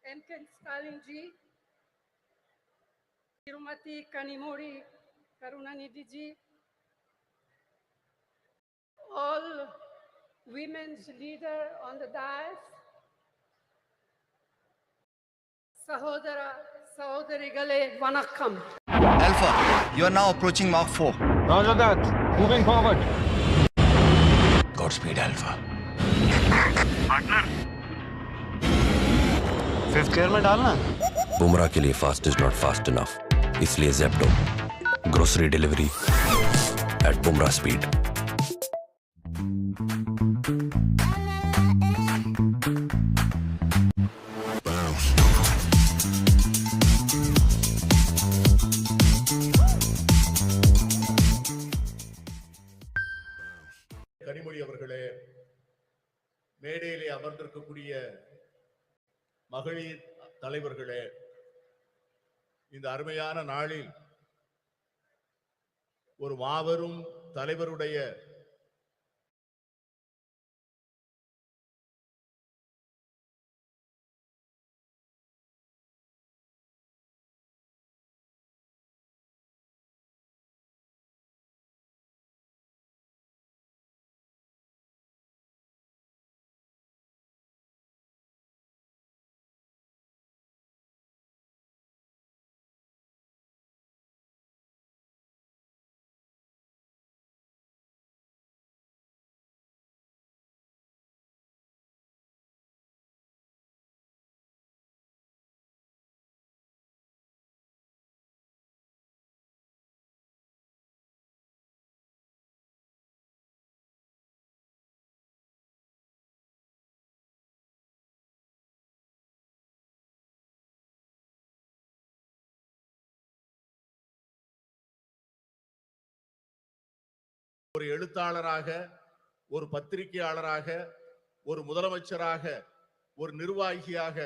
DMK Stalin ji, Srimati Kanimori Karunanidhi ji, all women's leader on the dais, Sahodara, Sahodarigale, Vanakkam. Alpha, you are now approaching Mark 4. Roger that. Moving forward. Godspeed, Alpha. Partner. Fifth gear में डालना. बुमराह के लिए fast is not fast enough. इसलिए Zepto. Grocery delivery at Bumrah speed. Kanimozhi அவர்களே, மேடையிலே அமர்ந்திருக்கக்கூடிய மகளிர் தலைவர்களே, இந்த அருமையான நாளில் ஒரு மாபெரும் தலைவருடைய ஒரு எழுத்தாளராக, ஒரு பத்திரிகையாளராக, ஒரு முதலமைச்சராக, ஒரு நிர்வாகியாக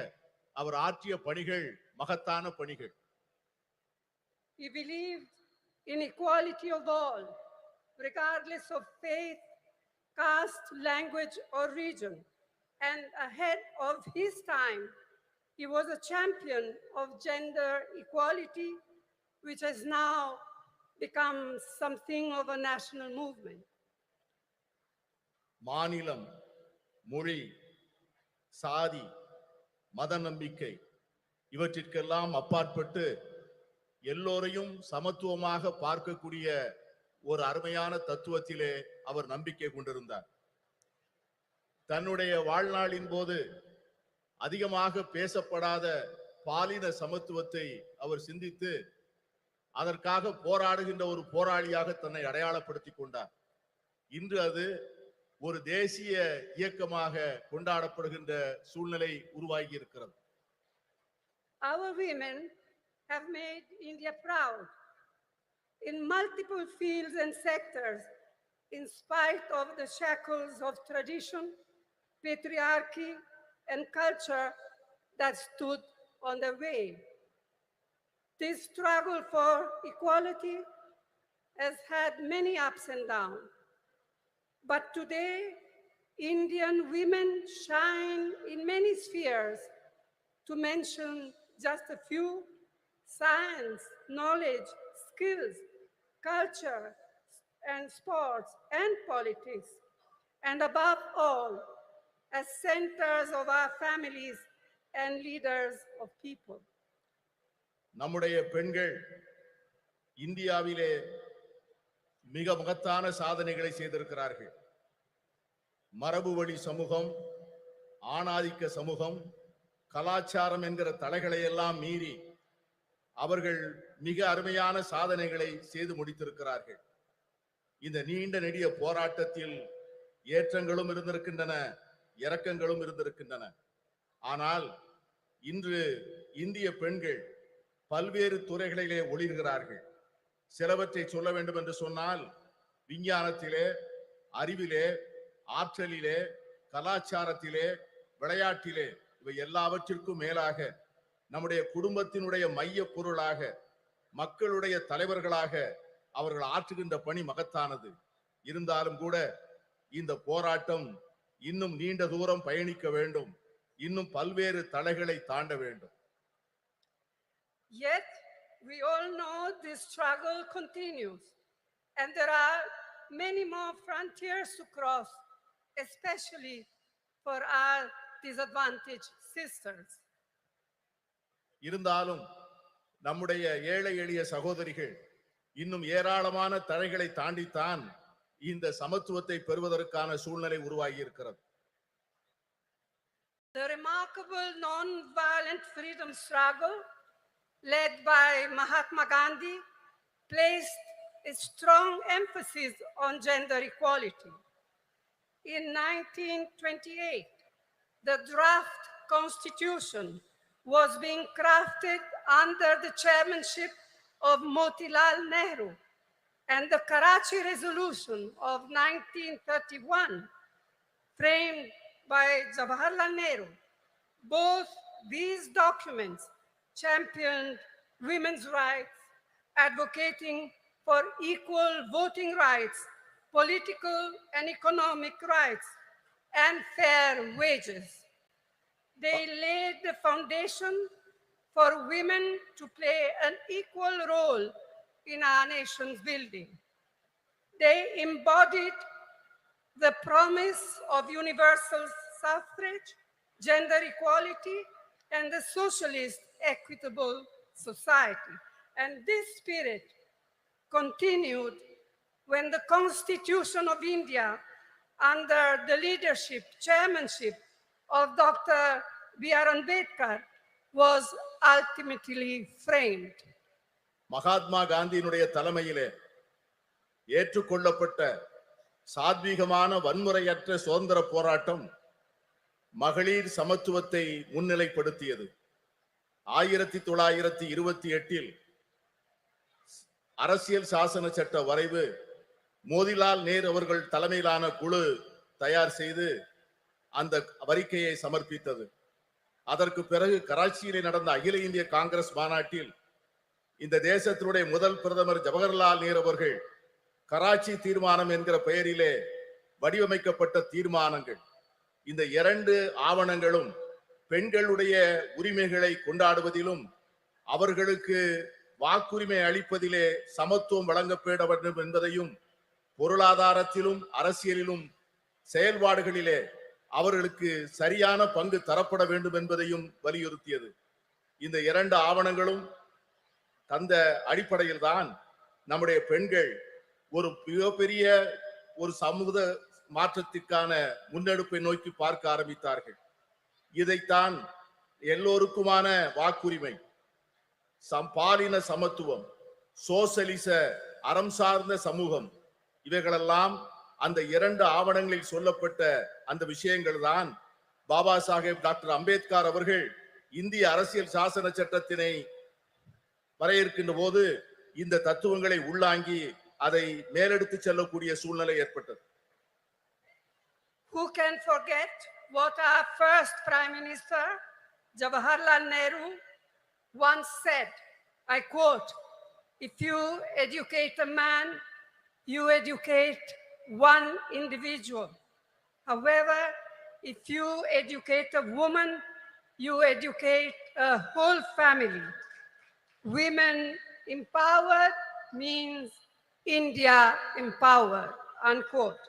அவர் ஆற்றிய பணிகள் மகத்தான பணிகள். He believed in equality of all, regardless of faith, caste, language, or region. And ahead of his time, he was a champion of gender equality, which has now become something of a national movement. மாநிலம், மொழி, சாதி, மத நம்பிக்கை இவற்றிற்கெல்லாம் அப்பாற்பட்டு எல்லோரையும் சமத்துவமாக பார்க்கக்கூடிய ஒரு அருமையான தத்துவத்திலே அவர் நம்பிக்கை கொண்டிருந்தார். தன்னுடைய வாழ்நாளின் போது அதிகமாக பேசப்படாத பாலின சமத்துவத்தை அவர் சிந்தித்து அதற்காக போராடுகின்ற ஒரு போராளியாக தன்னை அடையாளப்படுத்திக் கொண்டார். இன்று அது ஒரு தேசிய இயக்கமாக கொண்டாடப்படுகின்ற சூழ்நிலை உருவாகி இருக்கிறது. Our women have made India proud in multiple fields and sectors, in spite of the shackles of tradition, patriarchy, and culture that stood on the way. This struggle for equality has had many ups and downs. But today, Indian women shine in many spheres. To mention just a few: science, knowledge, skills, culture, and sports, and politics. And above all, as centers of our families and leaders of people. நம்முடைய பெண்கள் இந்தியாவிலே மிக மகத்தான சாதனைகளை செய்திருக்கிறார்கள். மரபு வழி சமூகம், ஆணாதிக்க சமூகம், கலாச்சாரம் என்கிற தடைகளை எல்லாம் மீறி அவர்கள் மிக அருமையான சாதனைகளை செய்து முடித்திருக்கிறார்கள். இந்த நீண்ட நெடிய போராட்டத்தில் ஏற்றங்களும் இருந்திருக்கின்றன, இரக்கங்களும் இருந்திருக்கின்றன. ஆனால் இன்று இந்திய பெண்கள் பல்வேறு துறைகளிலே ஒளிர்கிறார்கள். சிலவற்றை சொல்ல வேண்டும் என்று சொன்னால், விஞ்ஞானத்திலே, அறிவிலே, ஆற்றலிலே, கலாச்சாரத்திலே, விளையாட்டிலே, இவை எல்லாவற்றிற்கும் மேலாக நம்முடைய குடும்பத்தினுடைய மைய பொருளாக, மக்களுடைய தலைவர்களாக அவர்கள் ஆற்றுகின்ற பணி மகத்தானது. இருந்தாலும் கூட இந்த போராட்டம் இன்னும் நீண்ட தூரம் பயணிக்க வேண்டும், இன்னும் பல்வேறு தடைகளை தாண்ட வேண்டும். Yet, we all know this struggle continues, and there are many more frontiers to cross, especially for our disadvantaged sisters. இருந்தாலும் நம்முடைய ஏழை எளிய சகோதரிகள் இன்னும் ஏராளமான தடைகளை தாண்டித்தான் இந்த சமத்துவத்தை பெறுவதற்கான சூழ்நிலை உருவாகி இருக்கிறது. The remarkable non-violent freedom struggle led by Mahatma Gandhi placed a strong emphasis on gender equality. In 1928, the draft constitution was being crafted under the chairmanship of Motilal Nehru, and the Karachi Resolution of 1931, framed by Jawaharlal Nehru. Both these documents championed women's rights, advocating for equal voting rights, political and economic rights, and fair wages. They laid the foundation for women to play an equal role in our nation's building. They embodied the promise of universal suffrage, gender equality, and the socialist equitable society. And this spirit continued when the Constitution of India, under the leadership, chairmanship of Dr. B.R. Ambedkar, was ultimately framed. Mahatma காந்தியினுடைய தலைமையிலே ஏற்றுக்கொள்ளப்பட்ட சாத்வீகமான வன்முறையற்ற சுதந்திர போராட்டம் மகளிர் சமத்துவத்தை முன்னிலைப்படுத்தியது. 1928 அரசியல் சாசன சட்ட வரைவு மோதிலால் நேரு அவர்கள் தலைமையிலான குழு தயார் செய்து அந்த அறிக்கையை சமர்ப்பித்தது. அதற்கு பிறகு கராச்சியிலே நடந்த அகில இந்திய காங்கிரஸ் மாநாட்டில் இந்த தேசத்தினுடைய முதல் பிரதமர் ஜவஹர்லால் நேரு அவர்கள் கராச்சி தீர்மானம் என்கிற பெயரிலே வடிவமைக்கப்பட்ட தீர்மானங்கள், இந்த இரண்டு ஆவணங்களும் பெண்களுடைய உரிமைகளை கொண்டாடுவதிலும் அவர்களுக்கு வாக்குரிமை அளிப்பதிலே சமத்துவம் வழங்கப்பட வேண்டும் என்பதையும், பொருளாதாரத்திலும் அரசியலிலும் செயல்பாடுகளிலே அவர்களுக்கு சரியான பங்கு தரப்பட வேண்டும் என்பதையும் வலியுறுத்தியது. இந்த இரண்டு ஆவணங்களும் தந்த அடிப்படையில் தான் நம்முடைய பெண்கள் ஒரு மிகப்பெரிய ஒரு சமூக மாற்றத்திற்கான முன்னெடுப்பை நோக்கி பார்க்க ஆரம்பித்தார்கள். இதைத்தான் எல்லோருக்குமான வாக்குரிமை, பாலின சமத்துவம், சோசலிச அறம் சார்ந்த சமூகம், இவைகளெல்லாம் அந்த இரண்டு ஆவணங்களில் சொல்லப்பட்ட அந்த விஷயங்கள் தான் பாபா சாஹேப் டாக்டர் அம்பேத்கர் அவர்கள் இந்திய அரசியல் சாசன சட்டத்தினை வரையறுக்கின்ற போது இந்த தத்துவங்களை உள்ளாங்கி அதை மேலெடுத்து செல்லக்கூடிய சூழ்நிலை ஏற்பட்டது. Who can forget what our first Prime Minister, Jawaharlal Nehru, once said, I quote, "If you educate a man, you educate one individual. However, if you educate a woman, you educate a whole family. Women empowered means India empowered," unquote.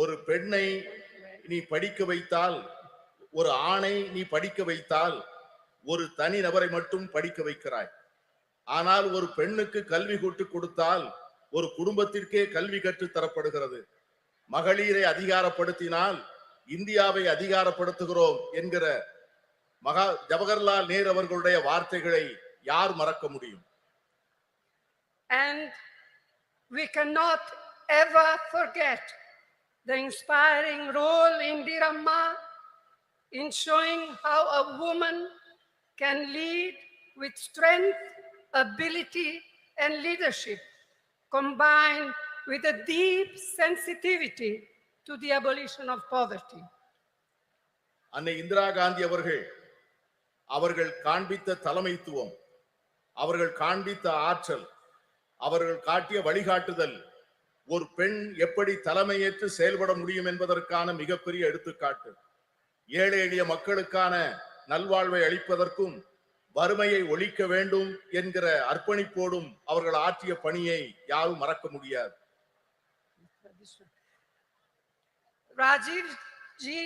ஒரு பெண்ணை நீ படிக்க வைத்தால், ஒரு ஆணை நீ படிக்க வைத்தால் ஒரு தனி நபரை மட்டும் படிக்க வைக்கிறாய். ஆனால் ஒரு பெண்ணுக்கு கல்வி கற்றுக் கொடுத்தால் ஒரு குடும்பத்திற்கே கல்வி கற்றுத் தரப்படுகிறது. மகளிரை அதிகாரப்படுத்தினால் இந்தியாவை அதிகாரப்படுத்துகிறோம் என்கிற ஜவஹர்லால் நேரு அவர்களுடைய வார்த்தைகளை யார் மறக்க முடியும்? And we cannot ever forget the inspiring role Indira Amma in showing how a woman can lead with strength, ability, and leadership, combined with a deep sensitivity to the abolition of poverty. அன்னை இந்திரா காந்தி அவர்கள் காண்பித்த தலைமைத்துவம், அவர்கள் காண்பித்த ஆற்றல், அவர்கள் காட்டிய வழிகாட்டுதல் ஒரு பெண் எப்படி தலைமையேற்று செயல்பட முடியும் என்பதற்கான மிகப்பெரிய எடுத்துக்காட்டு. ஏழை எளிய மக்களுக்கான நல்வாழ்வை அளிப்பதற்கும் வறுமையை ஒழிக்க வேண்டும் என்கிற அர்ப்பணிப்போடும் அவர்கள் ஆற்றிய பணியை யாரும் மறக்க முடியாது. Rajiv ji,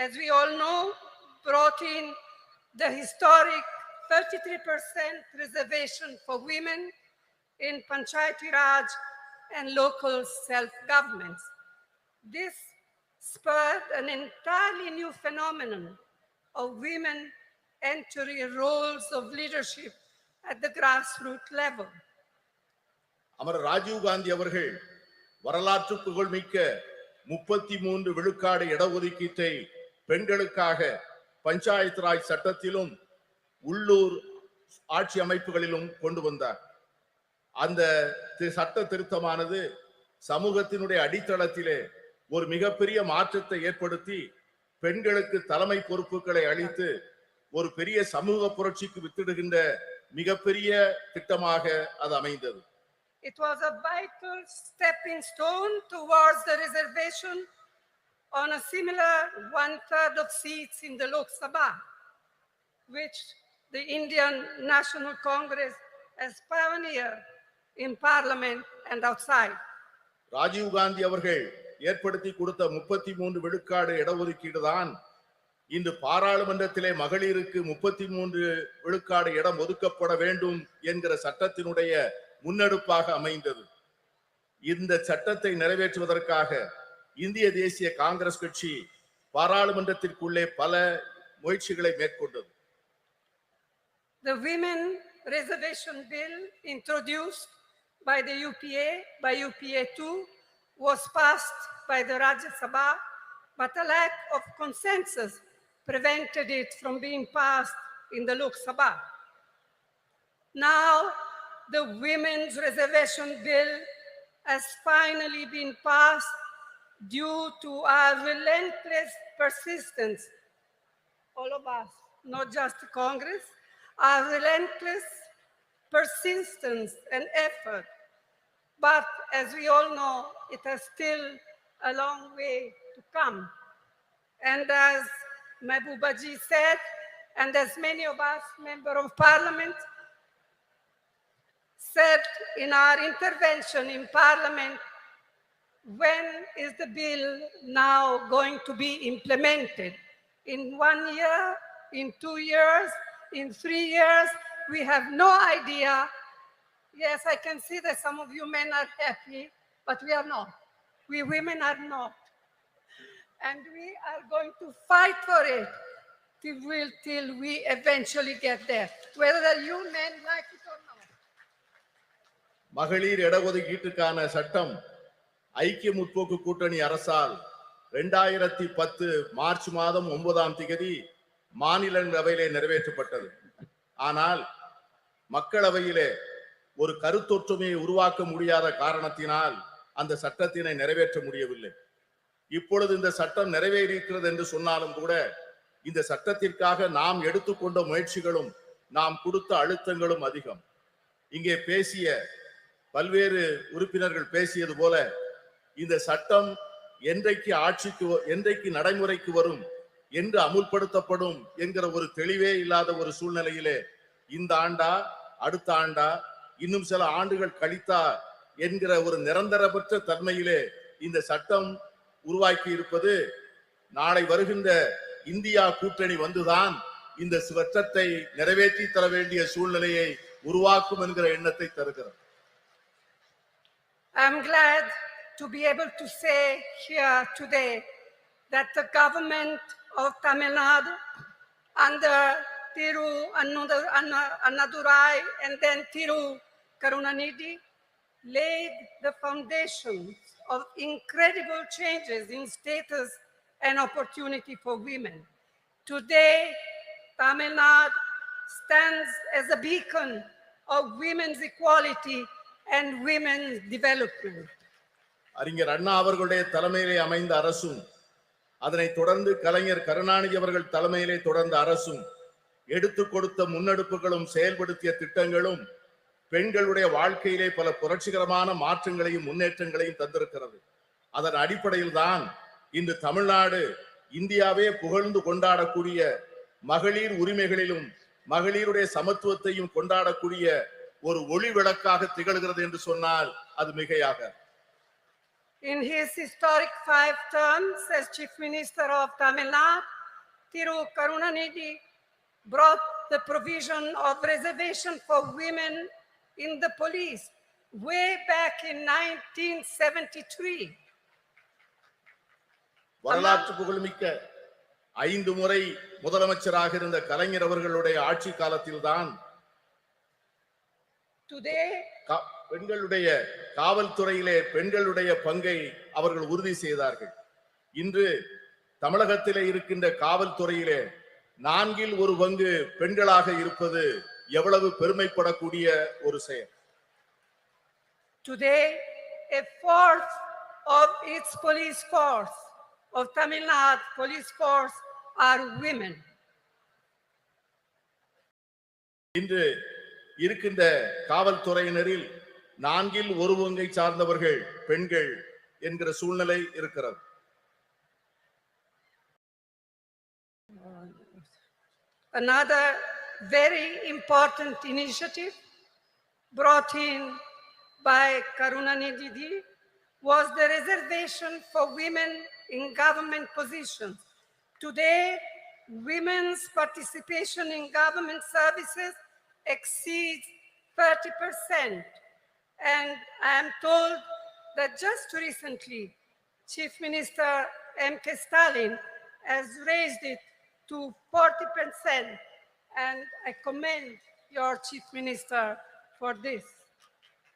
as we all know, brought in the historic 33% reservation for women in Panchayati Raj and local self-governments. This spurred an entirely new phenomenon of women entering roles of leadership at the grassroots level. அமர ராஜீவ் காந்தி அவர்கள் வரலாற்று புகழ்மிக்க 33 விழுக்காடு இடஒதுக்கீட்டை பெண்களுக்காக பஞ்சாயத்து ராஜ் சட்டத்திலும் உள்ளூர் ஆட்சி அமைப்புகளிலும் கொண்டு வந்தார். அந்த சட்ட திருத்தமானது சமூகத்தினுடைய அடித்தளத்திலே ஒரு மிகப்பெரிய மாற்றத்தை ஏற்படுத்தி பெண்களுக்கு தலைமை பொறுப்புகளை அளித்து ஒரு பெரிய சமூக புரட்சிக்கு வித்திடுகின்ற மிகப்பெரிய திட்டமாக அது அமைந்தது. It was a vital stepping stone towards the reservation on a similar 1/3 of seats in the Lok Sabha, which the Indian National Congress has pioneered in parliament and outside. Rajiv Gandhi அவர்கள் ஏற்படுத்தி கொடுத்த 33 விழுக்காடு இடஒதுக்கீடு தான் இன்று பாராளுமன்றத்திலே மகளிருக்கு 33 விழுக்காடு இடம் ஒதுக்கப்பட வேண்டும் என்கிற சட்டத்தினுடைய முன்னெடுப்பாக அமைந்தது. இந்த சட்டத்தை நிறைவேற்றுவதற்காக இந்திய தேசிய காங்கிரஸ் கட்சி பாராளுமன்றத்திற்குள்ளே பல முயற்சிகளை மேற்கொண்டது. The Women Reservation Bill introduced by the UPA, by UPA 2, was passed by the Rajya Sabha, but a lack of consensus prevented it from being passed in the Lok Sabha. Now, the Women's Reservation Bill has finally been passed due to our relentless persistence, all of us, not just Congress, our relentless persistence and effort. But as we all know, it has still a long way to come. And as Mehbooba ji said, and as many of us, Member of Parliament, said in our intervention in Parliament, when is the bill now going to be implemented? In 1 year, in 2 years, in 3 years? We have no idea. Yes, I can see that some of you men are happy, but we are not. We women are not. And we are going to fight for it till we eventually get there, whether you men like it or not. மகளிர் இடஒதுக்கீட்டுக்கான சட்டம் ஐக்கிய முற்போக்கு கூட்டணி அரசால் 2010 March மாதம் 9ஆம் தேதி மாநிலங்களவையிலே நிறைவேற்றப்பட்டது. ஆனால் மக்களவையிலே ஒரு கருத்தொற்றுமையை உருவாக்க முடியாத காரணத்தினால் அந்த சட்டத்தினை நிறைவேற்ற முடியவில்லை. இப்பொழுது இந்த சட்டம் நிறைவேறியிருக்கிறது என்று சொன்னாலும் கூட இந்த சட்டத்திற்காக நாம் எடுத்துக்கொண்ட முயற்சிகளும் நாம் கொடுத்த அழுத்தங்களும் அதிகம். இங்கே பேசிய பல்வேறு உறுப்பினர்கள் பேசியது போல இந்த சட்டம் என்றைக்கு நடைமுறைக்கு வரும், என்று அமுல்படுத்தப்படும் என்கிற ஒரு தெளிவே இல்லாத ஒரு சூழ்நிலையிலே இந்த ஆண்டா அடுத்த ஆண்டா இன்னும் சில ஆண்டுகள் கழித்தா என்கிற ஒரு நிரந்தரமற்ற தன்மையிலே இந்த சட்டம் உருவாக்கி இருப்பது நாளை வருகின்ற இந்தியா கூட்டணி வந்துதான் இந்த சட்டத்தை நிறைவேற்றி தர வேண்டிய சூழ்நிலையை உருவாக்கும் என்கிற எண்ணத்தை தருகிறது. I'm glad to be able to say here today that the government of Tamil Nadu under Thiru Annadurai and then Thiru Karunanidhi laid the foundations of incredible changes in status and opportunity for women. Today, Tamil Nadu stands as a beacon of women's equality and women's development. அறிஞர் அண்ணா அவர்களுடைய தலைமையிலே அமைந்த அரசும் அதனை தொடர்ந்து கலைஞர் கருணாநிதி அவர்கள் தலைமையிலே தொடர்ந்த அரசும் எடுத்து கொடுத்த முன்னெடுப்புகளும் செயல்படுத்திய திட்டங்களும் பெண்களுடைய வாழ்க்கையிலே பல புரட்சிகரமான மாற்றங்களையும் முன்னேற்றங்களையும் தந்திருக்கிறது. அதன் அடிப்படையில் தான் இன்று தமிழ்நாடு இந்தியாவே புகழ்ந்து கொண்டாடக்கூடிய மகளிர் உரிமைகளிலும் மகளிருடைய சமத்துவத்தையும் கொண்டாடக்கூடிய ஒரு ஒளி விளக்காக திகழ்கிறது என்று சொன்னால் அது மிகையாக. In his historic 5 terms as Chief Minister of Tamil Nadu, Thiru Karunanidhi brought the provision of reservation for women in the police way back in 1973. வரலாற்று புகழ்மிக்க 5 முறை முதலமைச்சராக இருந்த கலைஞர் அவர்களுடைய ஆட்சி காலத்தில்தான் பெண்களுடைய காவல்துறையிலே பெண்களுடைய பங்கை அவர்கள் உறுதி செய்தார்கள். இன்று தமிழகத்திலே இருக்கின்ற காவல்துறையிலே 1/4 பங்கு பெண்களாக இருப்பது எவ்வளவு பெருமைப்படக்கூடிய ஒரு செயல். Today, 1/4 of its police force, of Tamil Nadu police force, are women. இன்று இருக்கின்ற காவல்துறையினரில் 1/4 பங்கை சார்ந்தவர்கள் பெண்கள் என்கிற சூழ்நிலை இருக்கிறது. Another very important initiative brought in by Karunanidhi was the reservation for women in government positions. Today, women's participation in government services exceeds 30%. And I am told that just recently, Chief Minister DMK Stalin has raised it to 40%. And I commend your Chief Minister for this.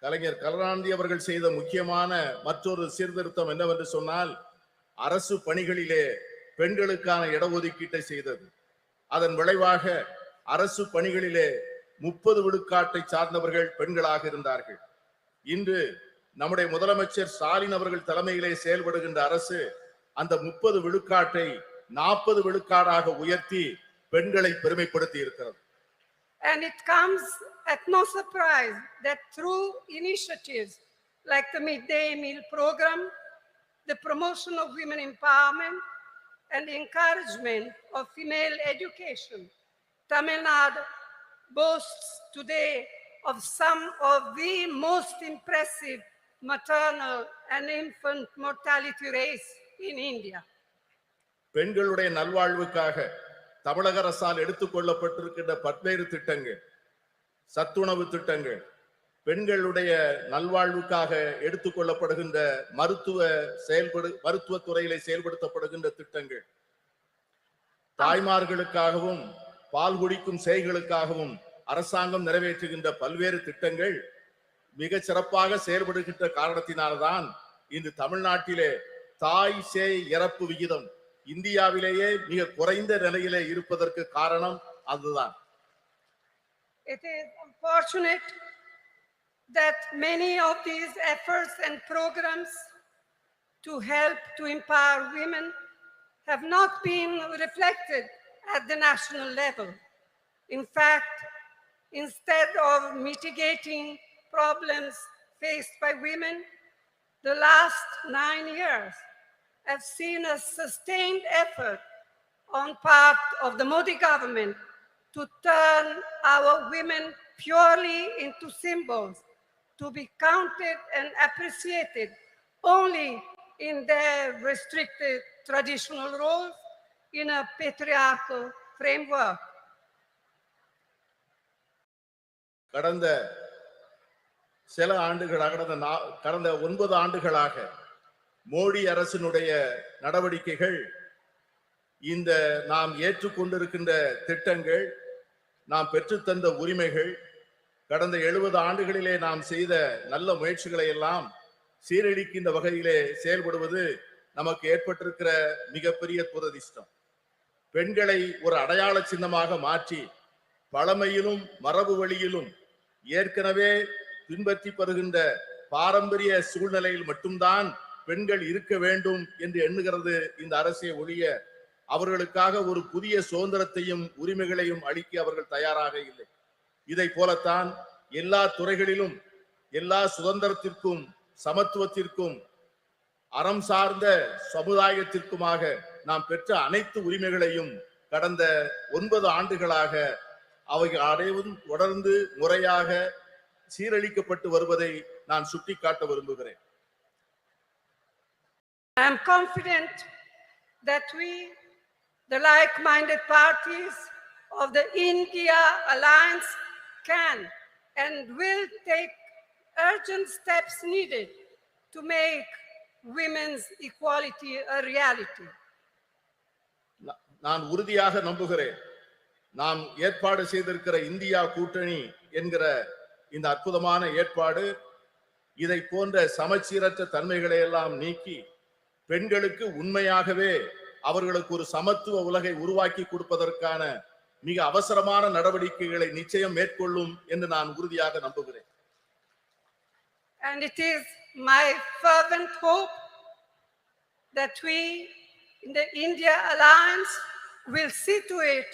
கலைஞர் கருணாநிதி அவர்கள் செய்த முக்கியமான மற்றொரு சீர்திருத்தம் என்னவென்று சொன்னால் அரசு பணிகளிலே பெண்களுக்கான இடஒதுக்கீட்டை செய்தது. அதன் விளைவாக அரசு பணிகளிலே 30 விழுக்காட்டை சார்ந்தவர்கள் பெண்களாக இருந்தார்கள். இன்று நம்முடைய முதலமைச்சர் ஸ்டாலின் அவர்கள் தலைமையிலே செயல்படுகின்ற அரசு அந்த 30 விழுக்காட்டை 40 விழுக்காடாக உயர்த்தி பெண்களை பெருமைப்படுத்தி இருக்கிறது. And it comes at no surprise that through initiatives like the midday meal program, the promotion of women empowerment, and the encouragement of female education, Tamil Nadu boasts today of some of the most impressive maternal and infant mortality rates in India. பெண்களுடைய நல்வாழ்வுக்காக தமிழக அரசால் எடுத்துக்கொள்ளப்பட்டிருக்கின்ற பல்வேறு திட்டங்கள், சத்துணவு திட்டங்கள், பெண்களுடைய நல்வாழ்வுக்காக எடுத்துக்கொள்ளப்படுகின்ற மருத்துவ துறையிலே செயல்படுத்தப்படுகின்ற திட்டங்கள், தாய்மார்களுக்காகவும் பால் குடிக்கும் சேய்களுக்காகவும் அரசாங்கம் நிறைவேற்றுகின்ற பல்வேறு திட்டங்கள் மிக சிறப்பாக செயல்படுகின்ற காரணத்தினால்தான் இன்று தமிழ்நாட்டிலே தாய் சேய் இறப்பு விகிதம் இந்தியாவிலேயே மிக குறைந்த நிலையிலே இருப்பதற்கு காரணம் அதுதான். It is unfortunate that many of these efforts and programs to help to empower women have not been reflected at the national level. In fact, instead of mitigating problems faced by women, the last 9 years have seen a sustained effort on part of the Modi government to turn our women purely into symbols, to be counted and appreciated only in their restricted traditional roles in a patriarchal framework. கடந்த சில ஆண்டுகளாக கடந்த 9 ஆண்டுகளாக மோடி அரசினுடைய நடவடிக்கைகள், இந்த நாம் ஏற்றுக்கொண்டிருக்கின்ற திட்டங்கள், நாம் பெற்றுத்தந்த உரிமைகள், கடந்த 70 ஆண்டுகளிலே நாம் செய்த நல்ல முயற்சிகளை எல்லாம் சீரழிக்கின்ற வகையிலே செயல்படுவது நமக்கு ஏற்பட்டிருக்கிற மிகப்பெரிய துரதிர்ஷ்டம். பெண்களை ஒரு அடையாள சின்னமாக மாற்றி பழமையிலும் மரபு வழியிலும் ஏற்கனவே பின்பற்றி வருகின்ற பாரம்பரிய சூழ்நிலையில் மட்டும்தான் பெண்கள் இருக்க வேண்டும் என்று எண்ணுகிறது இந்த அரசை ஒழிய அவர்களுக்காக ஒரு புதிய சுதந்திரத்தையும் உரிமைகளையும் அளிக்க அவர்கள் தயாராக இல்லை. இதை போலத்தான் எல்லா துறைகளிலும் எல்லா சுதந்திரத்திற்கும் சமத்துவத்திற்கும் அறம் சார்ந்த சமுதாயத்திற்குமாக நாம் பெற்ற அனைத்து உரிமைகளையும் கடந்த 9 ஆண்டுகளாக அவைகள் அனைவரும் தொடர்ந்து முறையாக சீரழிக்கப்பட்டு வருவதை நான் சுட்டிக்காட்ட விரும்புகிறேன். I am confident that we, the like-minded parties of the India Alliance, can and will take urgent steps needed to make women's equality a reality. நான் உறுதியாக நம்புகிறேன், நாம் ஏற்பாடு செய்திருக்கிற இந்தியா கூட்டணி என்கிற இந்த அற்புதமான ஏற்பாடு இதை போன்ற சமச்சீரற்ற தன்மைகளை எல்லாம் நீக்கி பெண்களுக்கு உண்மையாகவே அவர்களுக்கு ஒரு சமத்துவ உலகை உருவாக்கி கொடுப்பதற்கான மிக அவசரமான நடவடிக்கைகளை நிச்சயம் மேற்கொள்ளும் என்று நான் உறுதியாக நம்புகிறேன். And it is my fervent hope that we in the India Alliance will see to it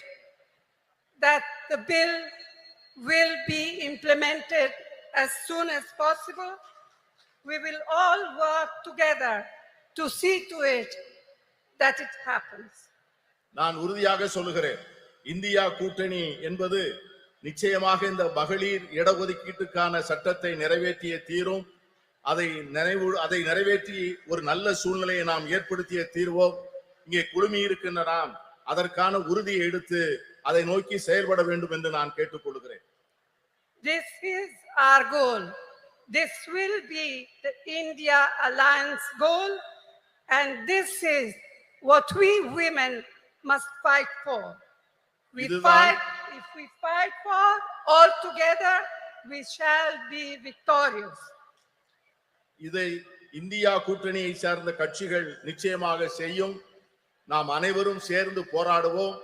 that the bill will be implemented as soon as possible. We will all work together to see to it that it happens. நான் உறுதியாக சொல்லுகிறேன், India கூட்டணி என்பது நிச்சயமாக இந்த மகளிர் இடஒதுக்கீட்டுக்கான சட்டத்தை நிறைவேற்றிய தீரும். அதை நிறைவேற்றி ஒரு நல்ல சூழ்நிலையை நாம் ஏற்படுத்திய தீர்வோம். இங்கே குழுமி இருக்கின்ற நாம் அதற்கான உறுதியை எடுத்து அதை நோக்கி செயல்பட வேண்டும் என்று நான் கேட்டுக்கொள்கிறேன். This is our goal. This will be the India Alliance goal, and this is what we women must fight for. If we fight for all together, we shall be victorious. இதை இந்தியா கூட்டணியை சார்ந்த கட்சிகள் நிச்சயமாக செய்யும். நாம் அனைவரும் சேர்ந்து போராடுவோம்.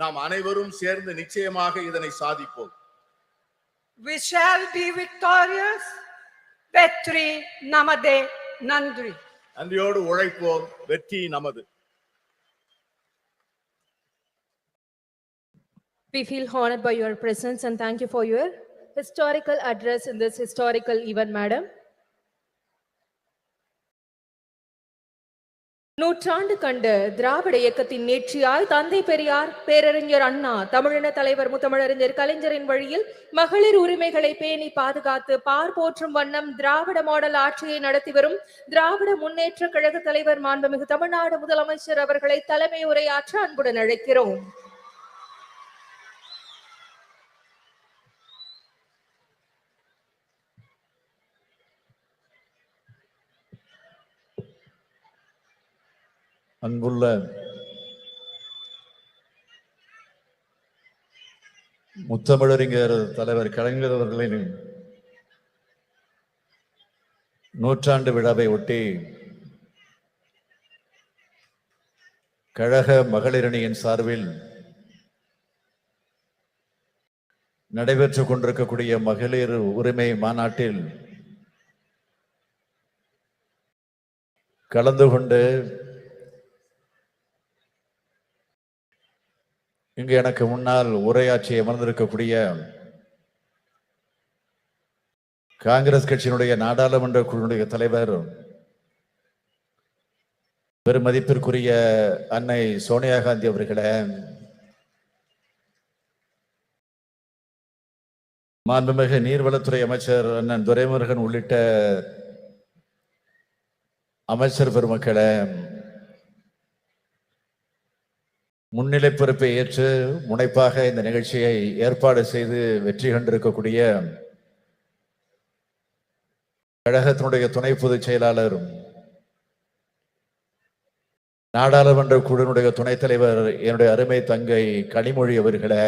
நாம் அனைவரும் சேர்ந்து நிச்சயமாக இதனை சாதிப்போம். We shall be victorious. Vetri namade nandri. நன்றியோடு உழைப்போம். வெற்றி நமது. We feel honored by your presence and thank you for your historical address in this historical event, madam. நூற்றாண்டு கண்ட திராவிட இயக்கத்தின் நீட்சியாய் தந்தை பெரியார், பேரறிஞர் அண்ணா, தமிழின தலைவர் முத்தமிழறிஞர் கலைஞரின் வழியில் மகளிர் உரிமைகளை பேணி பாதுகாத்து பார் போற்றும் வண்ணம் திராவிட மாடல் ஆட்சியை நடத்தி வரும் திராவிட முன்னேற்ற கழக தலைவர் மாண்புமிகு தமிழ்நாடு முதலமைச்சர் அவர்களை தலைமை உரையாற்ற அன்புடன் அழைக்கிறோம். அன்புள்ள முத்தமிழறிஞர் தலைவர் கலைஞர் அவர்களின் நூற்றாண்டு விழாவை ஒட்டி கழக மகளிரணியின் சார்பில் நடைபெற்றுக் கொண்டிருக்கக்கூடிய மகளிர் உரிமை மாநாட்டில் கலந்து கொண்டு இங்கு எனக்கு முன்னால் உரையாற்றி அமர்ந்திருக்கக்கூடிய காங்கிரஸ் கட்சியினுடைய நாடாளுமன்ற குழுவினுடைய தலைவர் பெருமதிப்பிற்குரிய அன்னை சோனியா காந்தி அவர்களே, மாண்புமிகு நீர்வளத்துறை அமைச்சர் அண்ணன் துரைமுருகன் உள்ளிட்ட அமைச்சர் பெருமக்களே, முன்னிலை பொறுப்பை ஏற்று முனைப்பாக இந்த நிகழ்ச்சியை ஏற்பாடு செய்து வெற்றி கண்டிருக்கக்கூடிய கழகத்தினுடைய துணை பொதுச் செயலாளர், நாடாளுமன்ற குழுவினுடைய துணைத் தலைவர் என்னுடைய அருமை தங்கை கனிமொழி அவர்களே,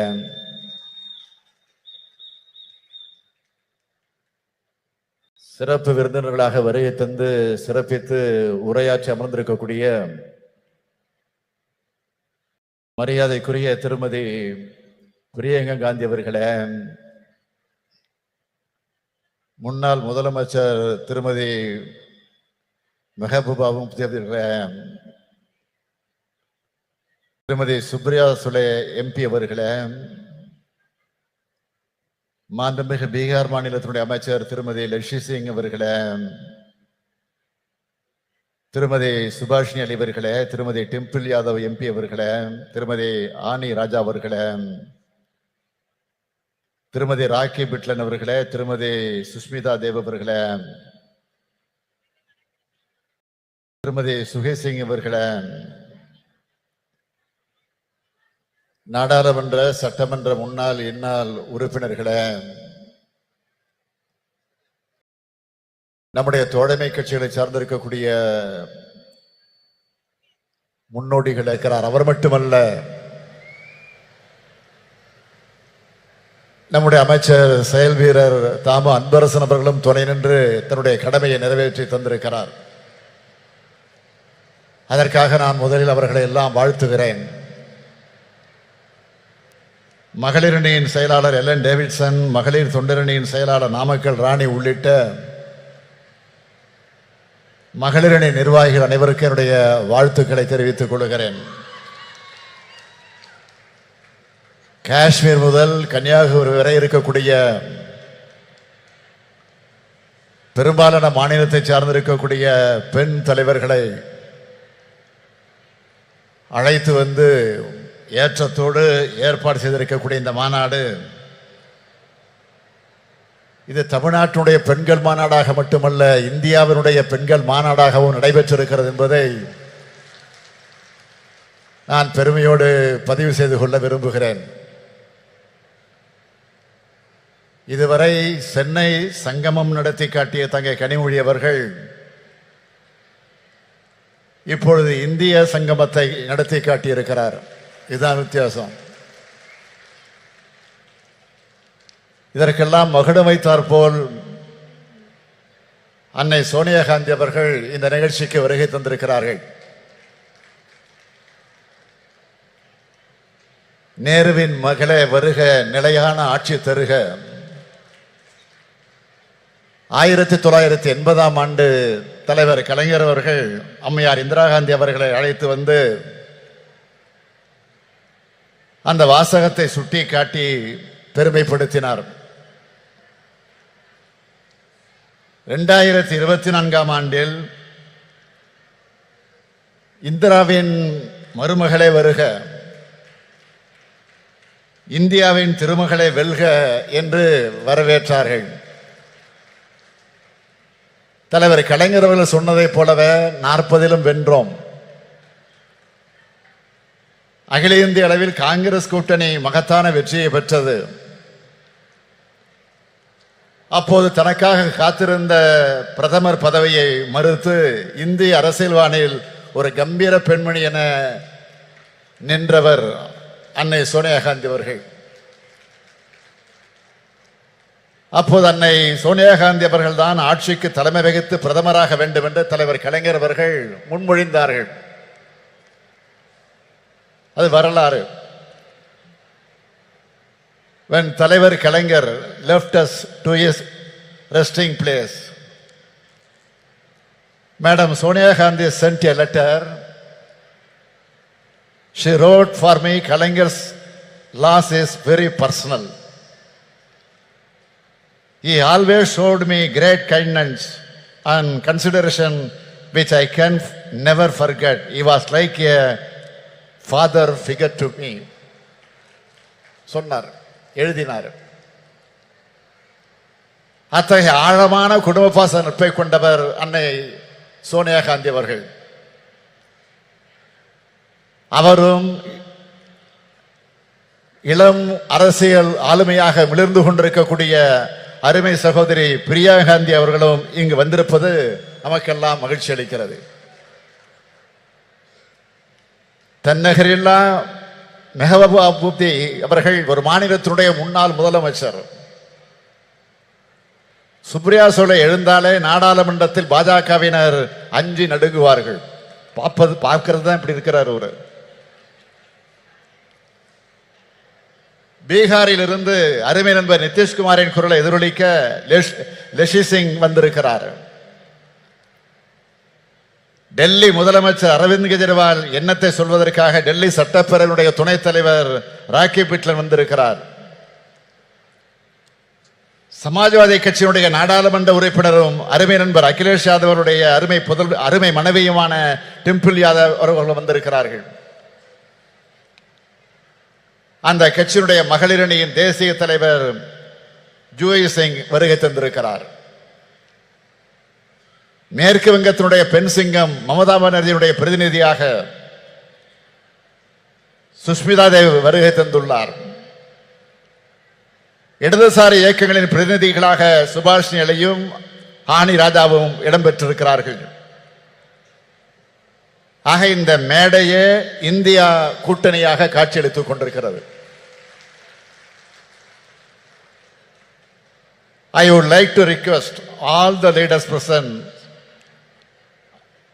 சிறப்பு விருந்தினர்களாக வருகை தந்து சிறப்பித்து உரையாற்றி அமர்ந்திருக்கக்கூடிய மரியாதைக்குரிய திருமதி பிரியங்கா காந்தி அவர்களே, முன்னாள் முதலமைச்சர் திருமதி மெஹபூபா முஃப்தி அவர்களே, திருமதி சுப்ரியா சுலே எம்பி அவர்களே, மாண்புமிகு பீகார் மாநிலத்தினுடைய அமைச்சர் திருமதி லட்சி சிங் அவர்களே, திருமதி சுபாஷினி அலி அவர்களே, திருமதி டிம்பிள் யாதவ் எம்பி அவர்களே, திருமதி ஆனி ராஜா அவர்களே, திருமதி ராக்கி பிட்லன் அவர்களே, திருமதி சுஷ்மிதா தேவ் அவர்களே, திருமதி சுகே சிங் அவர்களே, நாடாளுமன்ற சட்டமன்ற முன்னாள் இந்நாள் உறுப்பினர்களே, நம்முடைய தோழமை கட்சிகளை சார்ந்திருக்கக்கூடிய முன்னோடிகள் இருக்கிறார். அவர் மட்டுமல்ல, நம்முடைய அமைச்சர் செயல் வீரர் தாமு அன்பரசன் அவர்களும் துணை நின்று தன்னுடைய கடமையை நிறைவேற்றி தந்திருக்கிறார். அதற்காக நான் முதலில் அவர்களை எல்லாம் வாழ்த்துகிறேன். மகளிரணியின் செயலாளர் எல்என் டேவிட்சன், மகளிர் தொண்டரணியின் செயலாளர் நாமக்கல் ராணி உள்ளிட்ட மகளிரணி நிர்வாகிகள் அனைவருக்கும் என்னுடைய வாழ்த்துக்களை தெரிவித்துக் கொள்கிறேன். காஷ்மீர் முதல் கன்னியாகுமரி வரை இருக்கக்கூடிய பெரும்பாலான மாநிலத்தை சார்ந்திருக்கக்கூடிய பெண் தலைவர்களை அழைத்து வந்து ஏற்றத்தோடு ஏற்பாடு செய்திருக்கக்கூடிய இந்த மாநாடு, இது தமிழ்நாட்டினுடைய பெண்கள் மாநாடாக மட்டுமல்ல, இந்தியாவினுடைய பெண்கள் மாநாடாகவும் நடைபெற்றிருக்கிறது என்பதை நான் பெருமையோடு பதிவு செய்து கொள்ள விரும்புகிறேன். இதுவரை சென்னை சங்கமம் நடத்தி காட்டிய தங்கை கனிமொழி அவர்கள் இப்பொழுது இந்திய சங்கமத்தை நடத்தி காட்டியிருக்கிறார். இதுதான் வித்தியாசம். இதற்கெல்லாம் மகுடம் வைத்தாற்போல் அன்னை சோனியா காந்தி அவர்கள் இந்த நிகழ்ச்சிக்கு வருகை தந்திருக்கிறார்கள். நேருவின் மகளே வருக, நிலையான ஆட்சி தருக. 1980ஆம் ஆண்டு தலைவர் கலைஞர் அவர்கள் அம்மையார் இந்திரா காந்தி அவர்களை அழைத்து வந்து அந்த வாசகத்தை சுட்டி காட்டி பெருமைப்படுத்தினார். 2024ஆம் ஆண்டில் இந்திராவின் மருமகளே வருக, இந்தியாவின் திருமகளே வெல்க என்று வரவேற்றார்கள். தலைவர் கலைஞர் அவர்கள் சொன்னதைப் போலவே 40லும் வென்றோம். அகில இந்திய அளவில் காங்கிரஸ் கூட்டணி மகத்தான வெற்றியை பெற்றது. அப்போது தனக்காக காத்திருந்த பிரதமர் பதவியை மறுத்து இந்திய அரசியல் வானில் ஒரு கம்பீர பெண்மணி என நின்றவர் அன்னை சோனியா காந்தி அவர்கள். அப்போது அன்னை சோனியா காந்தி அவர்கள் தான் ஆட்சிக்கு தலைமை வகித்து பிரதமராக வேண்டும் என்று தலைவர் கலைஞர் அவர்கள் முன்மொழிந்தார்கள். அது வரலாறு. When தலைவர் கலைஞர் left us to his resting place, Madam Sonia Gandhi sent a letter. She wrote for me, Kalangar's loss is very personal. He always showed me great kindness and consideration which I can never forget. He was like a father figure to me. சொன்னார், எழுதினார். அத்தகைய ஆழமான குடும்ப பாச நட்பை கொண்டவர் அன்னை சோனியா காந்தி அவர்கள். அவரும் இளம் அரசியல் ஆளுமையாக மிளிர்ந்து கொண்டிருக்கக்கூடிய அருமை சகோதரி பிரியா காந்தி அவர்களும் இங்கு வந்திருப்பது நமக்கெல்லாம் மகிழ்ச்சி அளிக்கிறது. தன்னகரில்லா மெஹபூபா முஃப்தி அவர்கள் ஒரு மாநிலத்தினுடைய முன்னாள் முதலமைச்சர். சுப்ரியா சோலை எழுந்தாலே நாடாளுமன்றத்தில் பாஜகவினர் அஞ்சி நடுங்குவார்கள். பார்க்கிறது தான் இப்படி இருக்கிறார். ஒரு பீகாரில் இருந்து அருமை நண்பர் நிதிஷ்குமாரின் குரலை எதிரொலிக்க லெஷி சிங் வந்திருக்கிறார். டெல்லி முதலமைச்சர் அரவிந்த் கெஜ்ரிவால் எண்ணத்தை சொல்வதற்காக டெல்லி சட்டப்பேரவையுடைய துணைத் தலைவர் ராக்கி பிட்லன் வந்திருக்கிறார். சமாஜ்வாதி கட்சியினுடைய நாடாளுமன்ற உறுப்பினரும் அருமை நண்பர் அகிலேஷ் யாதவ் அவருடைய அருமை மனைவியுமான டிம்பிள் யாதவ் அவர்கள் வந்திருக்கிறார்கள். அந்த கட்சியினுடைய மகளிரணியின் தேசிய தலைவர் ஜூயி சிங் வருகை தந்திருக்கிறார். மேற்கு வங்கத்தினுடைய பெண் சிங்கம் மமதா பானர்ஜியுடைய பிரதிநிதியாக சுஷ்மிதா தேவ் வருகை தந்துள்ளார். இடதுசாரி இயக்கங்களின் பிரதிநிதிகளாக சுபாஷினி அலியும் ஆனி ராஜாவும் இடம்பெற்றிருக்கிறார்கள். ஆக இந்த மேடையே இந்தியா கூட்டணியாக காட்சியளித்துக் கொண்டிருக்கிறது. I would like to request all the leaders present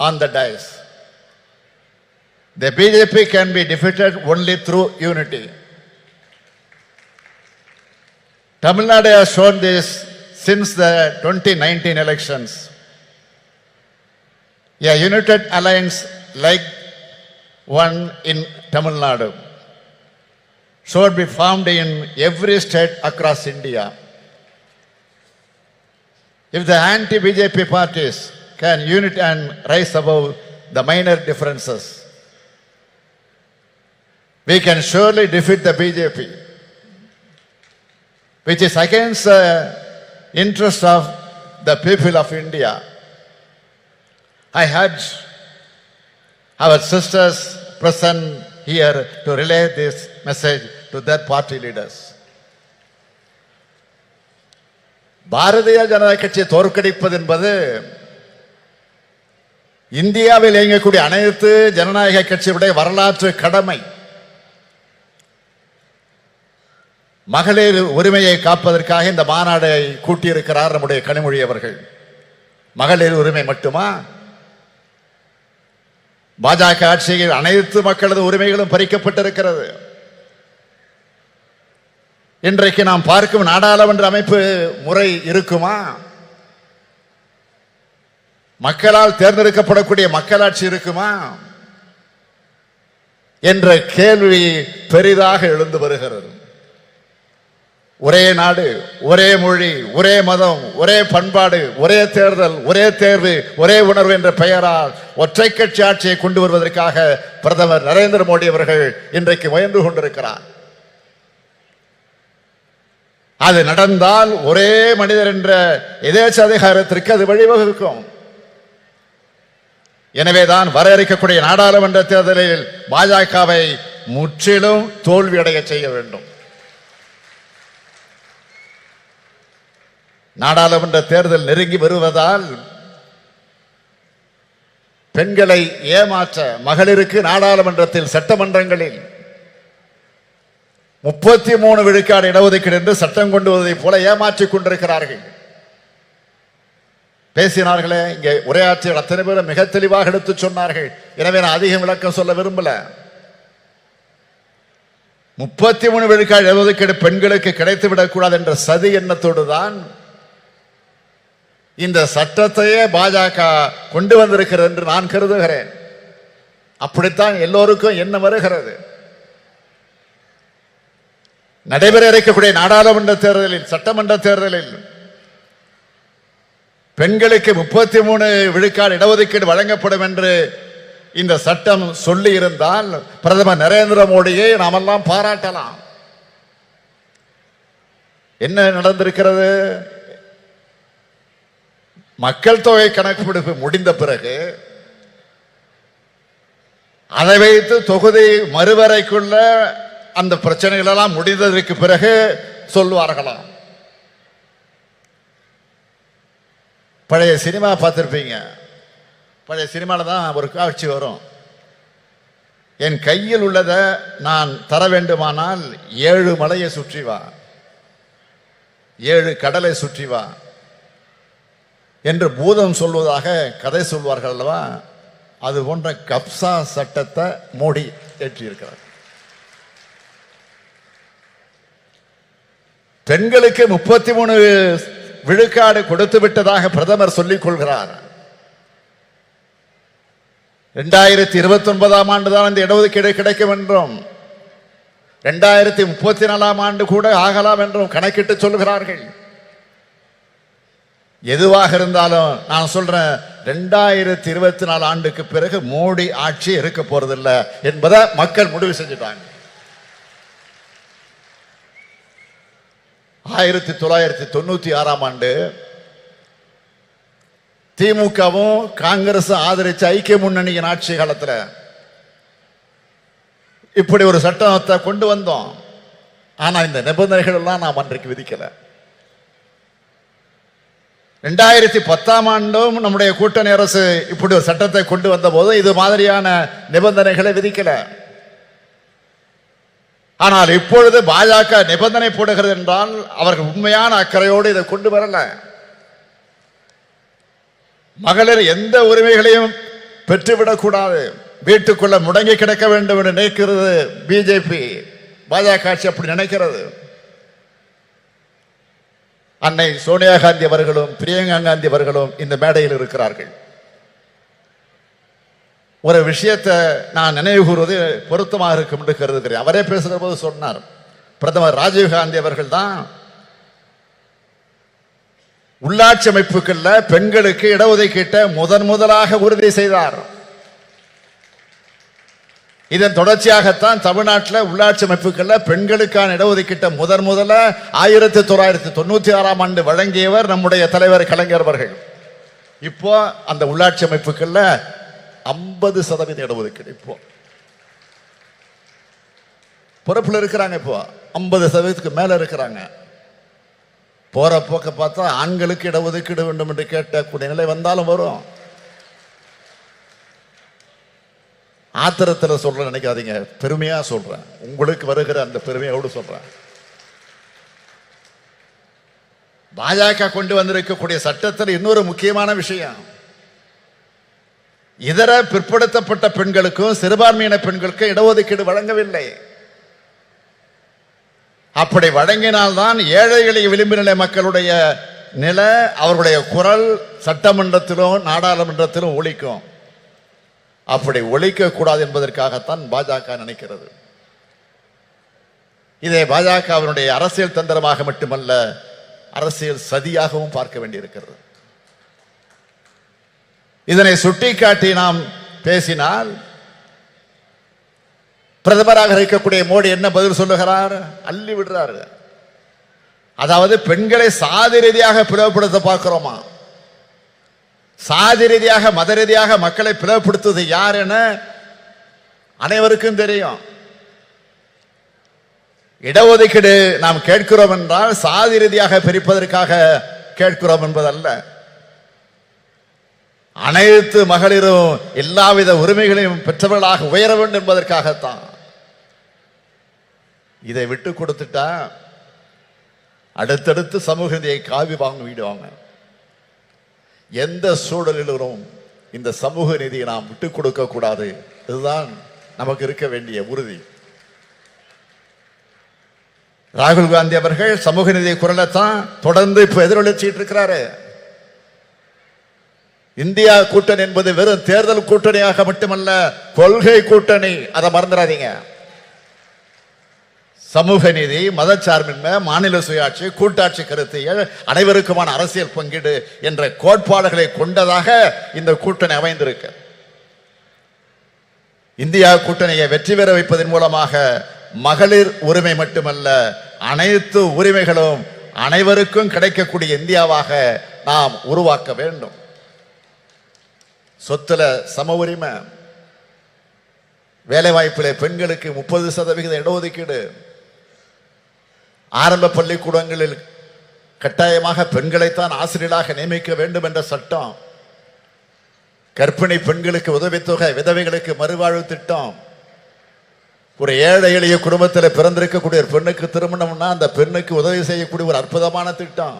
on the dais. The BJP can be defeated only through unity. Tamil Nadu has shown this since the 2019 elections. A united alliance like one in Tamil Nadu should be formed in every state across India. If the anti-BJP parties can unite and rise above the minor differences, we can surely defeat the BJP, which is against the interest of the people of India. I urge our sisters present here to relay this message to their party leaders. Bharatiya Janata கட்சியை தோற்கடிப்பது என்பது இந்தியாவில் இயங்கக்கூடிய அனைத்து ஜனநாயக கட்சியுடைய வரலாற்று கடமை. மகளிர் உரிமையை காப்பதற்காக இந்த மாநாடை கூட்டியிருக்கிறார் நம்முடைய கனிமொழி அவர்கள். மகளிர் உரிமை மட்டுமா? பாஜக ஆட்சியில் அனைத்து மக்களது உரிமைகளும் பறிக்கப்பட்டிருக்கிறது. இன்றைக்கு நாம் பார்க்கும் நாடாளுமன்ற அமைப்பு முறை இருக்குமா? மக்களால் தேர்ந்தெடுக்கப்படக்கூடிய மக்களாட்சி இருக்குமா என்ற கேள்வி பெரிதாக எழுந்து வருகிறது. ஒரே நாடு, ஒரே மொழி, ஒரே மதம், ஒரே பண்பாடு, ஒரே தேர்தல், ஒரே தேர்வு, ஒரே உணர்வு என்ற பெயரால் ஒற்றை கட்சி ஆட்சியை கொண்டு வருவதற்காக பிரதமர் நரேந்திர மோடி அவர்கள் இன்றைக்கு முயன்று கொண்டிருக்கிறார். அது நடந்தால் ஒரே மனிதர் என்ற எதேச்ச அதிகாரத்திற்கு அது வழிவகுக்கும். எனவேதான் வர இருக்கக்கூடிய நாடாளுமன்ற தேர்தலில் பாஜகவை முற்றிலும் தோல்வியடைய செய்ய வேண்டும். நாடாளுமன்ற தேர்தல் நெருங்கி வருவதால் பெண்களை ஏமாற்ற மகளிருக்கு நாடாளுமன்றத்தில் சட்டமன்றங்களில் 33 விழுக்காடு இடஒதுக்கீடு என்று சட்டம் கொண்டு வருவதை போல ஏமாற்றிக் கொண்டிருக்கிறார்கள். பேசினார்களே இங்கே உரையாற்றிய அத்தனை பேரும் மிக தெளிவாக எடுத்து சொன்னார்கள். எனவே நான் அதிகம் விளக்கம் சொல்ல விரும்பல. 33 விழுக்காடு இடஒதுக்கீடு பெண்களுக்கு கிடைத்துவிடக் கூடாது என்ற சதி எண்ணத்தோடு தான் இந்த சட்டத்தையே பாஜக கொண்டு வந்திருக்கிறது என்று நான் கருதுகிறேன். அப்படித்தான் எல்லோருக்கும் என்ன வருகிறது. நடைபெற இருக்கக்கூடிய நாடாளுமன்ற தேர்தலில், சட்டமன்ற தேர்தலில் பெண்களுக்கு 33 விழுக்காடு இடஒதுக்கீடு வழங்கப்படும் என்று இந்த சட்டம் சொல்லி இருந்தால் பிரதமர் நரேந்திர மோடியை நாமெல்லாம் பாராட்டலாம். என்ன நடந்திருக்கிறது? மக்கள் தொகை கணக்கெடுப்பு முடிந்த பிறகு அதை வைத்து தொகுதி மறுவரைக்குள்ள அந்த பிரச்சனைகள் எல்லாம் முடிந்ததற்கு பிறகு சொல்வார்களாம். பழைய சினிமா பார்த்திருப்பீங்க. பழைய சினிமாவில் தான் ஒரு காட்சி வரும். என் கையில் உள்ளதை நான் தர வேண்டுமானால் 7 மலையை சுற்றி வா, 7 கடலை சுற்றி வா என்று பூதம் சொல்வதாக கதை சொல்வார்கள் அல்லவா? அது போன்ற கப்சா சட்டத்தை மோடி ஏற்றியிருக்கிறார். பெண்களுக்கு 33 விழுக்காடு கொடுத்து விட்டதாக பிரதமர் சொல்லிக் கொள்கிறார். 2029ஆம் ஆண்டு தான் இந்த இடஒதுக்கீடு கிடைக்கும் என்றும் 2034ஆம் ஆண்டு கூட ஆகலாம் என்றும் கணக்கிட்டு சொல்கிறார்கள். எதுவாக இருந்தாலும் நான் சொல்றேன், 2024 ஆண்டுக்கு பிறகு மோடி ஆட்சி இருக்க போறதில்லை என்பதை மக்கள் முடிவு செஞ்சுட்டாங்க. 1996ஆம் ஆண்டு திமுகவும் காங்கிரஸ் ஆதரிச்ச ஐக்கிய முன்னணியின் ஆட்சி காலத்தில் இப்படி ஒரு சட்டத்தை கொண்டு வந்தோம். ஆனா இந்த நிபந்தனைகள் எல்லாம் நாம் அன்றைக்கு விதிக்கல. 2010ஆம் ஆண்டும் நம்முடைய கூட்டணி அரசு இப்படி ஒரு சட்டத்தை கொண்டு வந்த போது இது மாதிரியான நிபந்தனைகளை விதிக்கல. ஆனால் இப்பொழுது பாஜக நிபந்தனை போடுகிறது என்றால் அவர்கள் உண்மையான அக்கறையோடு இதை கொண்டு வரல. மகளிர் எந்த உரிமைகளையும் பெற்றுவிடக் கூடாது, வீட்டுக்குள்ள முடங்கி கிடக்க வேண்டும் என்று நினைக்கிறது பிஜேபி. பாஜக ஆட்சி அப்படி நினைக்கிறது. அன்னை சோனியா காந்தி அவர்களும் பிரியங்கா காந்தி அவர்களும் இந்த மேடையில் இருக்கிறார்கள். ஒரு விஷயத்தை நான் நினைவு கூறுவது பொருத்தமாக இருக்கும் என்று கருதுகிறேன். அவரே பேசுகிற போது சொன்னார், பிரதமர் ராஜீவ் காந்தி அவர்கள் தான் உள்ளாட்சி அமைப்புகள்ல பெண்களுக்கு இடஒதுக்கீட்டை முதலாக உறுதி செய்தார். இதன் தொடர்ச்சியாகத்தான் தமிழ்நாட்டில் உள்ளாட்சி அமைப்புகள்ல பெண்களுக்கான இடஒதுக்கீட்டை முதல்ல 1996ஆம் ஆண்டு வழங்கியவர் நம்முடைய தலைவர் கலைஞர் அவர்கள். இப்போ அந்த உள்ளாட்சி அமைப்புகள்ல 50% இடஒதுக்கீடு இப்போ பொறுப்புல இருக்கிறாங்க. இப்போ 50%க்கு மேல இருக்கிறாங்க. போற போக்க பார்த்தா ஆண்களுக்கு இடஒதுக்கீடு வேண்டும் என்று கேட்கக்கூடிய நிலை வந்தாலும் வரும். ஆத்திரத்தில் சொல்ற நினைக்காதீங்க, பெருமையா சொல்றேன். உங்களுக்கு வருகிற அந்த பெருமையோடு சொல்றேன். பாஜக கொண்டு வந்திருக்கக்கூடிய சட்டத்தில் இன்னொரு முக்கியமான விஷயம், இதர பிற்படுத்தப்பட்ட பெண்களுக்கும் சிறுபான்மையின பெண்களுக்கும் இடஒதுக்கீடு வழங்கவில்லை. அப்படி வழங்கினால்தான் ஏழைகளை விளிம்பு நிலை மக்களுடைய நிலை, அவர்களுடைய குரல் சட்டமன்றத்திலும் நாடாளுமன்றத்திலும் ஒலிக்கும். அப்படி ஒலிக்க கூடாது என்பதற்காகத்தான் பாஜக நினைக்கிறது. இதை பாஜகவினுடைய அரசியல் தந்திரமாக மட்டுமல்ல, அரசியல் சதியாகவும் பார்க்க வேண்டியிருக்கிறது. இதனை சுட்டிக்காட்டி நாம் பேசினால் பிரதமராக இருக்கக்கூடிய மோடி என்ன பதில் சொல்லுகிறார்? அள்ளி விடுறாரு. அதாவது பெண்களை சாதி ரீதியாக பிளவுபடுத்த பார்க்கிறோமா? சாதி ரீதியாக மத ரீதியாக மக்களை பிளவுபடுத்துவது யார் என அனைவருக்கும் தெரியும். இடஒதுக்கீடு நாம் கேட்கிறோம் என்றால் சாதி ரீதியாக பிரிப்பதற்காக கேட்கிறோம் என்பதல்ல. அனைத்து மகளிரும் எல்லாவித உரிமைகளையும் பெற்றவர்களாக உயர வேண்டும் என்பதற்காகத்தான். இதை விட்டு கொடுத்துட்டா அடுத்தடுத்து சமூக நீதியை காவி விடுவாங்க. எந்த சூழலிலும் இந்த சமூக நீதியை நாம் விட்டுக் கொடுக்க கூடாது. இதுதான் நமக்கு இருக்க வேண்டிய உறுதி. ராகுல் காந்தி அவர்கள் சமூக நீதி குரலைத்தான் தொடர்ந்து இப்ப எதிரொலிச்சிட்டு இருக்கிறாரு. இந்தியா கூட்டணி என்பது வெறும் தேர்தல் கூட்டணியாக மட்டுமல்ல, கொள்கை கூட்டணி. அதை மறந்துடாதீங்க. சமூக நீதி, மதச்சார்பின்மை, மாநில சுயாட்சி, கூட்டாட்சி கருத்தியல், அனைவருக்குமான அரசியல் பங்கீடு என்ற கோட்பாடுகளை கொண்டதாக இந்த கூட்டணி அமைந்திருக்கு. இந்தியா கூட்டணியை வெற்றி பெற வைப்பதன் மூலமாக மகளிர் உரிமை மட்டுமல்ல, அனைத்து உரிமைகளும் அனைவருக்கும் கிடைக்கக்கூடிய இந்தியாவாக நாம் உருவாக்க வேண்டும். சொத்துல சம உரிமை, வேலை வாய்ப்பிலே பெண்களுக்கு 30% இடஒதுக்கீடு, ஆரம்ப பள்ளிக்கூடங்களில் கட்டாயமாக பெண்களைத்தான் ஆசிரியராக நியமிக்க வேண்டும் என்ற சட்டம், கர்ப்பிணி பெண்களுக்கு உதவித்தொகை, விதவைகளுக்கு மறுவாழ்வு திட்டம், ஒரு ஏழை எளிய குடும்பத்தில் பிறந்திருக்கக்கூடிய ஒரு பெண்ணுக்கு திருமணம்னா அந்த பெண்ணுக்கு உதவி செய்யக்கூடிய ஒரு அற்புதமான திட்டம்.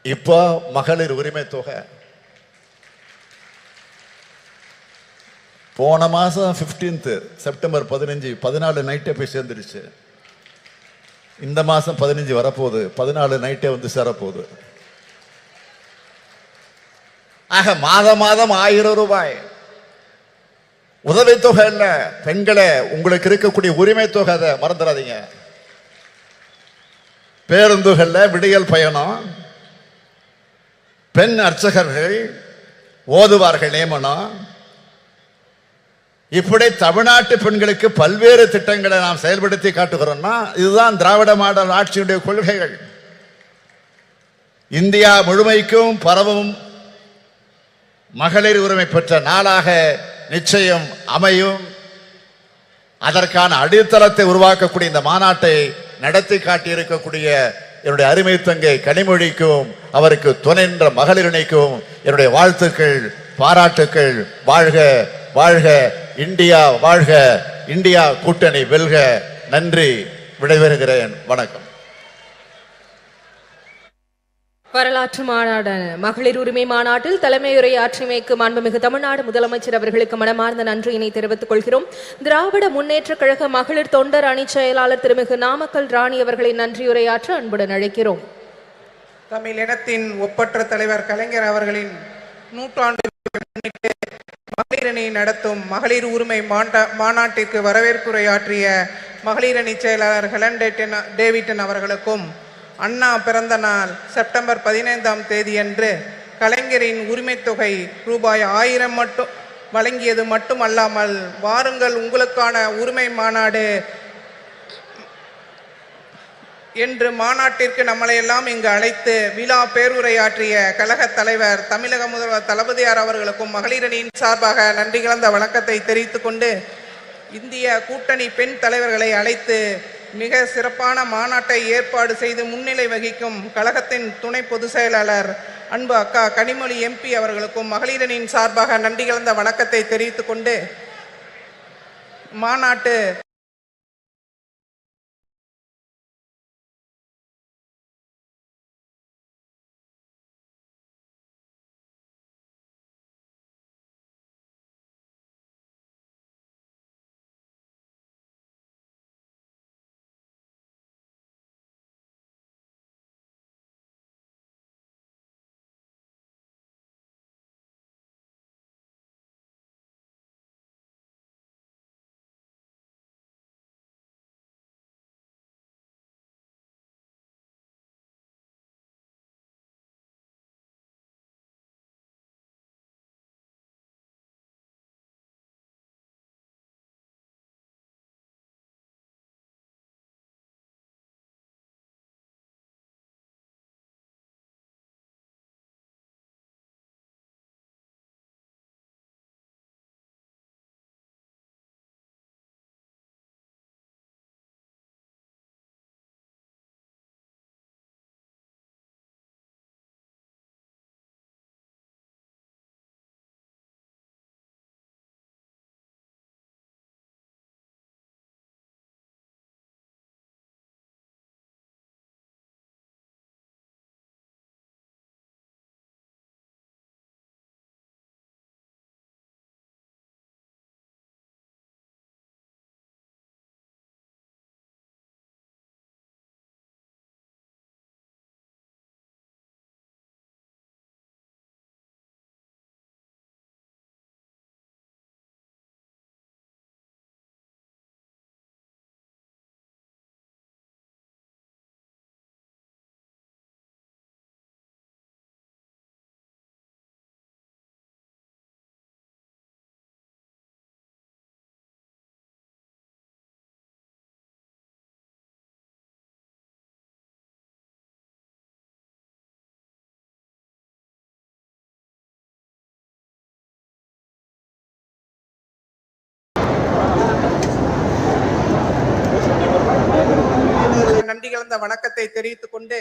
இப்போ மகளிர் உரிமை தொகை போன மாசம் 15 செப்டம்பர் 14 நைட்டே போய் சேர்ந்துருச்சு. இந்த மாசம் 15 வரப்போகுது, 14 நைட்டே வந்து சேரப்போகுது. ஆக மாதம் 1000 ரூபாய் உதவித்தொகை இல்ல, பெண்களே உங்களுக்கு இருக்கக்கூடிய உரிமை தொகை, அதை மறந்துடாதீங்க. பேருந்துகள்ல விடியல் பயணம், பெண் அர்ச்சகர்கள், ஓதுவார்கள் நியமனம், இப்படி தமிழ்நாட்டு பெண்களுக்கு பல்வேறு திட்டங்களை நாம் செயல்படுத்தி காட்டுகிறோம்னா இதுதான் திராவிட மாடல் ஆட்சியுடைய கொள்கைகள். இந்தியா முழுமைக்கும் பரவும் மகளிர் உரிமை பெற்ற நாளாக நிச்சயம் அமையும். அதற்கான அடித்தளத்தை உருவாக்கக்கூடிய இந்த மாநாட்டை நடத்தி காட்டியிருக்கக்கூடிய என்னுடைய அருமை தங்கை கனிமொழிக்கும் அவருக்கு துணை நின்ற மகளிரணிக்கும் என்னுடைய வாழ்த்துக்கள், பாராட்டுக்கள். வாழ்க வாழ்க இந்தியா, வாழ்க இந்தியா கூட்டணி வெல்க. நன்றி, விடைபெறுகிறேன். வணக்கம். வரலாற்று மாநாடு மகளிர் உரிமை மாநாட்டில் தலைமையுரையாற்றிமைக்கு மாண்புமிகு தமிழ்நாடு முதலமைச்சர் அவர்களுக்கு மனமார்ந்த நன்றியினை தெரிவித்துக் கொள்கிறோம். திராவிட முன்னேற்ற கழக மகளிர் தொண்டர் அணி செயலாளர் திருமிகு நாமக்கல் ராணி அவர்களை நன்றியுரையாற்ற அன்புடன் அழைக்கிறோம். தமிழ் இனத்தின் ஒப்பற்ற தலைவர் கலைஞர் அவர்களின் நூற்றாண்டு மகளிரணி நடத்தும் மகளிர் உரிமை மாநாட்டிற்கு வரவேற்புரையாற்றிய மகளிரணி செயலாளர் ஹெலன் டேவிட்டன் அவர்களுக்கும் அண்ணா பிறந்த நாள் செப்டம்பர் 15ஆம் தேதியன்று கலைஞரின் உரிமை தொகை ரூபாய் 1000 மட்டும் வழங்கியது மட்டுமல்லாமல் வாருங்கள் உங்களுக்கான உரிமை மாநாடு என்று மாநாட்டிற்கு நம்மளையெல்லாம் இங்கு அழைத்து விழா பேருரையாற்றிய கழக தலைவர் தமிழக முதல்வர் தளபதியார் அவர்களுக்கும் மகளிரணியின் சார்பாக நன்றி கலந்த வணக்கத்தை தெரிவித்துக் கொண்டு இந்திய கூட்டணி பெண் தலைவர்களை அழைத்து மிக சிறப்பான மாநாட்டை ஏற்பாடு செய்து முன்னிலை வகிக்கும் கழகத்தின் துணை பொதுச் செயலாளர் அன்பு அக்கா கனிமொழி MP அவர்களுக்கும் மகளிரணியின் சார்பாக நன்றி கலந்த வணக்கத்தை தெரிவித்துக் கொண்டு மாநாட்டு நன்றி கலந்த வணக்கத்தை தெரிவித்துக் கொண்டு